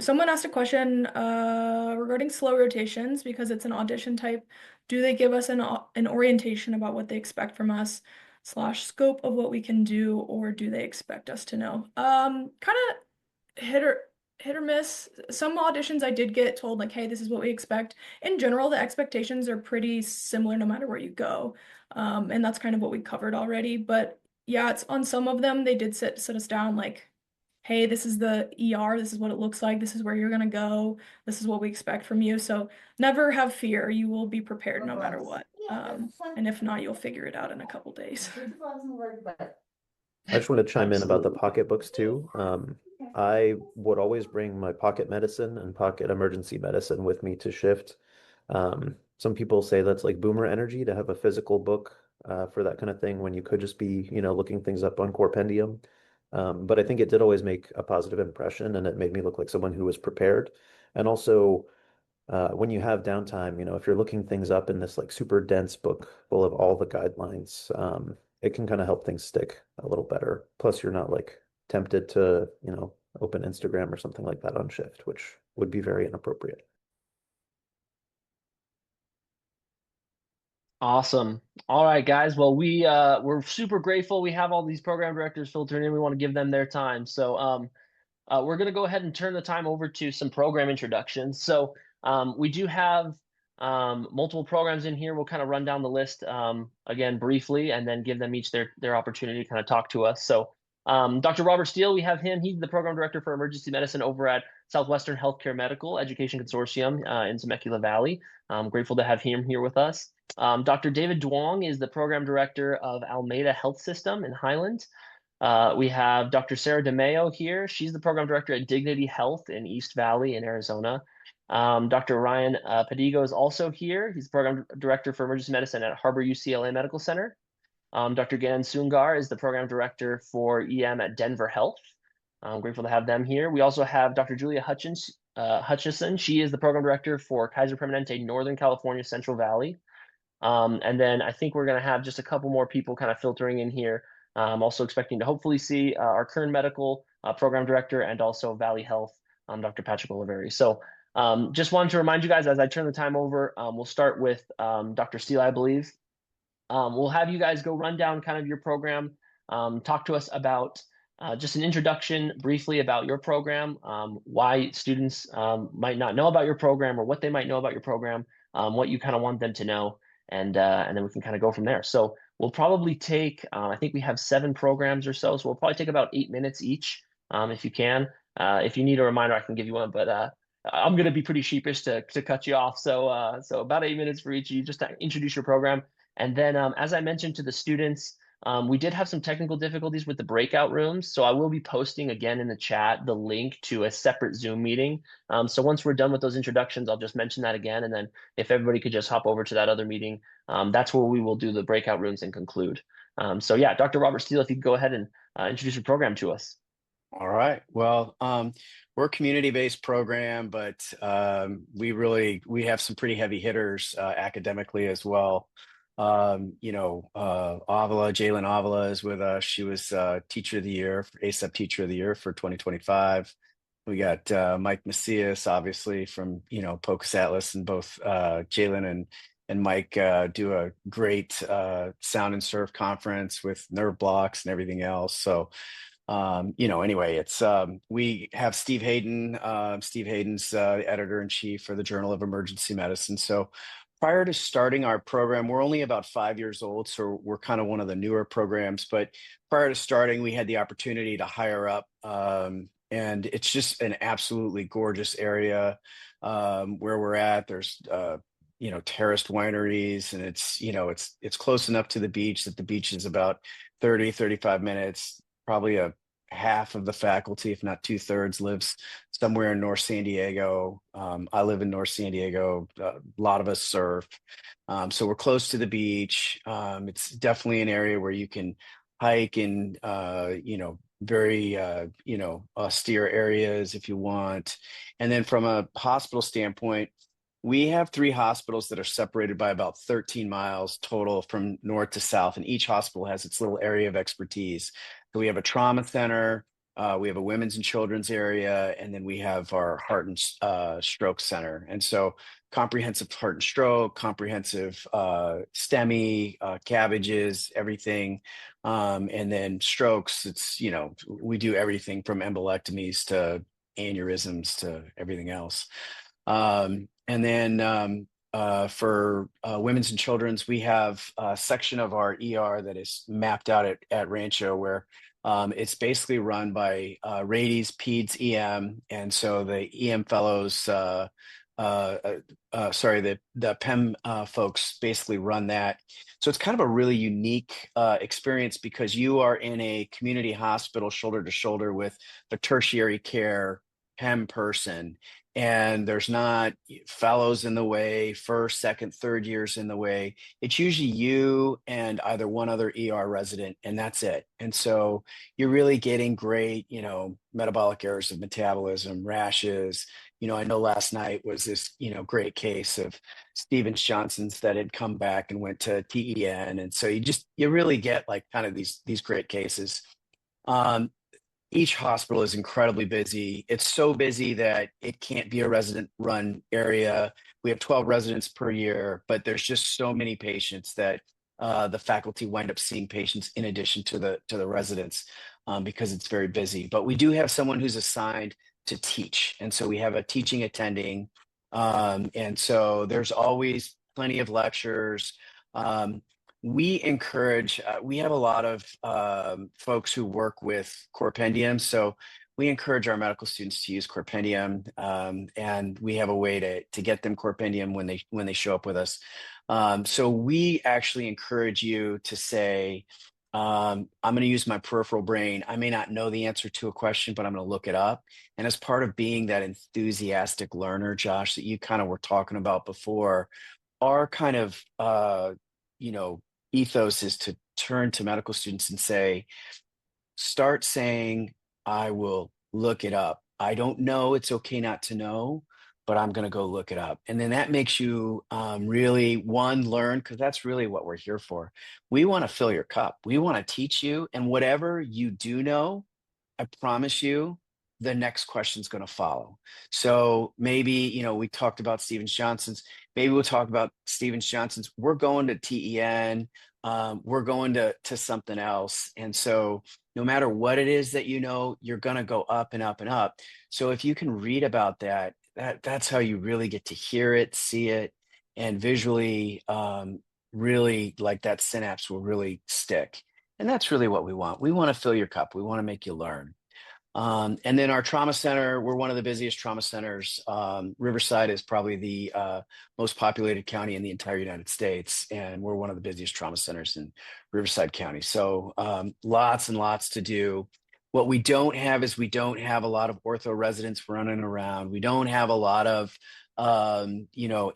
[SPEAKER 3] Someone asked a question regarding slow rotations because it's an audition type. Do they give us an orientation about what they expect from us / scope of what we can do, or do they expect us to know? Kind of hit or miss. Some auditions I did get told like, hey, this is what we expect. In general, the expectations are pretty similar no matter where you go. And that's kind of what we covered already. But yeah, it's on some of them, they did sit us down like, hey, this is the ER, this is what it looks like, this is where you're gonna go, this is what we expect from you. So never have fear, you will be prepared no matter what. And if not, you'll figure it out in a couple days.
[SPEAKER 5] I just want to chime in about the pocketbooks too. I would always bring my pocket medicine and pocket emergency medicine with me to shift. Some people say that's like boomer energy to have a physical book for that kind of thing when you could just be, you know, looking things up on Corpendium. But I think it did always make a positive impression and it made me look like someone who was prepared. And also, when you have downtime, if you're looking things up in this like super dense book full of all the guidelines, it can kind of help things stick a little better. Plus, you're not like tempted to, open Instagram or something like that on shift, which would be very inappropriate.
[SPEAKER 1] Awesome. All right, guys. Well, we're super grateful. We have all these program directors filtering in. We want to give them their time. So we're going to go ahead and turn the time over to some program introductions. So we do have multiple programs in here. We'll kind of run down the list again briefly, and then give them each their opportunity to kind of talk to us. So Dr. Robert Steele, we have him. He's the program director for emergency medicine over at Southwestern Healthcare Medical Education Consortium in Temecula Valley. I'm grateful to have him here with us. Dr. David Duong is the program director of Almeida Health System in Highland. We have Dr. Sarah DeMeo here. She's the program director at Dignity Health in East Valley in Arizona. Dr. Ryan Padigo is also here. He's the program director for emergency medicine at Harbor UCLA Medical Center. Dr. Gan Sungar is the program director for EM at Denver Health. I'm grateful to have them here. We also have Dr. Julia Hutchison. She is the program director for Kaiser Permanente Northern California Central Valley. And then I think we're going to have just a couple more people kind of filtering in here. I'm also expecting to hopefully see our current medical program director and also Valley Health, Dr. Patrick Oliveri. So just wanted to remind you guys as I turn the time over, we'll start with Dr. Steele, I believe. We'll have you guys go run down kind of your program, talk to us about just an introduction briefly about your program, why students might not know about your program or what they might know about your program, what you kind of want them to know, and then we can kind of go from there. So we'll probably take, I think we have 7 programs or so we'll probably take about 8 minutes each, if you can. If you need a reminder, I can give you one, but I'm going to be pretty sheepish to cut you off. So so about 8 minutes for each of you just to introduce your program. And then, as I mentioned to the students, we did have some technical difficulties with the breakout rooms. So I will be posting again in the chat the link to a separate Zoom meeting. So once we're done with those introductions, I'll just mention that again. And then if everybody could just hop over to that other meeting, that's where we will do the breakout rooms and conclude. So yeah, Dr. Robert Steele, if you could go ahead and introduce your program to us.
[SPEAKER 6] All right. Well, we're a community-based program, but we have some pretty heavy hitters academically as well. Jalen Avila is with us. She was Teacher of the Year, ASAP Teacher of the Year for 2025. We got Mike Macias, obviously from POCUS Atlas, and both Jalen and Mike do a great sound and surf conference with nerve blocks and everything else. So anyway, it's we have Steve Hayden. Steve Hayden's the editor-in-chief for the Journal of Emergency Medicine. So prior to starting our program, we're only about 5 years old, so we're kind of one of the newer programs. But prior to starting, we had the opportunity to hire up, and it's just an absolutely gorgeous area where we're at. There's terraced wineries, and it's close enough to the beach that the beach is about 35 minutes. Probably a half of the faculty, if not 2/3, lives somewhere in North San Diego. I live in North San Diego. A lot of us surf. So we're close to the beach. It's definitely an area where you can hike in, very, austere areas if you want. And then from a hospital standpoint, we have 3 hospitals that are separated by about 13 miles total from north to south, and each hospital has its little area of expertise. So we have a trauma center, we have a women's and children's area, and then we have our heart and stroke center. And so comprehensive heart and stroke, comprehensive STEMI, cabbages, everything. And then strokes, it's, we do everything from embolectomies to aneurysms to everything else. And then for women's and children's, we have a section of our ER that is mapped out at Rancho, where it's basically run by Radies, Peds, EM. And so the EM fellows, the PEM folks basically run that. So it's kind of a really unique experience because you are in a community hospital shoulder to shoulder with the tertiary care PEM person, and there's not fellows in the way, first, second, third years in the way. It's usually you and either one other ER resident, and that's it. And so you're really getting great, metabolic errors of metabolism, rashes. I know last night was this, great case of Stevens Johnson's that had come back and went to TEN. And so you really get like kind of these great cases. Each hospital is incredibly busy. It's so busy that it can't be a resident run area. We have 12 residents per year, but there's just so many patients that the faculty wind up seeing patients in addition to the residents because it's very busy. But we do have someone who's assigned to teach. And so we have a teaching attending. And so there's always plenty of lectures. We encourage, we have a lot of folks who work with Corpendium. So we encourage our medical students to use Corpendium, and we have a way to get them Corpendium when they show up with us. So we actually encourage you to say, I'm going to use my peripheral brain. I may not know the answer to a question, but I'm going to look it up. And as part of being that enthusiastic learner, Josh, that you kind of were talking about before, our kind of, ethos is to turn to medical students and say, start saying, I will look it up. I don't know. It's okay not to know, but I'm going to go look it up. And then that makes you really, learn, because that's really what we're here for. We want to fill your cup. We want to teach you. And whatever you do know, I promise you, the next question is going to follow. So maybe, we talked about Stevens Johnson's. Maybe we'll talk about Stevens Johnson's. We're going to TEN. We're going to something else. And so no matter what it is that you're going to go up and up and up. So if you can read about that's how you really get to hear it, see it, and visually really like that synapse will really stick. And that's really what we want. We want to fill your cup. We want to make you learn. And then our trauma center, we're one of the busiest trauma centers. Riverside is probably the most populated county in the entire United States, and we're one of the busiest trauma centers in Riverside County. So lots and lots to do. What we don't have is we don't have a lot of ortho residents running around. We don't have a lot of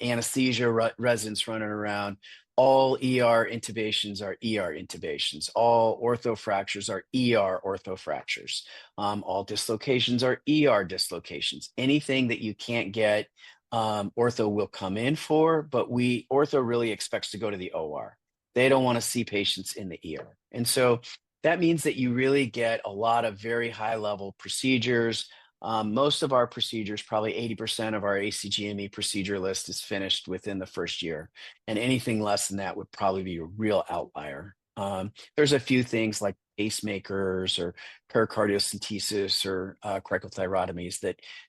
[SPEAKER 6] anesthesia residents running around. All ER intubations are ER intubations. All ortho fractures are ER ortho fractures. All dislocations are ER dislocations. Anything that you can't get, ortho will come in for, but ortho really expects to go to the OR. They don't want to see patients in the ER. And so that means that you really get a lot of very high level procedures. Most of our procedures, probably 80% of our ACGME procedure list is finished within the first year. And anything less than that would probably be a real outlier. There's a few things like pacemakers or pericardiocentesis or cricothyrotomies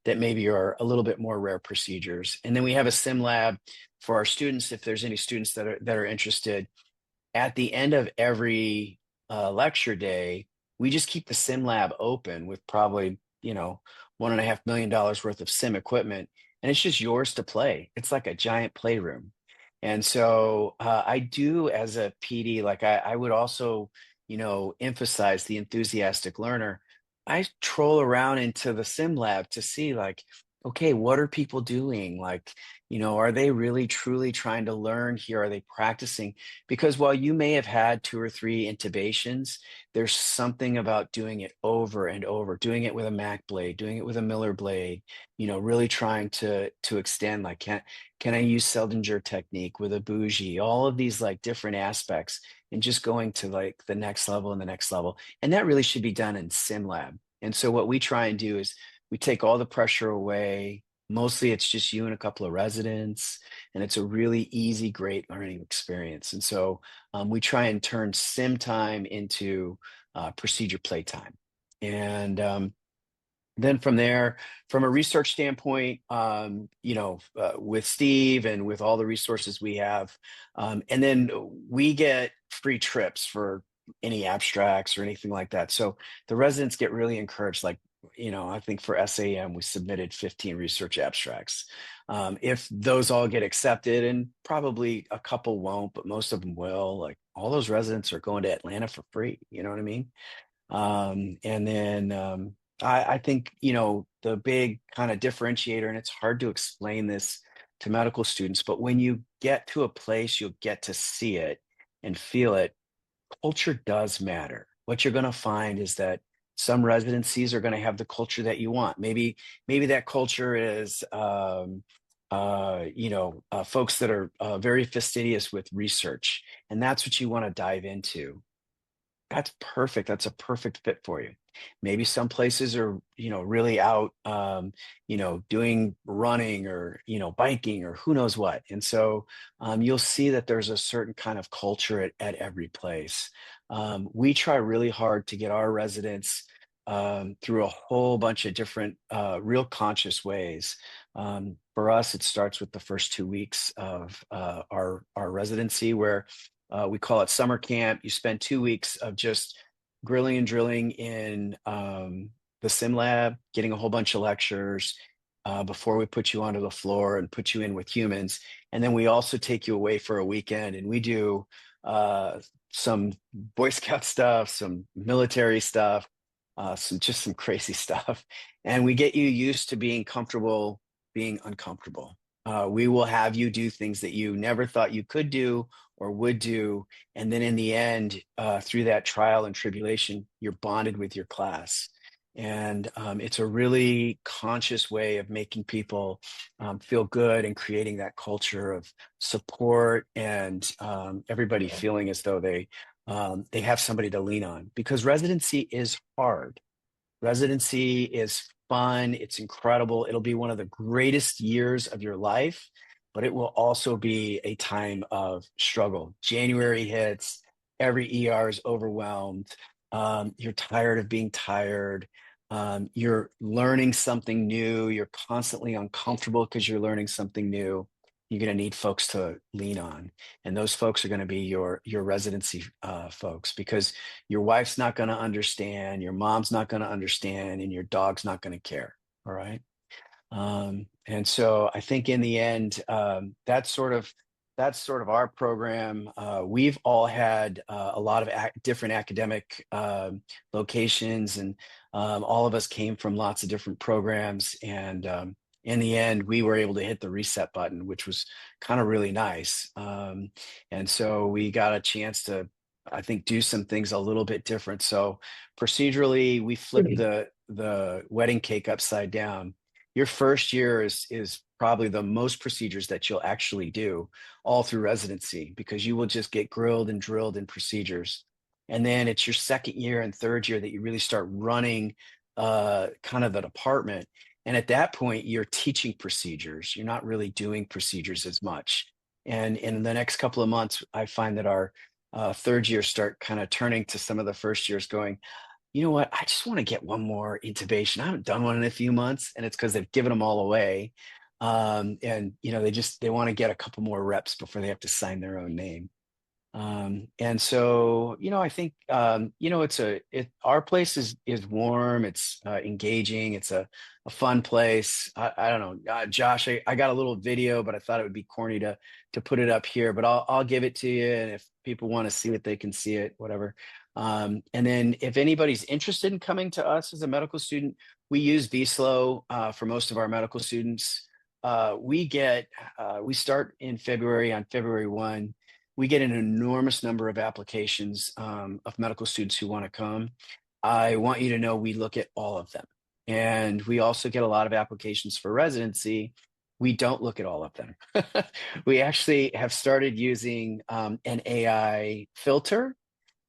[SPEAKER 6] that maybe are a little bit more rare procedures. And then we have a sim lab for our students, if there's any students that are interested. At the end of every lecture day, we just keep the sim lab open with probably $1.5 million worth of sim equipment, and it's just yours to play. It's like a giant playroom. And so I do, as a PD, like I would also, emphasize the enthusiastic learner. I troll around into the sim lab to see like, okay, what are people doing? Like, are they really truly trying to learn here? Are they practicing? Because while you may have had 2 or 3 intubations, there's something about doing it over and over, doing it with a Mac blade, doing it with a Miller blade, really trying to extend, like, can I use Seldinger technique with a bougie, all of these like different aspects, and just going to like the next level and the next level. And that really should be done in sim lab. And so what we try and do is we take all the pressure away. Mostly it's just you and a couple of residents, and it's a really easy, great learning experience. And so we try and turn sim time into procedure play time. And then from there, from a research standpoint, with Steve and with all the resources we have, and then we get free trips for any abstracts or anything like that. So the residents get really encouraged, like, I think for SAM, we submitted 15 research abstracts. If those all get accepted, and probably a couple won't, but most of them will, like all those residents are going to Atlanta for free. You know what I mean? And then I think, the big kind of differentiator, and it's hard to explain this to medical students, but when you get to a place, you'll get to see it and feel it. Culture does matter. What you're going to find is that some residencies are going to have the culture that you want. Maybe that culture is, folks that are very fastidious with research, and that's what you want to dive into. That's perfect. That's a perfect fit for you. Maybe some places are, really out, doing running or, biking or who knows what. And so you'll see that there's a certain kind of culture at every place. We try really hard to get our residents through a whole bunch of different, real conscious ways. For us, it starts with the first 2 weeks of our residency, where we call it summer camp. You spend 2 weeks of just grilling and drilling in the sim lab, getting a whole bunch of lectures before we put you onto the floor and put you in with humans. And then we also take you away for a weekend, and we do some Boy Scout stuff, some military stuff, some crazy stuff. And we get you used to being comfortable being uncomfortable. We will have you do things that you never thought you could do or would do. And then in the end, through that trial and tribulation, you're bonded with your class. And it's a really conscious way of making people feel good and creating that culture of support and everybody feeling as though they have somebody to lean on, because residency is hard. Residency is fun. It's incredible. It'll be one of the greatest years of your life, but it will also be a time of struggle. January hits, every ER is overwhelmed. You're tired of being tired. You're learning something new. You're constantly uncomfortable because you're learning something new. You're going to need folks to lean on. And those folks are going to be your residency folks, because your wife's not going to understand, your mom's not going to understand, and your dog's not going to care. All right. And so I think in the end, that's sort of our program. We've all had a lot of different academic locations, and all of us came from lots of different programs. And in the end, we were able to hit the reset button, which was kind of really nice. And so we got a chance to, I think, do some things a little bit different. So procedurally, we flipped the wedding cake upside down. Your first year is probably the most procedures that you'll actually do all through residency, because you will just get grilled and drilled in procedures. And then it's your second year and third year that you really start running kind of the department. And at that point, you're teaching procedures. You're not really doing procedures as much. And in the next couple of months, I find that our third years start kind of turning to some of the first years going, you know what, I just want to get one more intubation. I haven't done one in a few months, and it's because they've given them all away. And they want to get a couple more reps before they have to sign their own name. And so, I think, our place is warm. It's engaging. It's a fun place. I don't know, Josh, I got a little video, but I thought it would be corny to put it up here, but I'll give it to you. And if people want to see it, they can see it, whatever. And then if anybody's interested in coming to us as a medical student, we use VSLO for most of our medical students. We start in February, on February 1. We get an enormous number of applications of medical students who want to come. I want you to know we look at all of them. And we also get a lot of applications for residency. We don't look at all of them. We actually have started using an AI filter,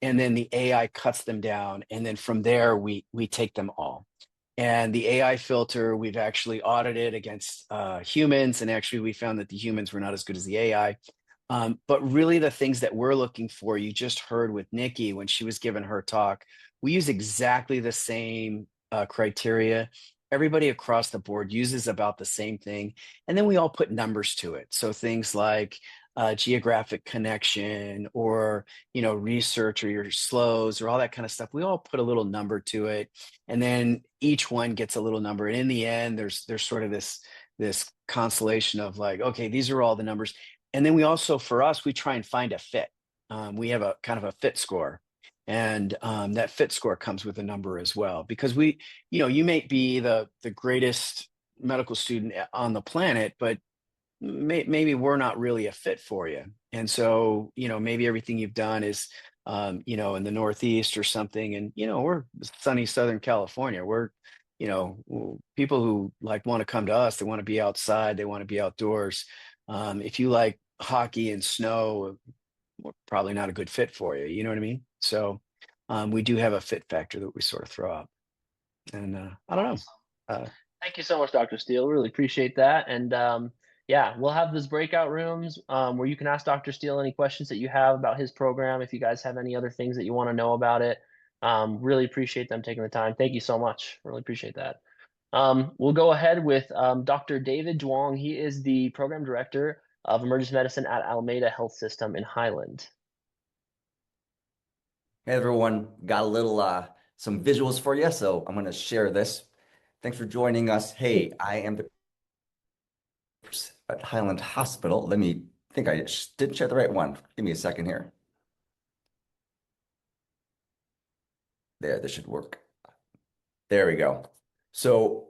[SPEAKER 6] and then the AI cuts them down. And then from there, we take them all. And the AI filter, we've actually audited against humans. And actually, we found that the humans were not as good as the AI. But really, the things that we're looking for, you just heard with Nikki when she was giving her talk, we use exactly the same criteria. Everybody across the board uses about the same thing. And then we all put numbers to it. So things like geographic connection or, research or your SLOs or all that kind of stuff. We all put a little number to it. And then each one gets a little number. And in the end, there's sort of this constellation of like, okay, these are all the numbers. And then we also, for us, we try and find a fit. We have a kind of a fit score. And that fit score comes with a number as well, because you may be the greatest medical student on the planet, but maybe we're not really a fit for you. And so, maybe everything you've done is, in the Northeast or something. And, we're sunny Southern California. We're, people who want to come to us, they want to be outside, they want to be outdoors. If you like hockey and snow, we're probably not a good fit for you. You know what I mean? So we do have a fit factor that we sort of throw up. And I don't know.
[SPEAKER 1] Thank you so much, Dr. Steele. Really appreciate that. And yeah, we'll have those breakout rooms where you can ask Dr. Steele any questions that you have about his program. If you guys have any other things that you want to know about it, really appreciate them taking the time. Thank you so much. Really appreciate that. We'll go ahead with Dr. David Duong. He is the program director of emergency medicine at Alameda Health System in Highland.
[SPEAKER 7] Hey everyone, got a little some visuals for you, so I'm going to share this. Thanks for joining us. Hey, I am at Highland Hospital. I think I didn't share the right one. Give me a second here. There, this should work. There we go. So,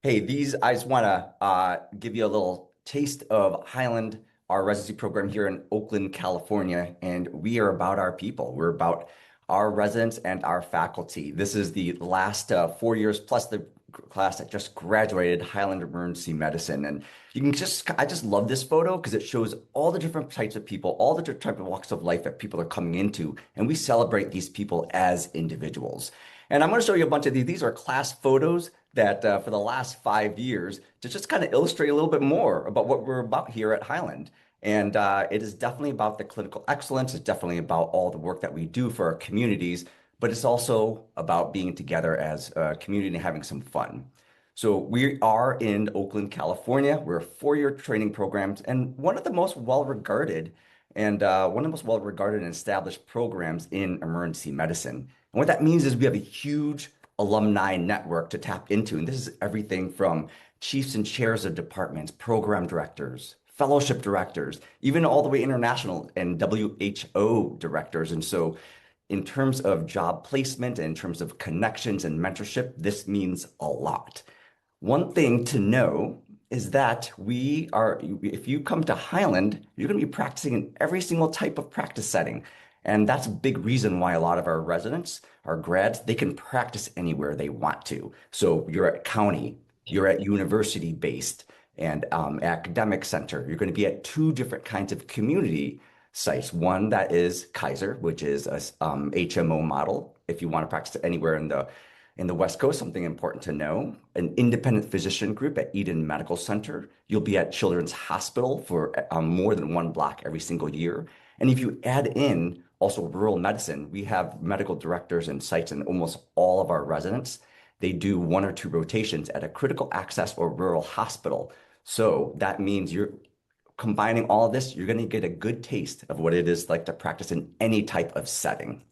[SPEAKER 7] hey, I just want to give you a little taste of Highland, our residency program here in Oakland, California, and we are about our people. We're about our residents and our faculty. This is the last 4 years plus the class that just graduated Highland Emergency Medicine. And I just love this photo because it shows all the different types of people, all the different types of walks of life that people are coming into, and we celebrate these people as individuals. And I'm going to show you a bunch of these. These are class photos that for the last 5 years to just kind of illustrate a little bit more about what we're about here at Highland. And it is definitely about the clinical excellence. It's definitely about all the work that we do for our communities, but it's also about being together as a community and having some fun. So we are in Oakland, California. We're a 4-year training programs and one of the most well-regarded and established programs in emergency medicine. And what that means is we have a huge alumni network to tap into. And this is everything from chiefs and chairs of departments, program directors, fellowship directors, even all the way international and WHO directors. And so in terms of job placement and in terms of connections and mentorship, this means a lot. One thing to know is that if you come to Highland, you're going to be practicing in every single type of practice setting. And that's a big reason why a lot of our residents, our grads, they can practice anywhere they want to. So you're at county, you're at university based and academic center. You're going to be at 2 different kinds of community sites. One that is Kaiser, which is a HMO model. If you want to practice anywhere in the West Coast, something important to know, an independent physician group at Eden Medical Center. You'll be at Children's Hospital for more than 1 block every single year. And if you add in also rural medicine, we have medical directors and sites in almost all of our residents. They do 1 or 2 rotations at a critical access or rural hospital. So that means you're combining all of this, you're going to get a good taste of what it is like to practice in any type of setting.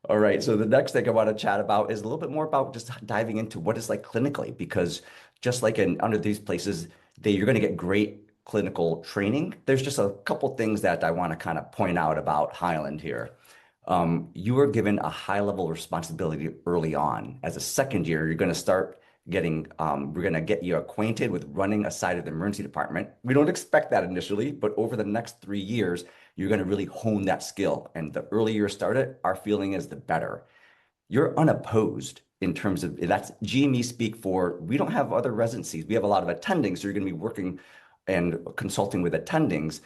[SPEAKER 7] All right, so the next thing I want to chat about is a little bit more about just diving into what it's like clinically, because just like under these places, you're going to get great clinical training. There's just a couple things that I want to kind of point out about Highland here. You are given a high level responsibility early on. As a second year, you're going to start we're going to get you acquainted with running a side of the emergency department. We don't expect that initially, but over the next 3 years, you're going to really hone that skill. And the earlier you start it, our feeling is the better. You're unopposed in terms of that's GME speak for, we don't have other residencies. We have a lot of attendings. So you're going to be working and consulting with attendings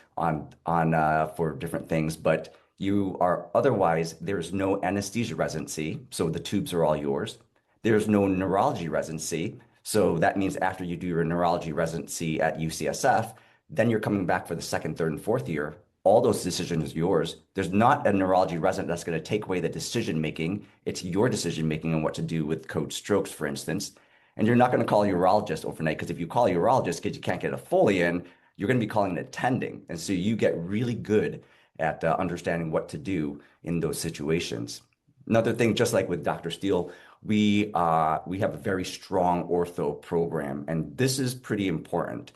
[SPEAKER 7] for different things, but you are otherwise, there's no anesthesia residency. So the tubes are all yours. There's no neurology residency. So that means after you do your neurology residency at UCSF, then you're coming back for the 2nd, 3rd, and 4th year. All those decisions are yours. There's not a neurology resident that's going to take away the decision-making. It's your decision-making on what to do with code strokes, for instance. And you're not going to call a urologist overnight, because if you call a urologist because you can't get a Foley in, you're going to be calling an attending. And so you get really good at understanding what to do in those situations. Another thing, just like with Dr. Steele, we have a very strong ortho program, and this is pretty important.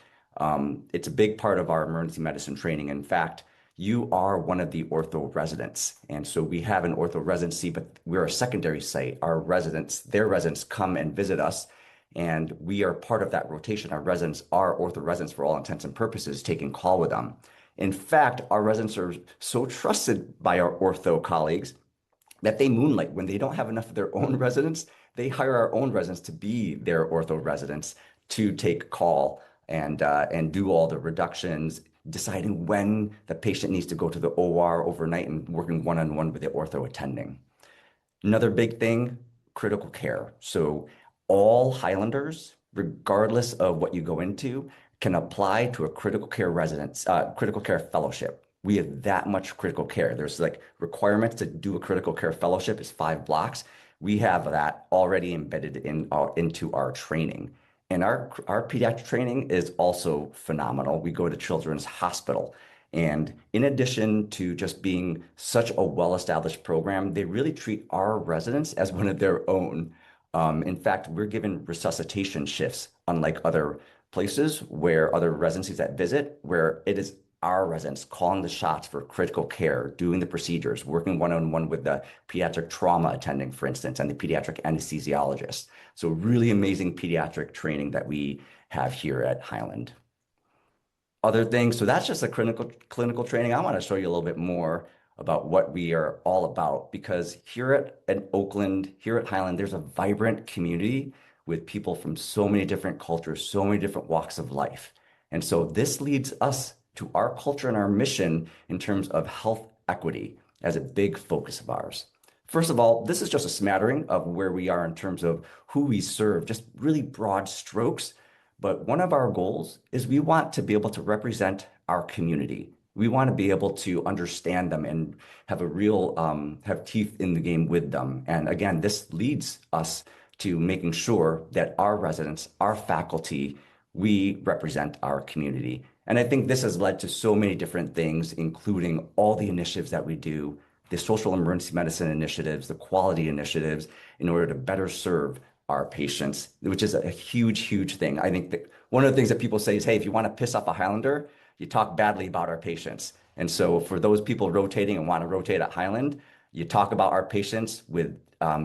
[SPEAKER 7] It's a big part of our emergency medicine training. In fact, you are one of the ortho residents. And so we have an ortho residency, but we're a secondary site. Our residents, their residents come and visit us, and we are part of that rotation. Our residents are ortho residents for all intents and purposes, taking call with them. In fact, our residents are so trusted by our ortho colleagues that they moonlight. When they don't have enough of their own residents, they hire our own residents to be their ortho residents to take call and do all the reductions, deciding when the patient needs to go to the OR overnight and working one-on-one with the ortho attending. Another big thing, critical care. So all Highlanders, regardless of what you go into, can apply to a critical care critical care fellowship. We have that much critical care. There's like requirements to do a critical care fellowship is 5 blocks. We have that already embedded into our training. And our pediatric training is also phenomenal. We go to Children's Hospital. And in addition to just being such a well-established program, they really treat our residents as one of their own. In fact, we're given resuscitation shifts, unlike other places where other residencies that visit, where it is our residents calling the shots for critical care, doing the procedures, working one-on-one with the pediatric trauma attending, for instance, and the pediatric anesthesiologist. So really amazing pediatric training that we have here at Highland. Other things, so that's just a clinical training. I want to show you a little bit more about what we are all about, because here at Oakland, here at Highland, there's a vibrant community with people from so many different cultures, so many different walks of life. And so this leads us to our culture and our mission in terms of health equity as a big focus of ours. First of all, this is just a smattering of where we are in terms of who we serve, just really broad strokes. But one of our goals is we want to be able to represent our community. We want to be able to understand them and have a real, have teeth in the game with them. And again, this leads us to making sure that our residents, our faculty, we represent our community. And I think this has led to so many different things, including all the initiatives that we do, the social emergency medicine initiatives, the quality initiatives, in order to better serve our patients, which is a huge, huge thing. I think that one of the things that people say is, hey, if you want to piss off a Highlander, you talk badly about our patients. And so for those people rotating and want to rotate at Highland, you talk about our patients with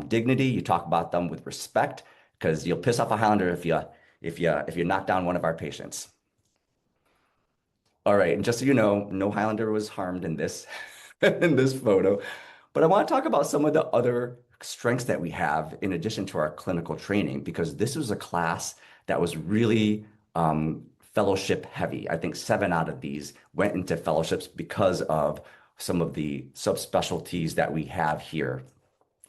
[SPEAKER 7] dignity, you talk about them with respect, because you'll piss off a Highlander if you knock down one of our patients. All right, and just so you know, no Highlander was harmed in this in this photo. But I want to talk about some of the other strengths that we have in addition to our clinical training, because this was a class that was really fellowship heavy. I think 7 out of these went into fellowships because of some of the subspecialties that we have here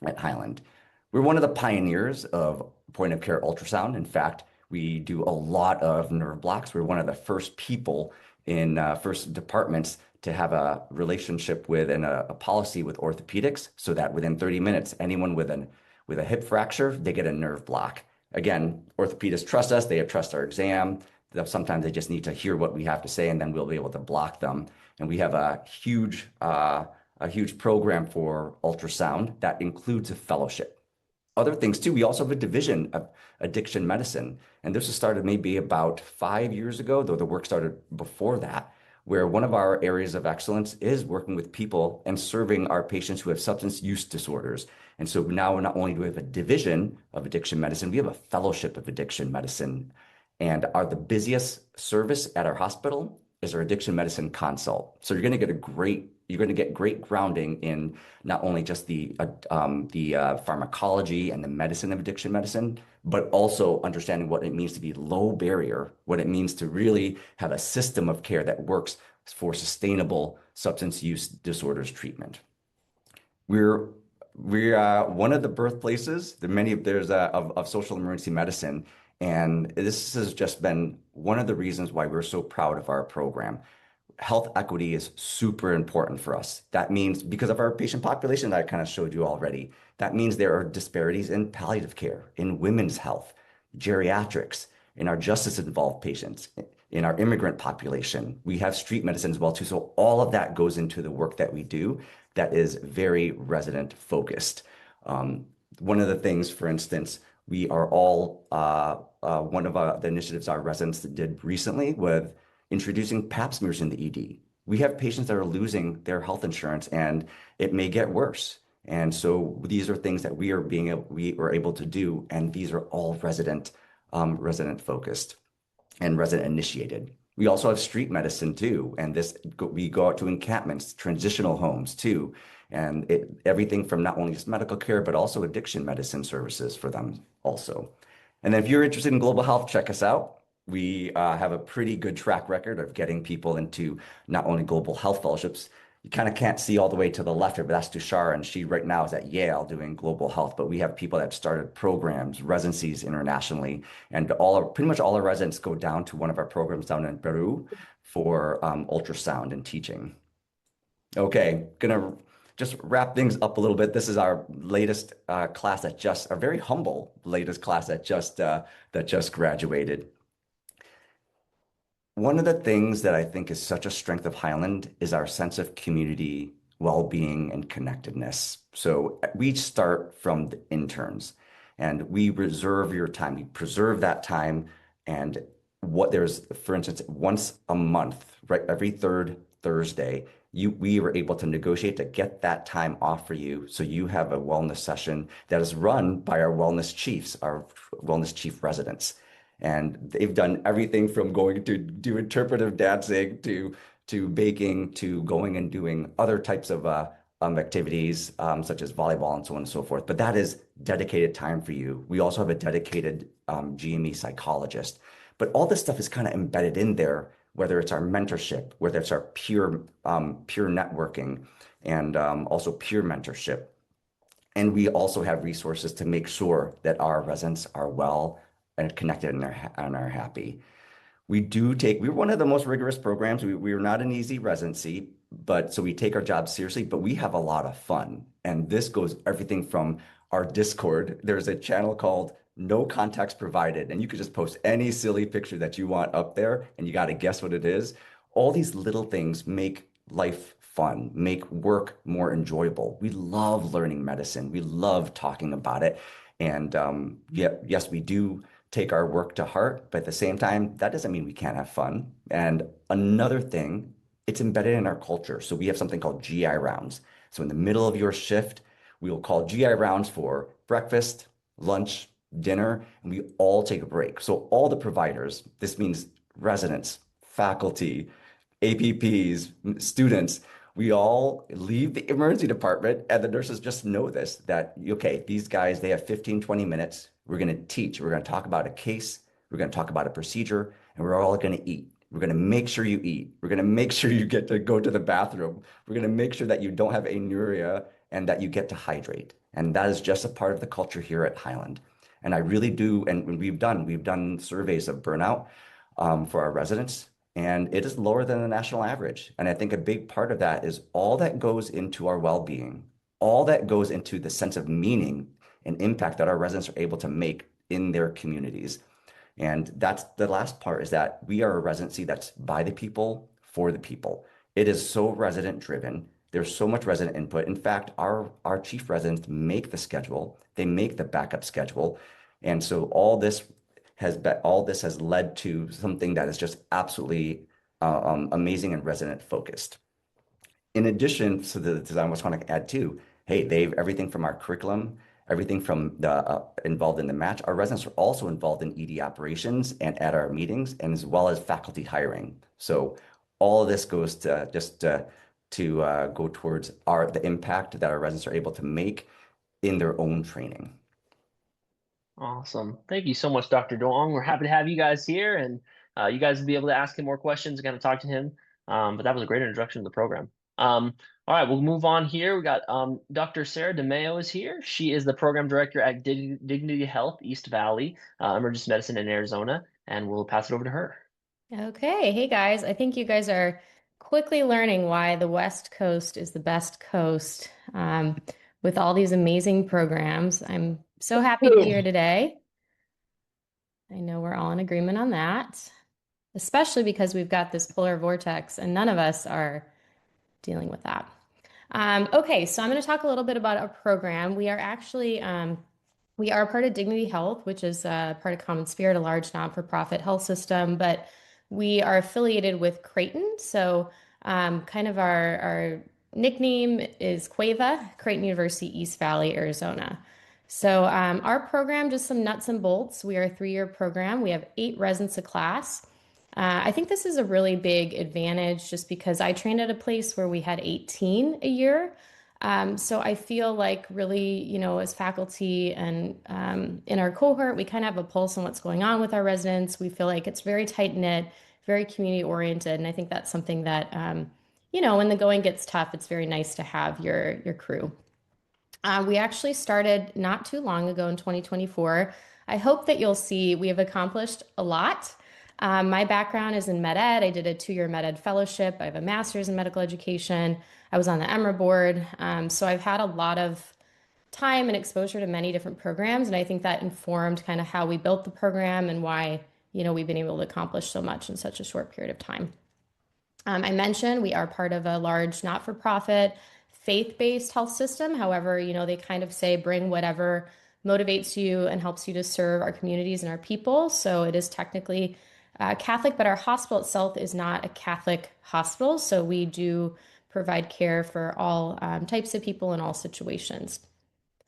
[SPEAKER 7] at Highland. We're one of the pioneers of point of care ultrasound. In fact, we do a lot of nerve blocks. We're one of the first people in first departments to have a relationship with and a policy with orthopedics, so that within 30 minutes, anyone with a hip fracture, they get a nerve block. Again, orthopedists trust us. They trust our exam. Sometimes they just need to hear what we have to say, and then we'll be able to block them. And we have a huge program for ultrasound that includes a fellowship. Other things too, we also have a division of addiction medicine. And this was started maybe about 5 years ago, though the work started before that, where one of our areas of excellence is working with people and serving our patients who have substance use disorders. And so now not only do we have a division of addiction medicine, we have a fellowship of addiction medicine. And the busiest service at our hospital is our addiction medicine consult. So you're going to get great grounding in not only just the pharmacology and the medicine of addiction medicine, but also understanding what it means to be low barrier, what it means to really have a system of care that works for sustainable substance use disorders treatment. We're one of the birthplaces, of social emergency medicine. And this has just been one of the reasons why we're so proud of our program. Health equity is super important for us. That means because of our patient population that I kind of showed you already, that means there are disparities in palliative care, in women's health, geriatrics, in our justice-involved patients, in our immigrant population. We have street medicine as well too. So all of that goes into the work that we do that is very resident focused. One of the things, for instance, we are all, one of the initiatives our residents did recently with introducing pap smears in the ED. We have patients that are losing their health insurance, and it may get worse. And so these are things that we are able to do, and these are all resident focused and resident initiated. We also have street medicine too, and we go out to encampments, transitional homes too, and everything from not only just medical care but also addiction medicine services for them also. And then if you're interested in global health, check us out. We have a pretty good track record of getting people into not only global health fellowships. You kind of can't see all the way to the left here, but that's Tushar, and she right now is at Yale doing global health. But we have people that started programs, residencies internationally, and pretty much all our residents go down to one of our programs down in Peru for ultrasound and teaching. Okay, gonna just wrap things up a little bit. This is our latest class our very humble latest class that just graduated. One of the things that I think is such a strength of Highland is our sense of community, well-being, and connectedness. So we start from the interns, and we reserve your time. We preserve that time, and for instance, once a month, right, every third Thursday, we were able to negotiate to get that time off for you, so you have a wellness session that is run by our wellness chief residents. And they've done everything from going to do interpretive dancing to baking to going and doing other types of activities such as volleyball and so on and so forth. But that is dedicated time for you. We also have a dedicated GME psychologist. But all this stuff is kind of embedded in there, whether it's our mentorship, whether it's our peer networking, and also peer mentorship. And we also have resources to make sure that our residents are well and connected and are happy. We're one of the most rigorous programs. We are not an easy residency, so we take our job seriously, but we have a lot of fun. And this goes everything from our Discord. There's a channel called No Context Provided, and you could just post any silly picture that you want up there, and you got to guess what it is. All these little things make life fun, make work more enjoyable. We love learning medicine. We love talking about it. And yes, we do take our work to heart, but at the same time, that doesn't mean we can't have fun. And another thing, it's embedded in our culture. So we have something called GI rounds. So in the middle of your shift, we will call GI rounds for breakfast, lunch, dinner, and we all take a break. So all the providers, this means residents, faculty, APPs, students, we all leave the emergency department, and the nurses just know this, that, okay, these guys, they have 15, 20 minutes. We're going to teach. We're going to talk about a case. We're going to talk about a procedure, and we're all going to eat. We're going to make sure you eat. We're going to make sure you get to go to the bathroom. We're going to make sure that you don't have anuria and that you get to hydrate. And that is just a part of the culture here at Highland. And I really do, and we've done surveys of burnout for our residents, and it is lower than the national average. And I think a big part of that is all that goes into our well-being, all that goes into the sense of meaning and impact that our residents are able to make in their communities. And that's the last part, is that we are a residency that's by the people, for the people. It is so resident driven. There's so much resident input. In fact, our chief residents make the schedule. They make the backup schedule. And so all this has led to something that is just absolutely amazing and resident focused. In addition to the design, I just want to add too, hey, they've everything from our curriculum, everything from the involved in the match. Our residents are also involved in ED operations and at our meetings, and as well as faculty hiring. So all of this goes to go towards the impact that our residents are able to make in their own training.
[SPEAKER 1] Awesome. Thank you so much, Dr. Dong. We're happy to have you guys here, and you guys will be able to ask him more questions, kind of talk to him. But that was a great introduction to the program. All right, we'll move on here. We got Dr. Sarah DeMeo is here. She is the program director at Dignity Health East Valley, Emergency Medicine in Arizona, and we'll pass it over to her.
[SPEAKER 8] Okay. Hey, guys. I think you guys are quickly learning why the West Coast is the best coast with all these amazing programs. I'm so happy to be here today. I know we're all in agreement on that, especially because we've got this polar vortex and none of us are dealing with that. Okay, so I'm going to talk a little bit about our program. We are actually, we are part of Dignity Health, which is part of Common Spirit, a large not-for-profit health system, but we are affiliated with Creighton. So Kind of our nickname is Cueva, Creighton University, East Valley, Arizona. So our program, just some nuts and bolts. We are a 3-year program. We have 8 residents a class. I think this is a really big advantage just because I trained at a place where we had 18 a year. So I feel like really, as faculty and in our cohort, we kind of have a pulse on what's going on with our residents. We feel like it's very tight-knit, very community oriented. And I think that's something that, when the going gets tough, it's very nice to have your crew. We actually started not too long ago in 2024. I hope that you'll see we have accomplished a lot. My background is in med ed. I did a 2-year med ed fellowship. I have a master's in medical education. I was on the EMRA board. So I've had a lot of time and exposure to many different programs. And I think that informed kind of how we built the program and why, we've been able to accomplish so much in such a short period of time. I mentioned we are part of a large not-for-profit, faith-based health system. However, they kind of say bring whatever motivates you and helps you to serve our communities and our people. So it is technically Catholic, but our hospital itself is not a Catholic hospital. So we do provide care for all types of people in all situations.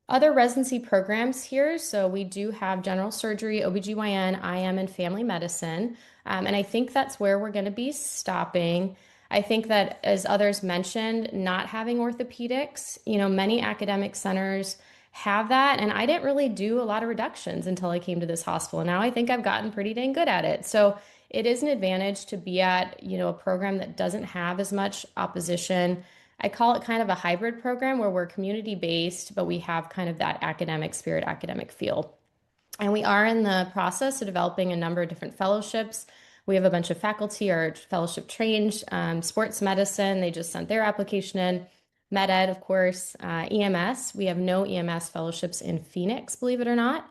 [SPEAKER 8] Other residency programs here. So we do have general surgery, OBGYN, IM, and family medicine. And I think that's where we're going to be stopping. I think that, as others mentioned, not having orthopedics, many academic centers have that. And I didn't really do a lot of reductions until I came to this hospital. And now I think I've gotten pretty dang good at it. So it is an advantage to be at, a program that doesn't have as much opposition. I call it kind of a hybrid program where we're community-based, but we have kind of that academic spirit, academic feel. And we are in the process of developing a number of different fellowships. We have a bunch of faculty are fellowship trained, sports medicine, they just sent their application in. Med ed, of course, EMS. We have no EMS fellowships in Phoenix, believe it or not.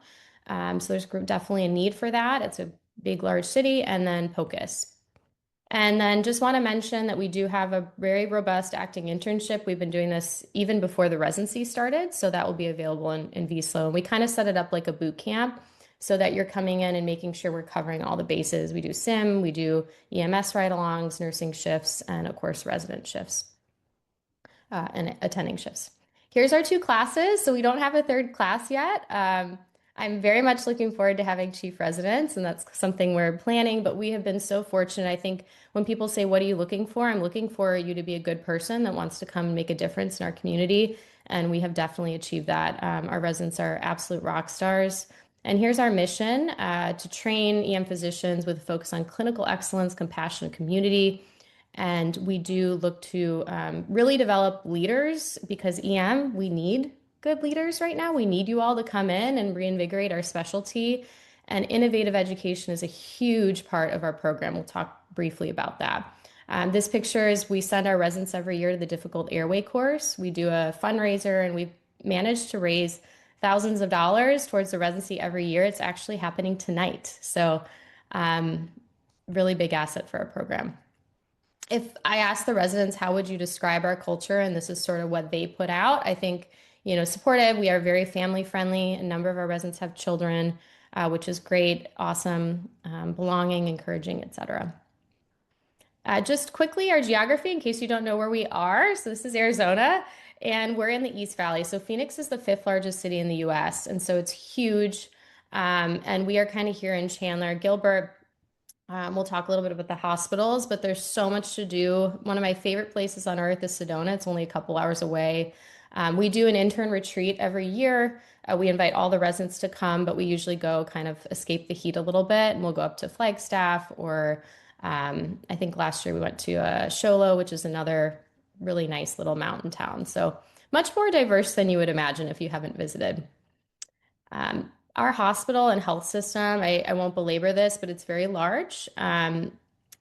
[SPEAKER 8] So there's definitely a need for that. It's a big, large city. And then POCUS. And then just want to mention that we do have a very robust acting internship. We've been doing this even before the residency started. So that will be available in VSLO. And we kind of set it up like a boot camp so that you're coming in and making sure we're covering all the bases. We do SIM, we do EMS ride-alongs, nursing shifts, and of course, resident shifts and attending shifts. Here's our 2 classes. So we don't have a 3rd class yet. I'm very much looking forward to having chief residents, and that's something we're planning, but we have been so fortunate. I think when people say, what are you looking for? I'm looking for you to be a good person that wants to come and make a difference in our community, and we have definitely achieved that. Our residents are absolute rock stars. And here's our mission, to train EM physicians with a focus on clinical excellence, compassion, and community. And we do look to really develop leaders because EM, we need good leaders right now. We need you all to come in and reinvigorate our specialty. And innovative education is a huge part of our program. We'll talk briefly about that. This picture is we send our residents every year to the difficult airway course. We do a fundraiser and we've managed to raise thousands of dollars towards the residency every year. It's actually happening tonight. So really big asset for our program. If I ask the residents, how would you describe our culture? And this is sort of what they put out. I think, supportive. We are very family friendly. A number of our residents have children, which is great, awesome, belonging, encouraging, etc. Just quickly, our geography, in case you don't know where we are. So this is Arizona, and we're in the East Valley. So Phoenix is the 5th largest city in the U.S., and so it's huge. And we are kind of here in Chandler. Gilbert, we'll talk a little bit about the hospitals, but there's so much to do. One of my favorite places on earth is Sedona. It's only a couple hours away. We do an intern retreat every year. We invite all the residents to come, but we usually go kind of escape the heat a little bit, and we'll go up to Flagstaff, or I think last year we went to Sholo, which is another really nice little mountain town. So much more diverse than you would imagine if you haven't visited. Our hospital and health system, I won't belabor this, but it's very large.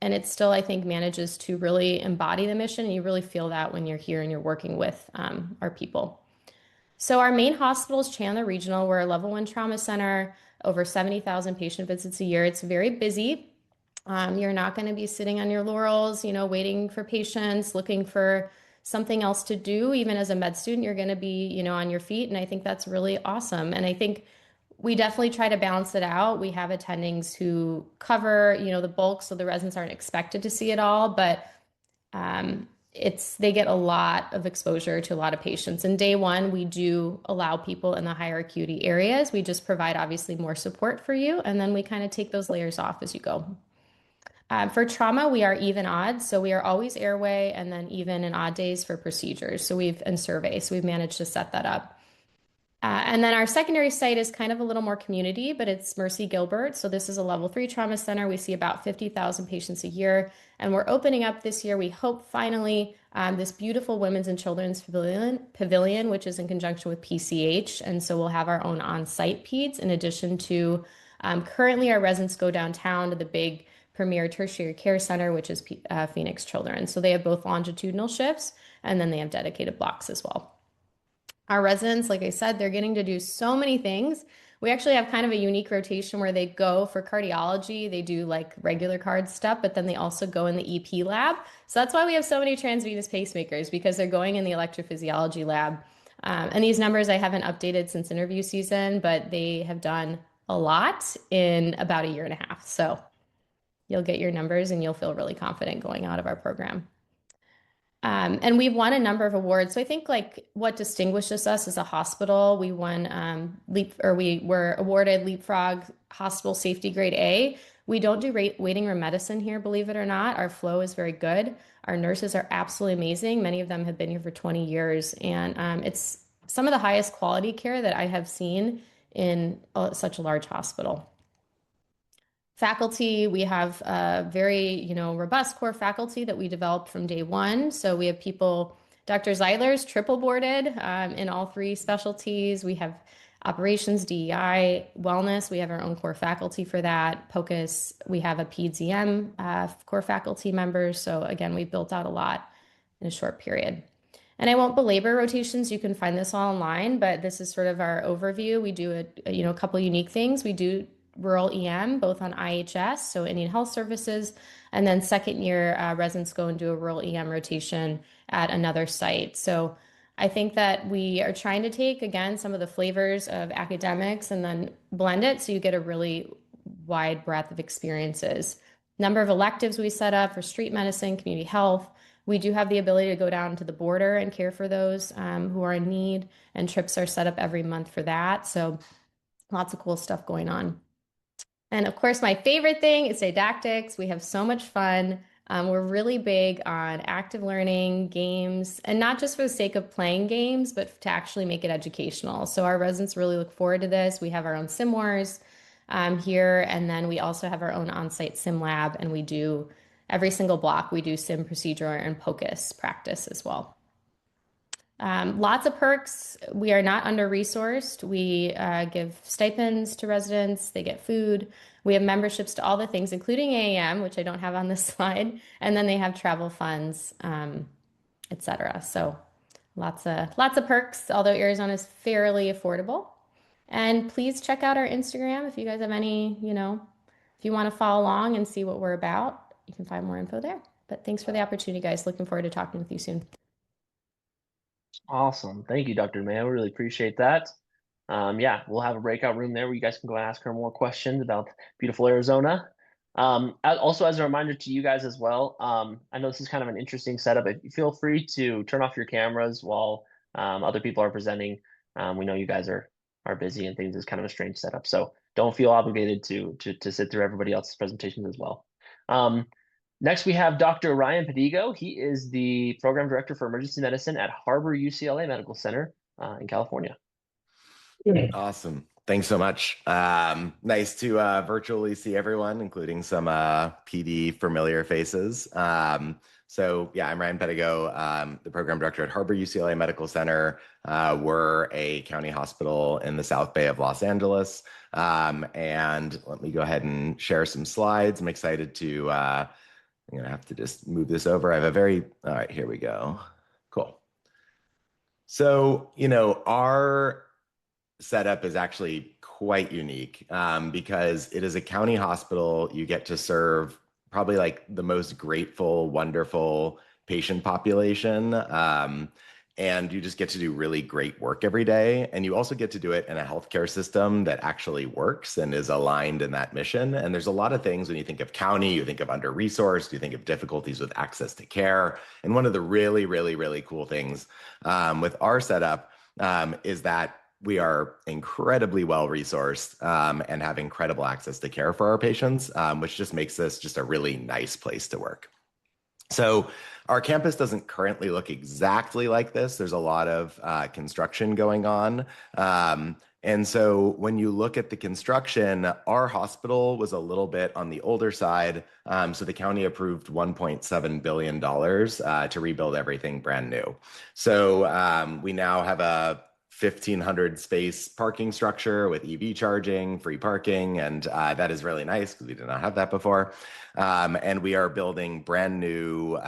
[SPEAKER 8] And it still, I think, manages to really embody the mission. And you really feel that when you're here and you're working with our people. So our main hospital is Chandler Regional. We're a level 1 trauma center, over 70,000 patient visits a year. It's very busy. You're not going to be sitting on your laurels, waiting for patients, looking for something else to do. Even as a med student, you're going to be, on your feet. And I think that's really awesome. And I think we definitely try to balance it out. We have attendings who cover, the bulk, so the residents aren't expected to see it all. But They get a lot of exposure to a lot of patients. And day one, we do allow people in the higher acuity areas. We just provide obviously more support for you, and then we kind of take those layers off as you go. For trauma, we are even odds. So we are always airway and then even and odd days for procedures. And surveys. So we've managed to set that up. And then our secondary site is kind of a little more community, but it's Mercy Gilbert. So this is a level 3 trauma center. We see about 50,000 patients a year. And we're opening up this year, we hope finally, this beautiful Women's and Children's Pavilion, which is in conjunction with PCH. And so we'll have our own on-site peds in addition to currently our residents go downtown to the big premier tertiary care center, which is Phoenix Children. So they have both longitudinal shifts and then they have dedicated blocks as well. Our residents, like I said, they're getting to do so many things. We actually have kind of a unique rotation where they go for cardiology. They do like regular card stuff, but then they also go in the EP lab. So that's why we have so many transvenous pacemakers, because they're going in the electrophysiology lab. And these numbers I haven't updated since interview season, but they have done a lot in about a year and a half. So you'll get your numbers and you'll feel really confident going out of our program. And we've won a number of awards. So I think like what distinguishes us as a hospital, we won we were awarded Leapfrog Hospital Safety Grade A. We don't do waiting room medicine here, believe it or not. Our flow is very good. Our nurses are absolutely amazing. Many of them have been here for 20 years. And it's some of the highest quality care that I have seen in such a large hospital. Faculty, we have a very, robust core faculty that we developed from day one. So we have people, Dr. Zeiler's triple boarded in all 3 specialties. We have operations, DEI, wellness. We have our own core faculty for that. POCUS, we have a PEDS-EM core faculty members. So again, we built out a lot in a short period. And I won't belabor rotations. You can find this all online, but this is sort of our overview. We do a couple unique things. We do rural EM, both on IHS, so Indian Health Services, and then second year residents go and do a rural EM rotation at another site. So I think that we are trying to take, again, some of the flavors of academics and then blend it so you get a really wide breadth of experiences. Number of electives we set up for street medicine, community health. We do have the ability to go down to the border and care for those who are in need, and trips are set up every month for that. So lots of cool stuff going on. And of course, my favorite thing is didactics. We have so much fun. We're really big on active learning, games, and not just for the sake of playing games, but to actually make it educational. So our residents really look forward to this. We have our own sim wars here, and then we also have our own on-site sim lab, and we do every single block, we do sim procedure and POCUS practice as well. Lots of perks. We are not under-resourced. We give stipends to residents. They get food. We have memberships to all the things, including AAEM, which I don't have on this slide. And then they have travel funds, etc. So lots of perks, although Arizona is fairly affordable. And please check out our Instagram if you guys have any, if you want to follow along and see what we're about, you can find more info there. But thanks for the opportunity, guys. Looking forward to talking with you soon.
[SPEAKER 1] Awesome. Thank you, Dr. Mayo. We really appreciate that. Yeah, we'll have a breakout room there where you guys can go ask her more questions about beautiful Arizona. Also, as a reminder to you guys as well, I know this is kind of an interesting setup. Feel free to turn off your cameras while other people are presenting. We know you guys are busy and things is kind of a strange setup. So don't feel obligated to sit through everybody else's presentations as well. Next, we have Dr. Ryan Padigo. He is the Program Director for Emergency Medicine at Harbor UCLA Medical Center in California.
[SPEAKER 9] Awesome. Thanks so much. Nice to virtually see everyone, including some PD familiar faces. So yeah, I'm Ryan Pedigo, the Program Director at Harbor UCLA Medical Center. We're a county hospital in the South Bay of Los Angeles. And let me go ahead and share some slides. I'm excited to I'm going to have to just move this over. I have all right, here we go. Cool. So, our setup is actually quite unique because it is a county hospital. You get to serve probably like the most grateful, wonderful patient population. and you just get to do really great work every day. And you also get to do it in a healthcare system that actually works and is aligned in that mission. And there's a lot of things when you think of county, you think of under-resourced, you think of difficulties with access to care. And one of the really, really, really cool things with our setup is that we are incredibly well resourced and have incredible access to care for our patients, which just makes this just a really nice place to work. So our campus doesn't currently look exactly like this. There's a lot of construction going on. And so when you look at the construction, our hospital was a little bit on the older side. So the county approved $1.7 billion to rebuild everything brand new. So we now have a 1,500 space parking structure with EV charging, free parking, and that is really nice because we did not have that before. And we are building brand new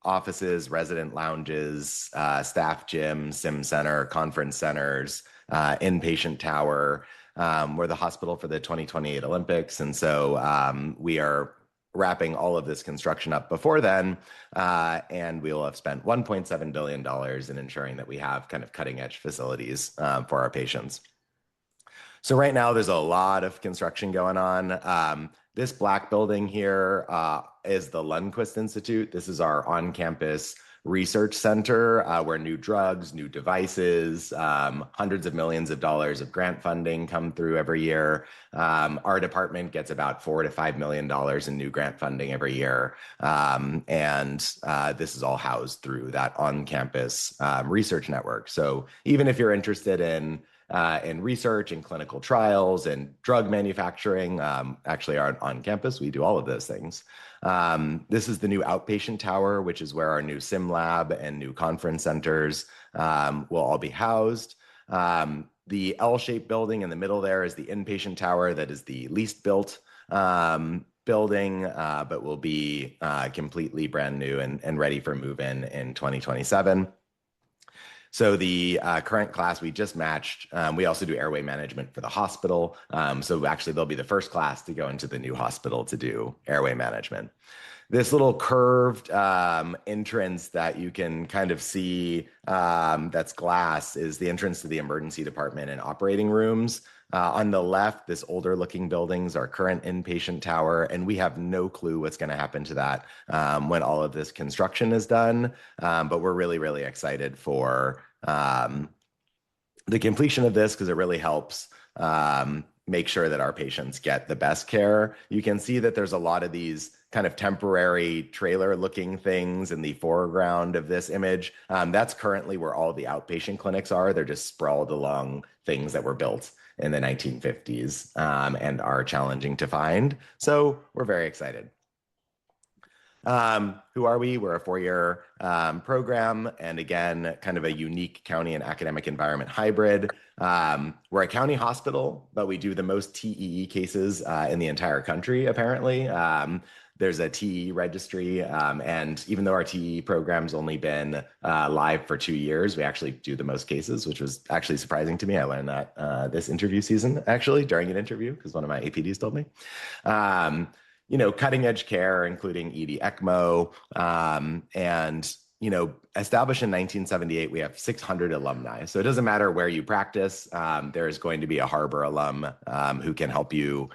[SPEAKER 9] offices, resident lounges, staff gym, sim center, conference centers, inpatient tower. We're the hospital for the 2028 Olympics. And so we are wrapping all of this construction up before then, and we will have spent $1.7 billion in ensuring that we have kind of cutting edge facilities for our patients. So right now there's a lot of construction going on. This black building here is the Lundquist Institute. This is our on-campus research center where new drugs, new devices, hundreds of millions of dollars of grant funding come through every year. Our department gets about $4 to $5 million in new grant funding every year. And this is all housed through that on-campus research network. So even if you're interested in research and clinical trials and drug manufacturing, actually on campus, we do all of those things. This is the new outpatient tower, which is where our new sim lab and new conference centers will all be housed. The L-shaped building in the middle there is the inpatient tower that is the least built building, but will be completely brand new and ready for move-in in 2027. So the current class we just matched, we also do airway management for the hospital. So actually they'll be the first class to go into the new hospital to do airway management. This little curved entrance that you can kind of see that's glass is the entrance to the emergency department and operating rooms. On the left, this older looking building's our current inpatient tower, and we have no clue what's going to happen to that when all of this construction is done. But we're really, really excited for the completion of this because it really helps make sure that our patients get the best care. You can see that there's a lot of these kind of temporary trailer looking things in the foreground of this image. That's currently where all the outpatient clinics are. They're just sprawled along things that were built in the 1950s and are challenging to find. So we're very excited. Who are we? We're a 4-year program, and again, kind of a unique county and academic environment hybrid. We're a county hospital, but we do the most TEE cases in the entire country, apparently. There's a TEE registry, and even though our TEE program's only been live for 2 years, we actually do the most cases, which was actually surprising to me. I learned that this interview season, actually, during an interview, because one of my APDs told me. Cutting edge care, including ED ECMO, and established in 1978, we have 600 alumni. So it doesn't matter where you practice, there is going to be a Harbor alum who can help you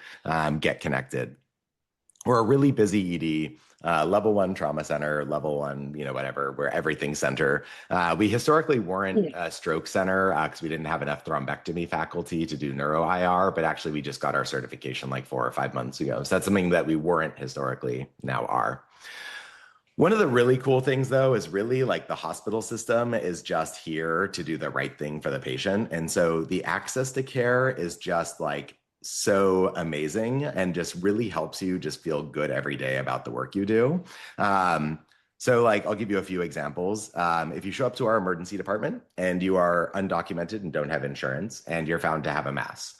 [SPEAKER 9] get connected. We're a really busy ED, level 1 trauma center, level 1, whatever, we're everything center. We historically weren't a stroke center because we didn't have enough thrombectomy faculty to do neuro IR, but actually we just got our certification like 4 or 5 months ago. So that's something that we weren't historically, now are. One of the really cool things, though, is really like the hospital system is just here to do the right thing for the patient. And so the access to care is just like so amazing and just really helps you just feel good every day about the work you do. So like, I'll give you a few examples. If you show up to our emergency department and you are undocumented and don't have insurance and you're found to have a mass,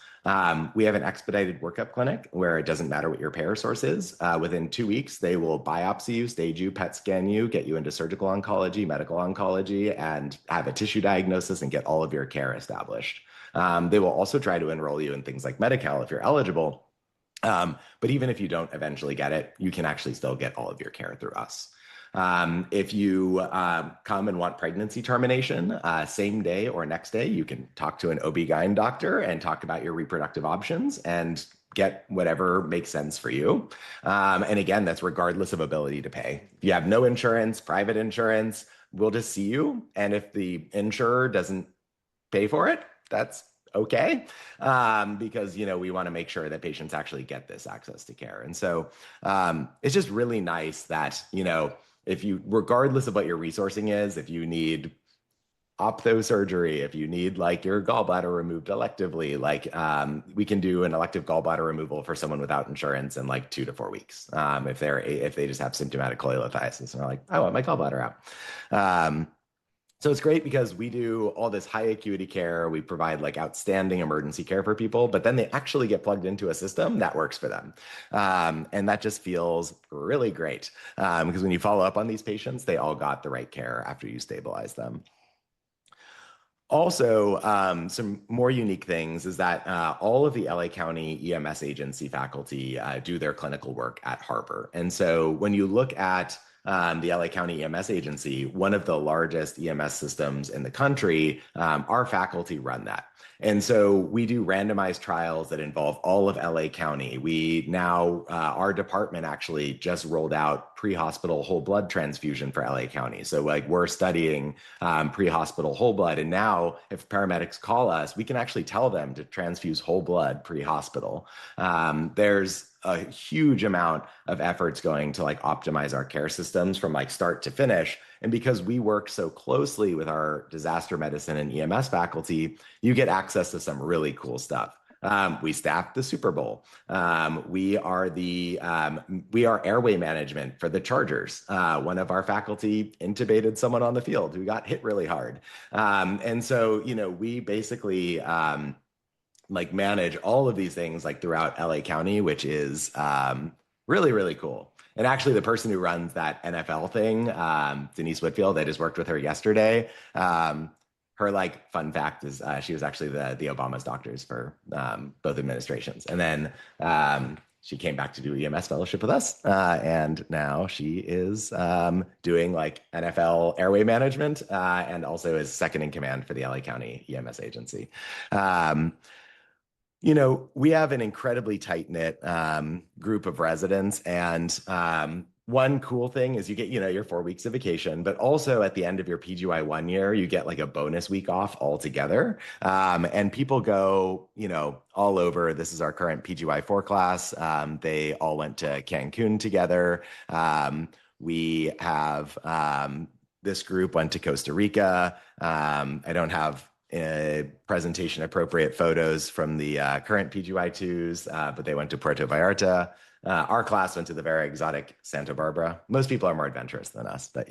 [SPEAKER 9] we have an expedited workup clinic where it doesn't matter what your payer source is. Within 2 weeks, they will biopsy you, stage you, PET scan you, get you into surgical oncology, medical oncology, and have a tissue diagnosis and get all of your care established. They will also try to enroll you in things like Medi-Cal if you're eligible. But even if you don't eventually get it, you can actually still get all of your care through us. If you come and want pregnancy termination, same day or next day, you can talk to an OB-GYN doctor and talk about your reproductive options and get whatever makes sense for you. And again, that's regardless of ability to pay. If you have no insurance, private insurance, we'll just see you. And if the insurer doesn't pay for it, that's okay, because we want to make sure that patients actually get this access to care. And so it's just really nice that if you, regardless of what your resourcing is, if you need optho surgery, if you need like your gallbladder removed electively, like we can do an elective gallbladder removal for someone without insurance in like 2 to 4 weeks, if they just have symptomatic cholelithiasis and they're like, I want my gallbladder out. So it's great because we do all this high acuity care. We provide like outstanding emergency care for people, but then they actually get plugged into a system that works for them. And that just feels really great because when you follow up on these patients, they all got the right care after you stabilize them. Also, some more unique things is that all of the LA County EMS agency faculty do their clinical work at Harbor. And so when you look at the LA County EMS agency, one of the largest EMS systems in the country, our faculty run that. And so we do randomized trials that involve all of LA County. We now, our department actually just rolled out pre-hospital whole blood transfusion for LA County. So like we're studying pre-hospital whole blood. And now if paramedics call us, we can actually tell them to transfuse whole blood pre-hospital. There's a huge amount of efforts going to like optimize our care systems from like start to finish. And because we work so closely with our disaster medicine and EMS faculty, you get access to some really cool stuff. We staff the Super Bowl. We are airway management for the Chargers. One of our faculty intubated someone on the field who got hit really hard. And so, we basically like manage all of these things like throughout LA County, which is really, really cool. And actually the person who runs that NFL thing, Denise Whitfield, I just worked with her yesterday. Her like fun fact is she was actually the Obama's doctors for both administrations. And then she came back to do EMS fellowship with us. And now she is doing like NFL airway management and also is second in command for the LA County EMS agency. We have an incredibly tight-knit group of residents, and one cool thing is you get, your 4 weeks of vacation, but also at the end of your PGY 1 year, you get like a bonus week off altogether. And people go, all over. This is our current PGY 4 class. They all went to Cancun together. We have this group went to Costa Rica. I don't have presentation appropriate photos from the current PGY2s, but they went to Puerto Vallarta. Our class went to the very exotic Santa Barbara. Most people are more adventurous than us, but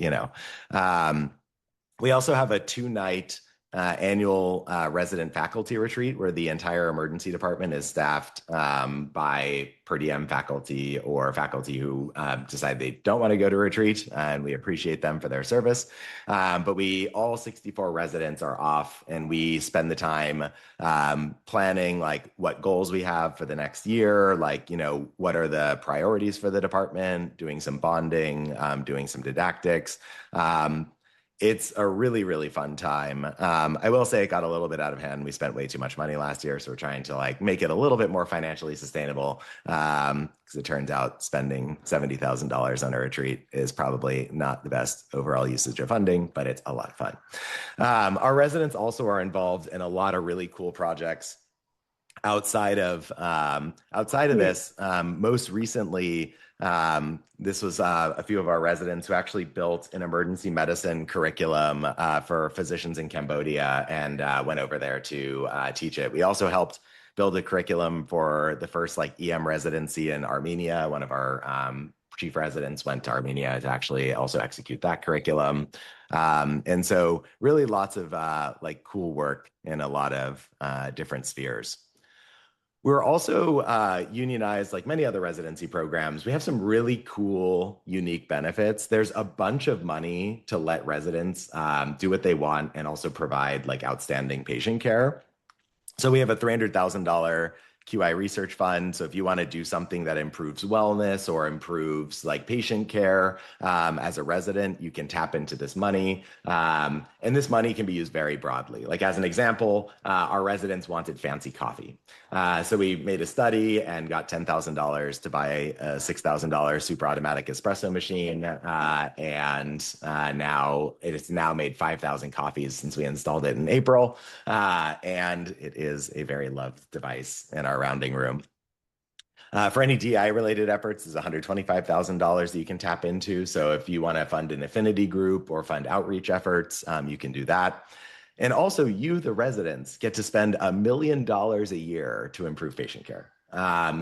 [SPEAKER 9] we also have a 2-night annual resident faculty retreat where the entire emergency department is staffed by per diem faculty or faculty who decide they don't want to go to retreat, and we appreciate them for their service. But all 64 residents are off, and we spend the time planning like what goals we have for the next year, like, what are the priorities for the department, doing some bonding, doing some didactics. It's a really, really fun time. I will say it got a little bit out of hand. We spent way too much money last year, so we're trying to like make it a little bit more financially sustainable. Because it turns out spending $70,000 on a retreat is probably not the best overall usage of funding, but it's a lot of fun. Our residents also are involved in a lot of really cool projects outside of this. Most recently, this was a few of our residents who actually built an emergency medicine curriculum for physicians in Cambodia and went over there to teach it. We also helped build a curriculum for the first like EM residency in Armenia. One of our chief residents went to Armenia to actually also execute that curriculum. And so really lots of like cool work in a lot of different spheres. We're also unionized like many other residency programs. We have some really cool, unique benefits. There's a bunch of money to let residents do what they want and also provide like outstanding patient care. So we have a $300,000 QI Research Fund. So if you want to do something that improves wellness or improves like patient care as a resident, you can tap into this money. And this money can be used very broadly. Like as an example, our residents wanted fancy coffee. So we made a study and got $10,000 to buy a $6,000 super automatic espresso machine. And now it's now made 5,000 coffees since we installed it in April. And it is a very loved device in our rounding room. For any DI related efforts, is $125,000 that you can tap into. So if you want to fund an affinity group or fund outreach efforts, you can do that. And also you, the residents, get to spend $1 million a year to improve patient care.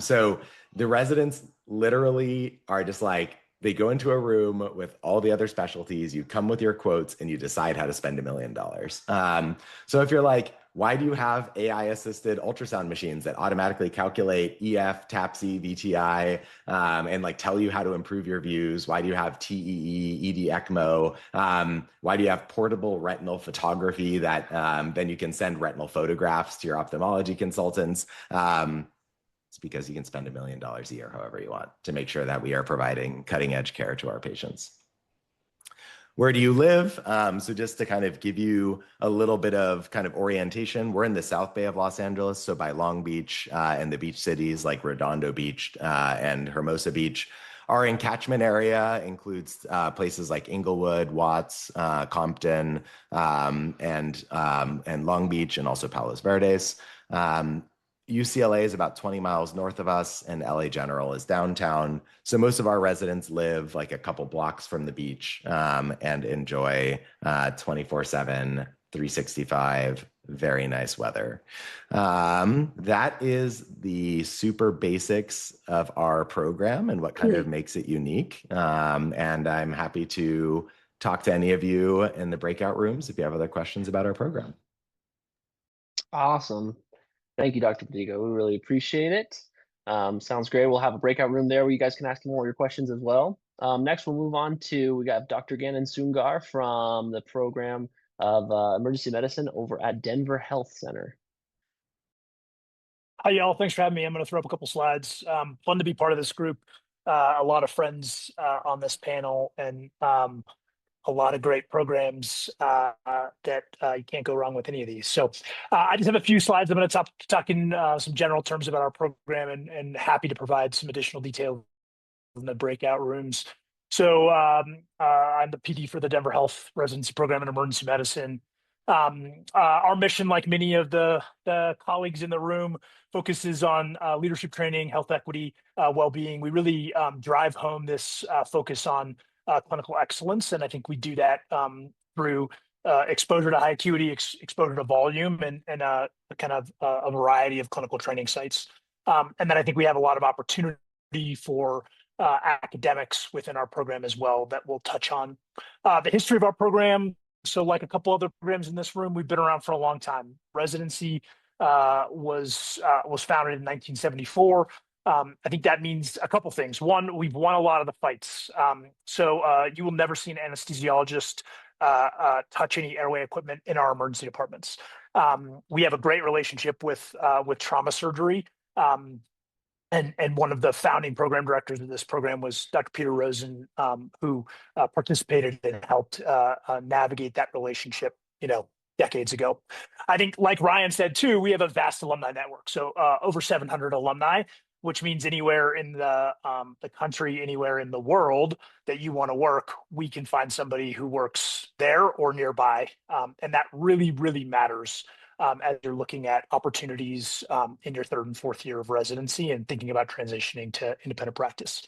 [SPEAKER 9] So the residents literally are just like, they go into a room with all the other specialties, you come with your quotes, and you decide how to spend $1 million. So if you're like, why do you have AI-assisted ultrasound machines that automatically calculate EF, TAPSE, VTI, and like tell you how to improve your views? Why do you have TEE, ED, ECMO? Why do you have portable retinal photography that then you can send retinal photographs to your ophthalmology consultants? It's because you can spend $1 million a year however you want to make sure that we are providing cutting-edge care to our patients. Where do you live? So just to kind of give you a little bit of kind of orientation, we're in the South Bay of Los Angeles, so by Long Beach and the beach cities like Redondo Beach and Hermosa Beach. Our encatchment area includes places like Inglewood, Watts, Compton, and Long Beach, and also Palos Verdes. UCLA is about 20 miles north of us, and LA General is downtown. So most of our residents live like a couple blocks from the beach and enjoy 24/7, 365, very nice weather. That is the super basics of our program and what kind of makes it unique. And I'm happy to talk to any of you in the breakout rooms if you have other questions about our program.
[SPEAKER 1] Awesome. Thank you, Dr. Padigo. We really appreciate it. Sounds great. We'll have a breakout room there where you guys can ask more of your questions as well. Next, we'll move on to, we got Dr. Gannon Sungar from the program of emergency medicine over at Denver Health Center.
[SPEAKER 10] Hi, y'all. Thanks for having me. I'm going to throw up a couple slides. Fun to be part of this group. A lot of friends on this panel, and a lot of great programs that you can't go wrong with any of these. So I just have a few slides. I'm going to talk in some general terms about our program, and happy to provide some additional detail in the breakout rooms. So I'm the PD for the Denver Health Residency Program in Emergency Medicine. Our mission, like many of the colleagues in the room, focuses on leadership training, health equity, well-being. We really drive home this focus on clinical excellence, and I think we do that through exposure to high acuity, exposure to volume, and kind of a variety of clinical training sites. And then I think we have a lot of opportunity for academics within our program as well that we'll touch on. The history of our program, so like a couple other programs in this room, we've been around for a long time. Residency was founded in 1974. I think that means a couple things. One, we've won a lot of the fights. So you will never see an anesthesiologist touch any airway equipment in our emergency departments. We have a great relationship with trauma surgery. And one of the founding program directors of this program was Dr. Peter Rosen, who participated and helped navigate that relationship, decades ago. I think, like Ryan said too, we have a vast alumni network. So over 700 alumni, which means anywhere in the country, anywhere in the world that you want to work, we can find somebody who works there or nearby. And that really, really matters as you're looking at opportunities in your third and fourth year of residency and thinking about transitioning to independent practice.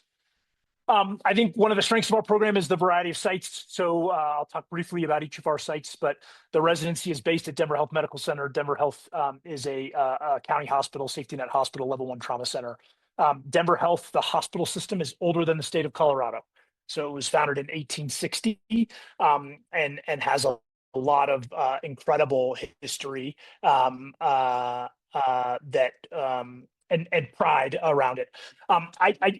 [SPEAKER 10] I think one of the strengths of our program is the variety of sites. So I'll talk briefly about each of our sites, but the residency is based at Denver Health Medical Center. Denver Health is a county hospital, safety net hospital, level 1 trauma center. Denver Health, the hospital system, is older than the state of Colorado. So it was founded in 1860 and has a lot of incredible history and pride around it.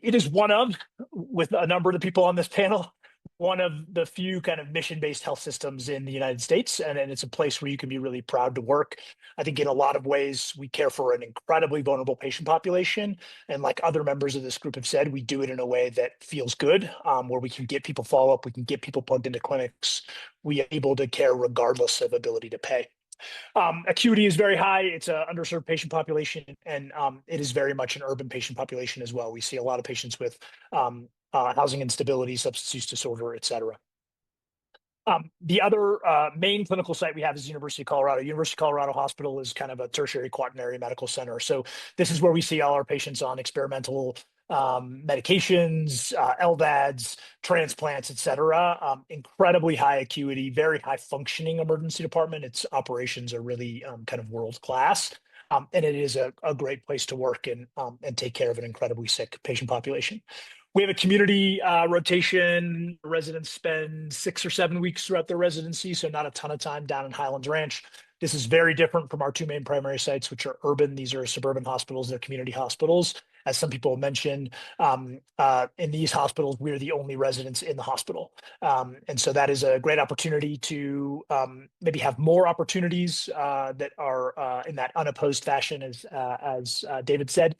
[SPEAKER 10] It is one of, with a number of the people on this panel, one of the few kind of mission-based health systems in the United States, and it's a place where you can be really proud to work. I think in a lot of ways, we care for an incredibly vulnerable patient population. And like other members of this group have said, we do it in a way that feels good, where we can get people follow-up, we can get people plugged into clinics, we are able to care regardless of ability to pay. Acuity is very high. It's an underserved patient population, and it is very much an urban patient population as well. We see a lot of patients with housing instability, substance use disorder, et cetera. The other main clinical site we have is University of Colorado. University of Colorado Hospital is kind of a tertiary quaternary medical center. So this is where we see all our patients on experimental medications, LVADs, transplants, et cetera. Incredibly high acuity, very high functioning emergency department. Its operations are really kind of world class. And it is a great place to work and take care of an incredibly sick patient population. We have a community rotation. Residents spend 6 or 7 weeks throughout their residency, so not a ton of time down in Highlands Ranch. This is very different from our two main primary sites, which are urban. These are suburban hospitals. They're community hospitals. As some people mentioned, in these hospitals, we're the only residents in the hospital. And so that is a great opportunity to maybe have more opportunities that are in that unopposed fashion, as David said.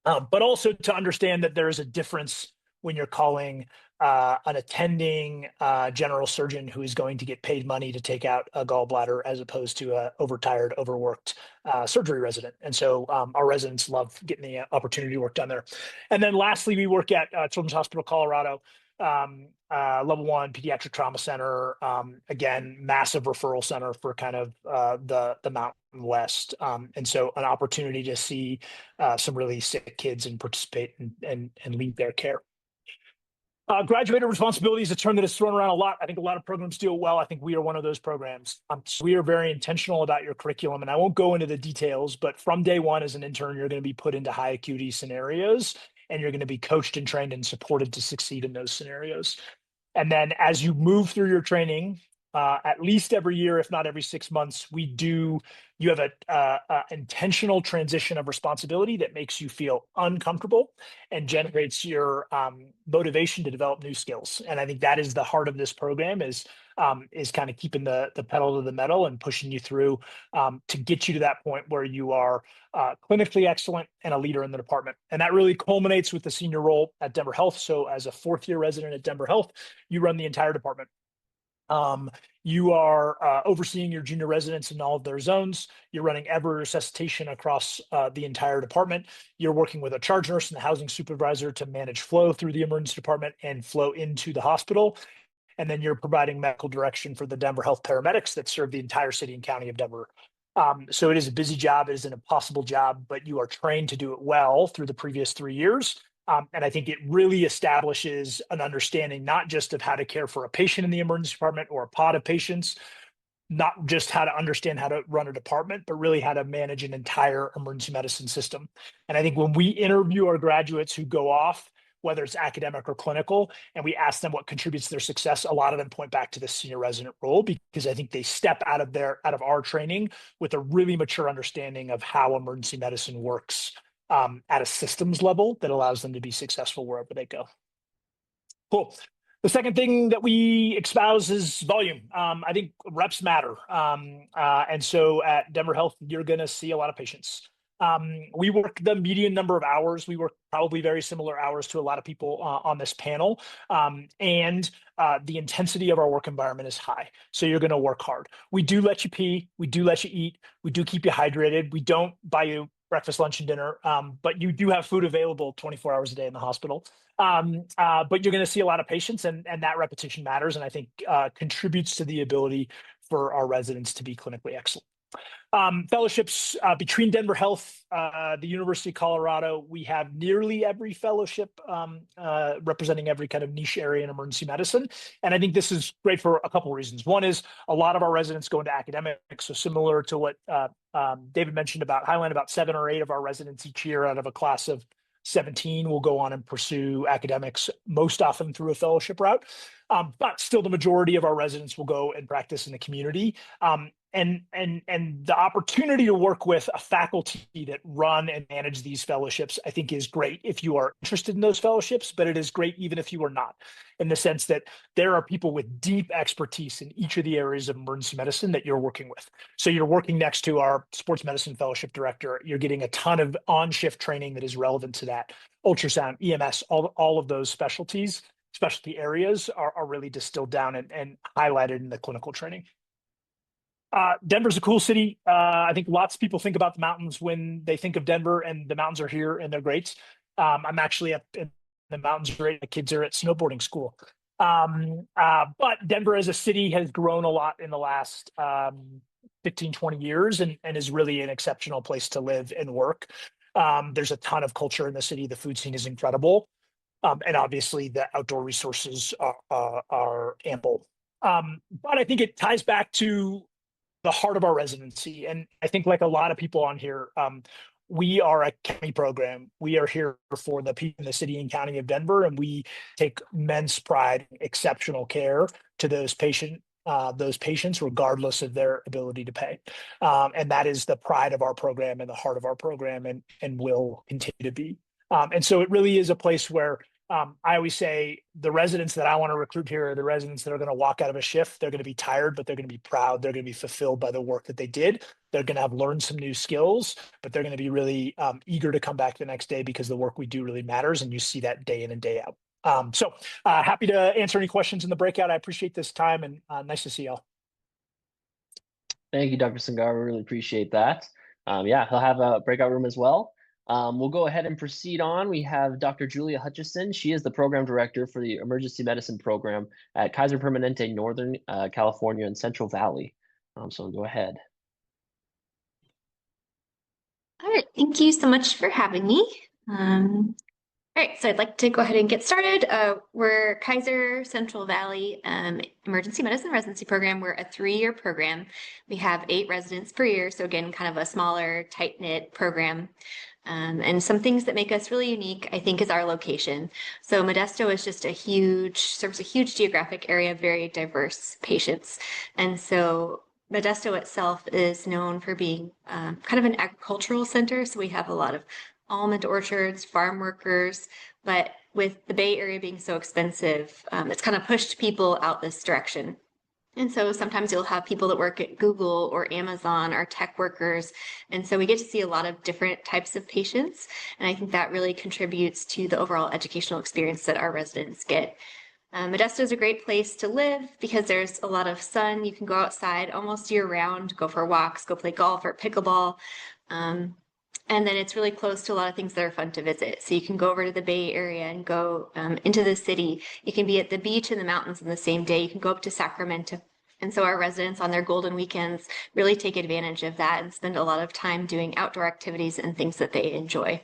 [SPEAKER 10] But also to understand that there is a difference when you're calling an attending general surgeon who is going to get paid money to take out a gallbladder as opposed to a overtired, overworked surgery resident. And so our residents love getting the opportunity to work down there. And then lastly, we work at Children's Hospital Colorado, level 1 pediatric trauma center. Again, massive referral center for kind of the Mountain West. And so an opportunity to see some really sick kids and participate and lead their care. Graduated responsibility is a term that is thrown around a lot. I think a lot of programs do it well. I think we are one of those programs. So we are very intentional about your curriculum, and I won't go into the details, but from day one as an intern, you're going to be put into high acuity scenarios, and you're going to be coached and trained and supported to succeed in those scenarios. And then as you move through your training, at least every year, if not every 6 months, you have a intentional transition of responsibility that makes you feel uncomfortable and generates your motivation to develop new skills. And I think that is the heart of this program is kind of keeping the pedal to the metal and pushing you through to get you to that point where you are clinically excellent and a leader in the department. And that really culminates with the senior role at Denver Health. So as a 4th-year resident at Denver Health, you run the entire department. You are overseeing your junior residents in all of their zones. You're running ever resuscitation across the entire department. You're working with a charge nurse and the housing supervisor to manage flow through the emergency department and flow into the hospital. And then you're providing medical direction for the Denver Health paramedics that serve the entire city and county of Denver. So it is a busy job. It is an impossible job, but you are trained to do it well through the previous 3 years. And I think it really establishes an understanding not just of how to care for a patient in the emergency department or a pod of patients, not just how to understand how to run a department, but really how to manage an entire emergency medicine system. And I think when we interview our graduates who go off, whether it's academic or clinical, and we ask them what contributes to their success, a lot of them point back to the senior resident role, because I think they step out of our training with a really mature understanding of how emergency medicine works at a systems level that allows them to be successful wherever they go. Cool. The second thing that we espouse is volume. I think reps matter. And so at Denver Health, you're going to see a lot of patients. We work the median number of hours. We work probably very similar hours to a lot of people on this panel. And the intensity of our work environment is high. So you're going to work hard. We do let you pee. We do let you eat. We do keep you hydrated. We don't buy you breakfast, lunch, and dinner, but you do have food available 24 hours a day in the hospital. But you're going to see a lot of patients, and that repetition matters, and I think contributes to the ability for our residents to be clinically excellent. Fellowships between Denver Health, the University of Colorado, we have nearly every fellowship representing every kind of niche area in emergency medicine. And I think this is great for a couple of reasons. One is a lot of our residents go into academics. So similar to what David mentioned about Highland, about 7 or 8 of our residents each year out of a class of 17 will go on and pursue academics, most often through a fellowship route. But still the majority of our residents will go and practice in the community. And the opportunity to work with a faculty that run and manage these fellowships, I think, is great if you are interested in those fellowships, but it is great even if you are not, in the sense that there are people with deep expertise in each of the areas of emergency medicine that you're working with. So you're working next to our sports medicine fellowship director. You're getting a ton of on-shift training that is relevant to that. Ultrasound, EMS, all of those specialty areas are really distilled down and highlighted in the clinical training. Denver's a cool city. I think lots of people think about the mountains when they think of Denver, and the mountains are here and they're great. I'm actually up in the mountains. Right, my kids are at snowboarding school. But Denver as a city has grown a lot in the last 15, 20 years and is really an exceptional place to live and work. There's a ton of culture in the city. The food scene is incredible. And obviously the outdoor resources are ample. But I think it ties back to the heart of our residency. And I think, like a lot of people on here, we are a county program. We are here for the people in the city and county of Denver, and we take immense pride, exceptional care to those patients, regardless of their ability to pay. And that is the pride of our program and the heart of our program, and will continue to be. And so it really is a place where I always say the residents that I want to recruit here are the residents that are going to walk out of a shift. They're going to be tired, but they're going to be proud. They're going to be fulfilled by the work that they did. They're going to have learned some new skills, but they're going to be really eager to come back the next day because the work we do really matters. And you see that day in and day out. So happy to answer any questions in the breakout. I appreciate this time, and nice to see y'all.
[SPEAKER 1] Thank you, Dr. Sangar. We really appreciate that. Yeah, he'll have a breakout room as well. We'll go ahead and proceed on. We have Dr. Julia Hutchison. She is the program director for the emergency medicine program at Kaiser Permanente, Northern California and Central Valley. So go ahead.
[SPEAKER 11] All right, thank you so much for having me. All right, so I'd like to go ahead and get started. We're Kaiser Central Valley Emergency Medicine Residency Program. We're a 3-year program. We have 8 residents per year, so again, kind of a smaller, tight-knit program. And some things that make us really unique, I think, is our location. So Modesto is just serves a huge geographic area, very diverse patients. And so Modesto itself is known for being kind of an agricultural center. So we have a lot of almond orchards, farm workers, but with the Bay Area being so expensive, it's kind of pushed people out this direction. And so sometimes you'll have people that work at Google or Amazon or tech workers. And so we get to see a lot of different types of patients. And I think that really contributes to the overall educational experience that our residents get. Modesto is a great place to live because there's a lot of sun. You can go outside almost year round, go for walks, go play golf or pickleball. And then it's really close to a lot of things that are fun to visit. So you can go over to the Bay Area and go into the city. You can be at the beach and the mountains in the same day. You can go up to Sacramento. And so our residents on their golden weekends really take advantage of that and spend a lot of time doing outdoor activities and things that they enjoy.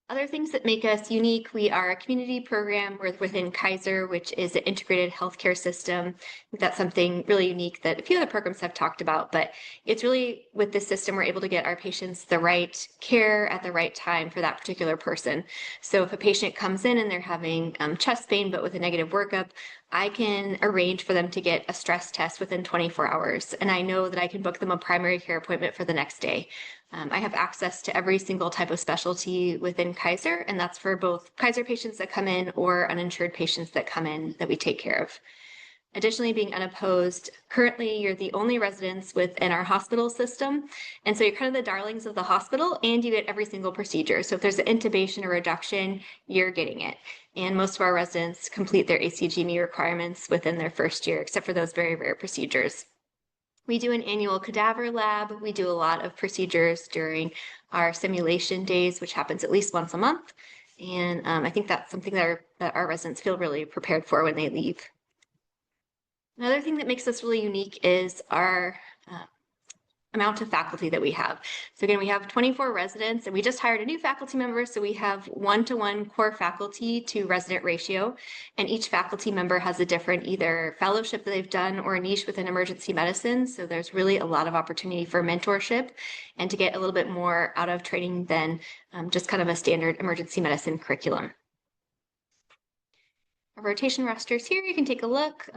[SPEAKER 11] Other things that make us unique, we are a community program within Kaiser, which is an integrated healthcare system. I think that's something really unique that a few other programs have talked about, but it's really with this system, we're able to get our patients the right care at the right time for that particular person. So if a patient comes in and they're having chest pain, but with a negative workup, I can arrange for them to get a stress test within 24 hours. And I know that I can book them a primary care appointment for the next day. I have access to every single type of specialty within Kaiser, and that's for both Kaiser patients that come in or uninsured patients that come in that we take care of. Additionally, being unopposed, currently you're the only residents within our hospital system, and so you're kind of the darlings of the hospital, and you get every single procedure. So if there's an intubation or reduction, you're getting it. And most of our residents complete their ACG&E requirements within their first year, except for those very rare procedures. We do an annual cadaver lab. We do a lot of procedures during our simulation days, which happens at least once a month. And I think that's something that our residents feel really prepared for when they leave. Another thing that makes us really unique is our amount of faculty that we have. So again, we have 24 residents, and we just hired a new faculty member, so we have 1-to-1 core faculty to resident ratio, and each faculty member has a different either fellowship that they've done or a niche within emergency medicine, so there's really a lot of opportunity for mentorship and to get a little bit more out of training than just kind of a standard emergency medicine curriculum. Our rotation rosters here, you can take a look.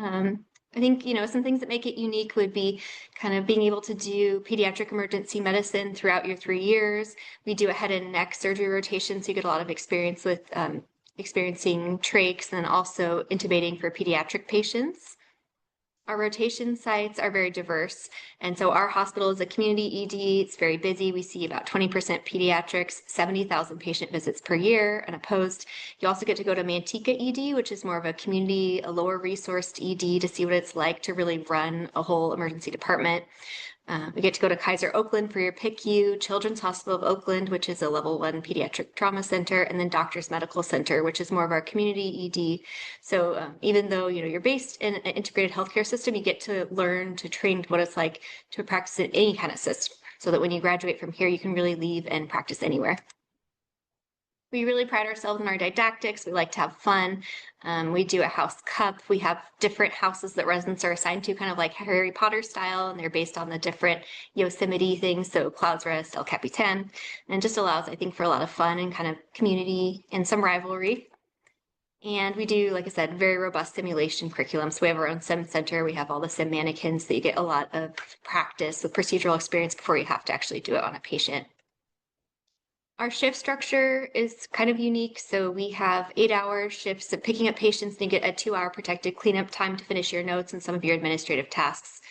[SPEAKER 11] I think, some things that make it unique would be kind of being able to do pediatric emergency medicine throughout your 3 years. We do a head and neck surgery rotation, so you get a lot of experience with experiencing trachs and then also intubating for pediatric patients. Our rotation sites are very diverse. And so our hospital is a community ED. It's very busy. We see about 20% pediatrics, 70,000 patient visits per year unopposed. You also get to go to Manteca ED, which is more of a community, a lower resourced ED to see what it's like to really run a whole emergency department. We get to go to Kaiser Oakland for your PICU, Children's Hospital of Oakland, which is a level 1 pediatric trauma center, and then Doctors Medical Center, which is more of our community ED. So even though you're based in an integrated healthcare system, you get to learn to train what it's like to practice in any kind of system, so that when you graduate from here, you can really leave and practice anywhere. We really pride ourselves in our didactics. We like to have fun. We do a house cup. We have different houses that residents are assigned to, kind of like Harry Potter style, and they're based on the different Yosemite things, so Clouds Rest, El Capitan, and just allows, I think, for a lot of fun and kind of community and some rivalry. And we do, like I said, very robust simulation curriculum. So we have our own sim center. We have all the sim mannequins, so you get a lot of practice with procedural experience before you have to actually do it on a patient. Our shift structure is kind of unique. So we have 8-hour shifts of picking up patients, and you get a 2-hour protected cleanup time to finish your notes and some of your administrative tasks.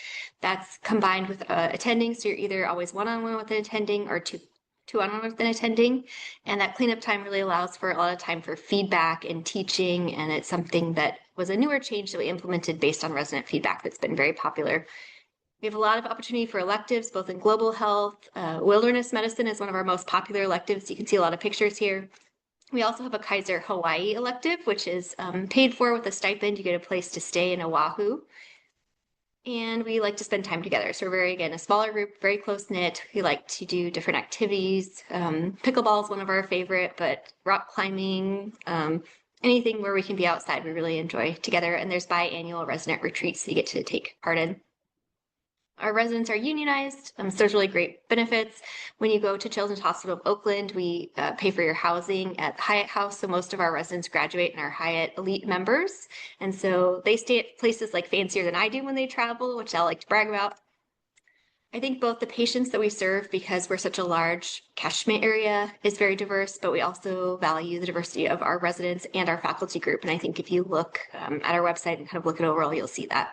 [SPEAKER 11] That's combined with attending. So you're either always one-on-one with an attending or two-on-one with an attending. And that cleanup time really allows for a lot of time for feedback and teaching. And it's something that was a newer change that we implemented based on resident feedback that's been very popular. We have a lot of opportunity for electives, both in global health. Wilderness medicine is one of our most popular electives. You can see a lot of pictures here. We also have a Kaiser Hawaii elective, which is paid for with a stipend. You get a place to stay in Oahu. And we like to spend time together. So we're very, again, a smaller group, very close knit. We like to do different activities. Pickleball is one of our favorite, but rock climbing, anything where we can be outside, we really enjoy together. And there's biannual resident retreats that you get to take part in. Our residents are unionized, so there's really great benefits. When you go to Children's Hospital of Oakland, we pay for your housing at the Hyatt House, so most of our residents graduate and are Hyatt Elite members, and so they stay at places like fancier than I do when they travel, which I like to brag about. I think both the patients that we serve, because we're such a large catchment area, is very diverse, but we also value the diversity of our residents and our faculty group, and I think if you look at our website and kind of look at overall, you'll see that.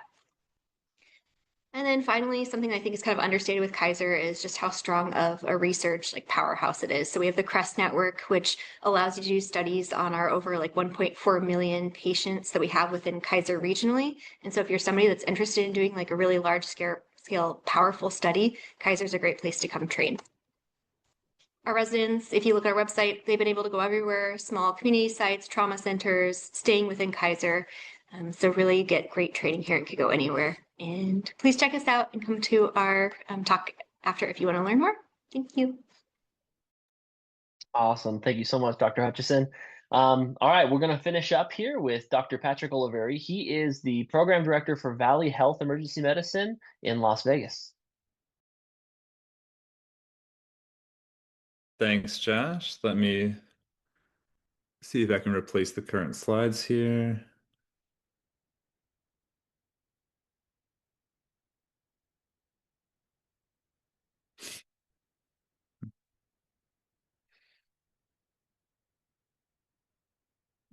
[SPEAKER 11] And then finally, something I think is kind of understated with Kaiser is just how strong of a research powerhouse it is. So we have the CREST network, which allows you to do studies on our over 1.4 million patients that we have within Kaiser regionally. And so if you're somebody that's interested in doing a really large scale powerful study, Kaiser's a great place to come train. Our residents, if you look at our website, they've been able to go everywhere, small community sites, trauma centers, staying within Kaiser. So really get great training here and could go anywhere. And please check us out and come to our talk after if you want to learn more. Thank you.
[SPEAKER 1] Awesome. Thank you so much, Dr. Hutchison. All right, we're going to finish up here with Dr. Patrick Oliveri. He is the Program Director for Valley Health Emergency Medicine in Las Vegas.
[SPEAKER 12] Thanks, Josh. Let me see if I can replace the current slides here.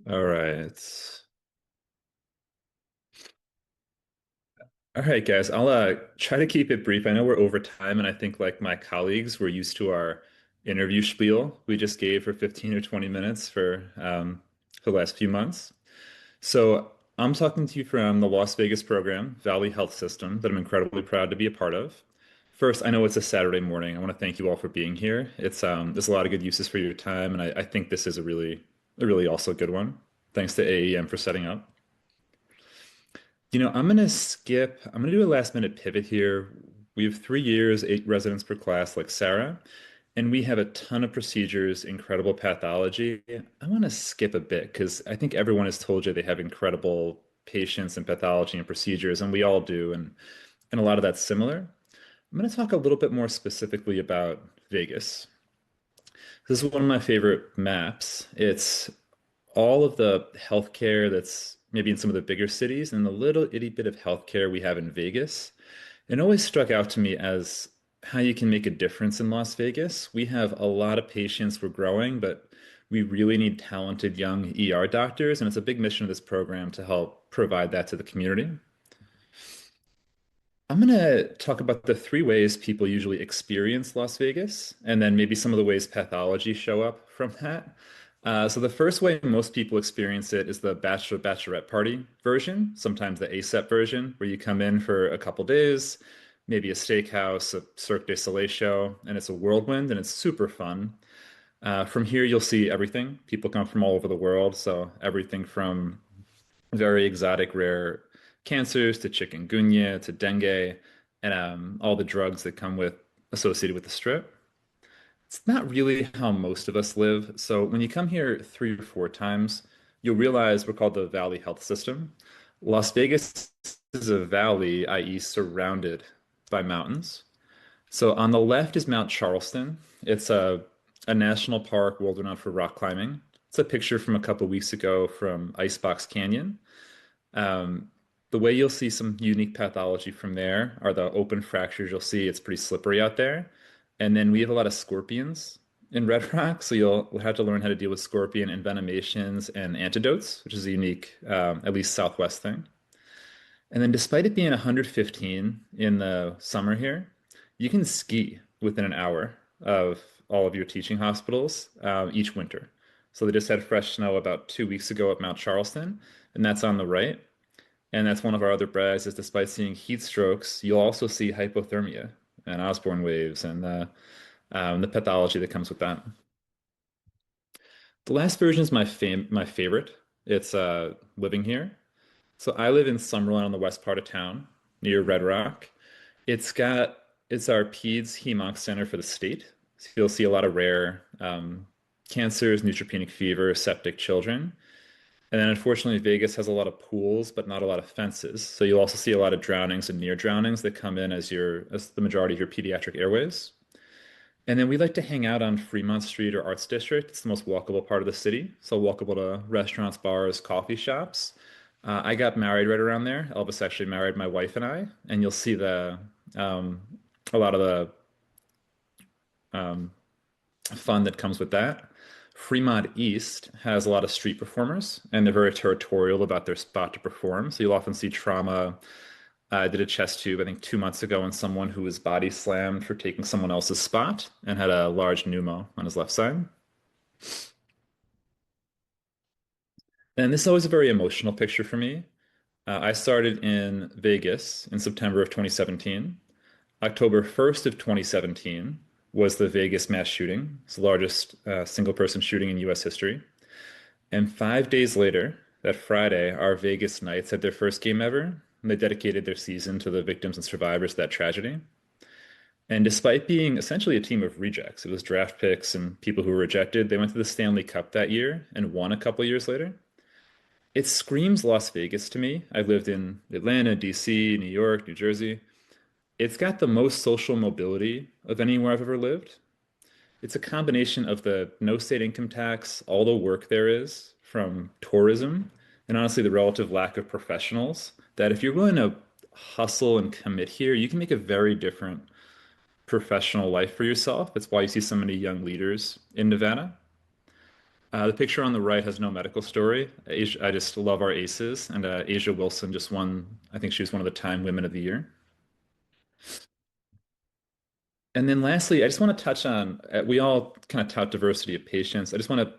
[SPEAKER 12] All right. All right, guys, I'll try to keep it brief. I know we're over time, and I think like my colleagues, we're used to our interview spiel we just gave for 15 or 20 minutes for the last few months. So I'm talking to you from the Las Vegas program, Valley Health System, that I'm incredibly proud to be a part of. First, I know it's a Saturday morning. I want to thank you all for being here. It's there's a lot of good uses for your time, and I think this is a really also good one. Thanks to AAEM for setting up. I'm going to do a last minute pivot here. We have 3 years, 8 residents per class like Sarah, and we have a ton of procedures, incredible pathology. I want to skip a bit because I think everyone has told you they have incredible patients and pathology and procedures, and we all do, and a lot of that's similar. I'm going to talk a little bit more specifically about Vegas. This is one of my favorite maps. It's all of the healthcare that's maybe in some of the bigger cities, and the little itty bit of healthcare we have in Vegas. It always struck out to me as how you can make a difference in Las Vegas. We have a lot of patients, we're growing, but we really need talented young ER doctors, and it's a big mission of this program to help provide that to the community. I'm going to talk about the three ways people usually experience Las Vegas, and then maybe some of the ways pathology show up from that. So the first way most people experience it is the bachelorette party version, sometimes the ASAP version, where you come in for a couple days, maybe a steakhouse, a Cirque du Soleil show, and it's a whirlwind and it's super fun. From here, you'll see everything. People come from all over the world, so everything from very exotic, rare cancers to chikungunya to dengue, and all the drugs that come with associated with the strip. It's not really how most of us live. So when you come here 3 or 4 times, you'll realize we're called the Valley Health System. Las Vegas is a valley, i.e., surrounded by mountains. So on the left is Mount Charleston. It's a national park world-renowned for rock climbing. It's a picture from a couple weeks ago from Icebox Canyon. The way you'll see some unique pathology from there are the open fractures. You'll see it's pretty slippery out there. And then we have a lot of scorpions in Red Rock, so you'll have to learn how to deal with scorpion envenomations and antidotes, which is a unique, at least Southwest thing. And then despite it being 115 in the summer here, you can ski within an hour of all of your teaching hospitals each winter. So they just had fresh snow about 2 weeks ago at Mount Charleston, and that's on the right. And that's one of our other brags is despite seeing heat strokes, you'll also see hypothermia and Osborne waves and the pathology that comes with that. The last version is my favorite. It's living here. So I live in Summerlin on the west part of town near Red Rock. It's our PEDS Hem/Onc Center for the state. So you'll see a lot of rare cancers, neutropenic fever, septic children. And then unfortunately, Vegas has a lot of pools, but not a lot of fences. So you'll also see a lot of drownings and near drownings that come in as the majority of your pediatric airways. And then we like to hang out on Fremont Street or Arts District. It's the most walkable part of the city. So walkable to restaurants, bars, coffee shops. I got married right around there. Elvis actually married my wife and I. And you'll see a lot of the fun that comes with that. Fremont East has a lot of street performers, and they're very territorial about their spot to perform. So you'll often see trauma. I did a chest tube, I think 2 months ago, on someone who was body slammed for taking someone else's spot and had a large pneumo on his left side. And this is always a very emotional picture for me. I started in Vegas in September of 2017. October 1st of 2017 was the Vegas mass shooting. It's the largest single-person shooting in U.S. history. And 5 days later, that Friday, our Vegas Knights had their first game ever, and they dedicated their season to the victims and survivors of that tragedy. And despite being essentially a team of rejects, it was draft picks and people who were rejected, they went to the Stanley Cup that year and won a couple years later. It screams Las Vegas to me. I've lived in Atlanta, DC, New York, New Jersey. It's got the most social mobility of anywhere I've ever lived. It's a combination of the no state income tax, all the work there is from tourism, and honestly the relative lack of professionals, that if you're willing to hustle and commit here, you can make a very different professional life for yourself. That's why you see so many young leaders in Nevada. The picture on the right has no medical story. I just love our aces, and Asia Wilson just won, I think she was one of the Time Women of the Year. And then lastly, I just want to touch on, we all kind of tout diversity of patients. I just want to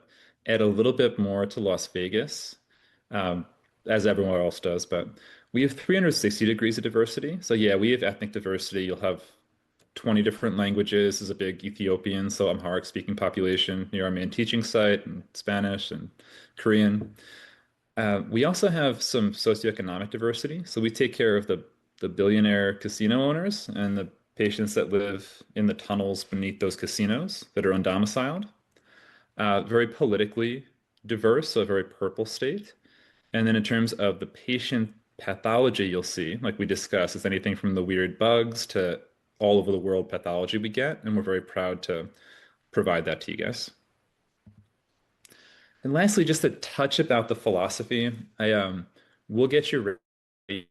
[SPEAKER 12] add a little bit more to Las Vegas, as everyone else does, but we have 360 degrees of diversity. So yeah, we have ethnic diversity. You'll have 20 different languages. There's a big Ethiopian, so Amharic speaking population near our main teaching site, and Spanish and Korean. We also have some socioeconomic diversity. So we take care of the billionaire casino owners and the patients that live in the tunnels beneath those casinos that are undomiciled. Very politically diverse, so a very purple state. And then in terms of the patient pathology, you'll see, like we discussed, it's anything from the weird bugs to all over the world pathology we get, and we're very proud to provide that to you guys. And lastly, just a touch about the philosophy. we'll get you ready.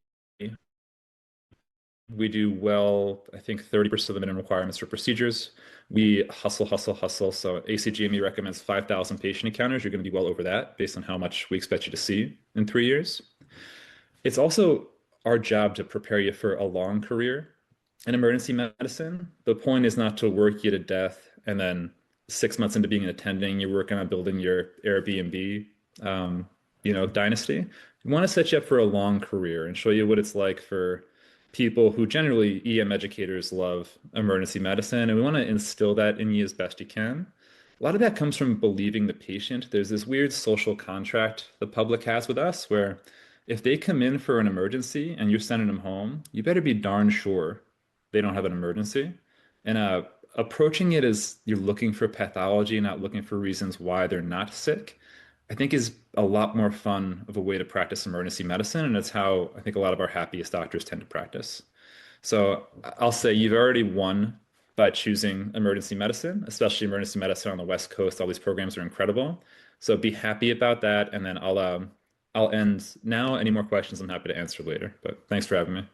[SPEAKER 12] We do well, I think 30% of the minimum requirements for procedures. We hustle, hustle, hustle. So ACGME recommends 5,000 patient encounters. You're going to be well over that based on how much we expect you to see in 3 years. It's also our job to prepare you for a long career in emergency medicine. The point is not to work you to death and then 6 months into being an attending, you're working on building your Airbnb, dynasty. We want to set you up for a long career and show you what it's like for people who generally EM educators love emergency medicine, and we want to instill that in you as best you can. A lot of that comes from believing the patient. There's this weird social contract the public has with us where if they come in for an emergency and you're sending them home, you better be darn sure they don't have an emergency. And approaching it as you're looking for pathology, not looking for reasons why they're not sick, I think is a lot more fun of a way to practice emergency medicine. And it's how I think a lot of our happiest doctors tend to practice. So I'll say you've already won by choosing emergency medicine, especially emergency medicine on the West Coast. All these programs are incredible. So be happy about that. And then I'll end now. Any more questions, I'm happy to answer later. But thanks for having me.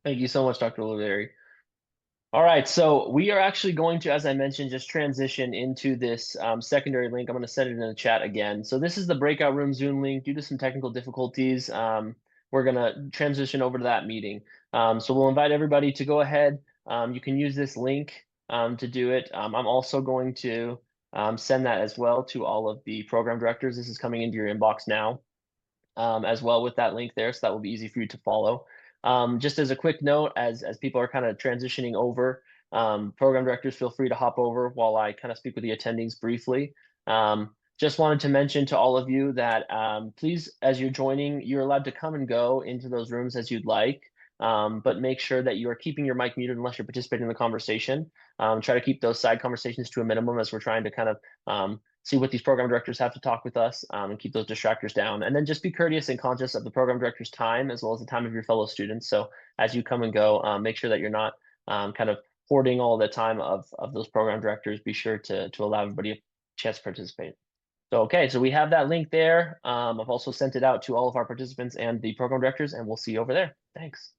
[SPEAKER 1] Thank you so much, Dr. Oliveri. All right, so we are actually going to, as I mentioned, just transition into this secondary link. I'm going to send it in the chat again. So this is the breakout room Zoom link. Due to some technical difficulties, we're going to transition over to that meeting. So we'll invite everybody to go ahead. You can use this link to do it. I'm also going to send that as well to all of the program directors. This is coming into your inbox now as well with that link there, so that will be easy for you to follow. Just as a quick note, as people are kind of transitioning over, program directors, feel free to hop over while I kind of speak with the attendings briefly. Just wanted to mention to all of you that please, as you're joining, you're allowed to come and go into those rooms as you'd like, but make sure that you are keeping your mic muted unless you're participating in the conversation. Try to keep those side conversations to a minimum as we're trying to kind of see what these program directors have to talk with us and keep those distractors down. And then just be courteous and conscious of the program director's time as well as the time of your fellow students. So as you come and go, make sure that you're not kind of hoarding all the time of those program directors. Be sure to allow everybody a chance to participate. So, okay, so we have that link there. I've also sent it out to all of our participants and the program directors, and we'll see you over there. Thanks.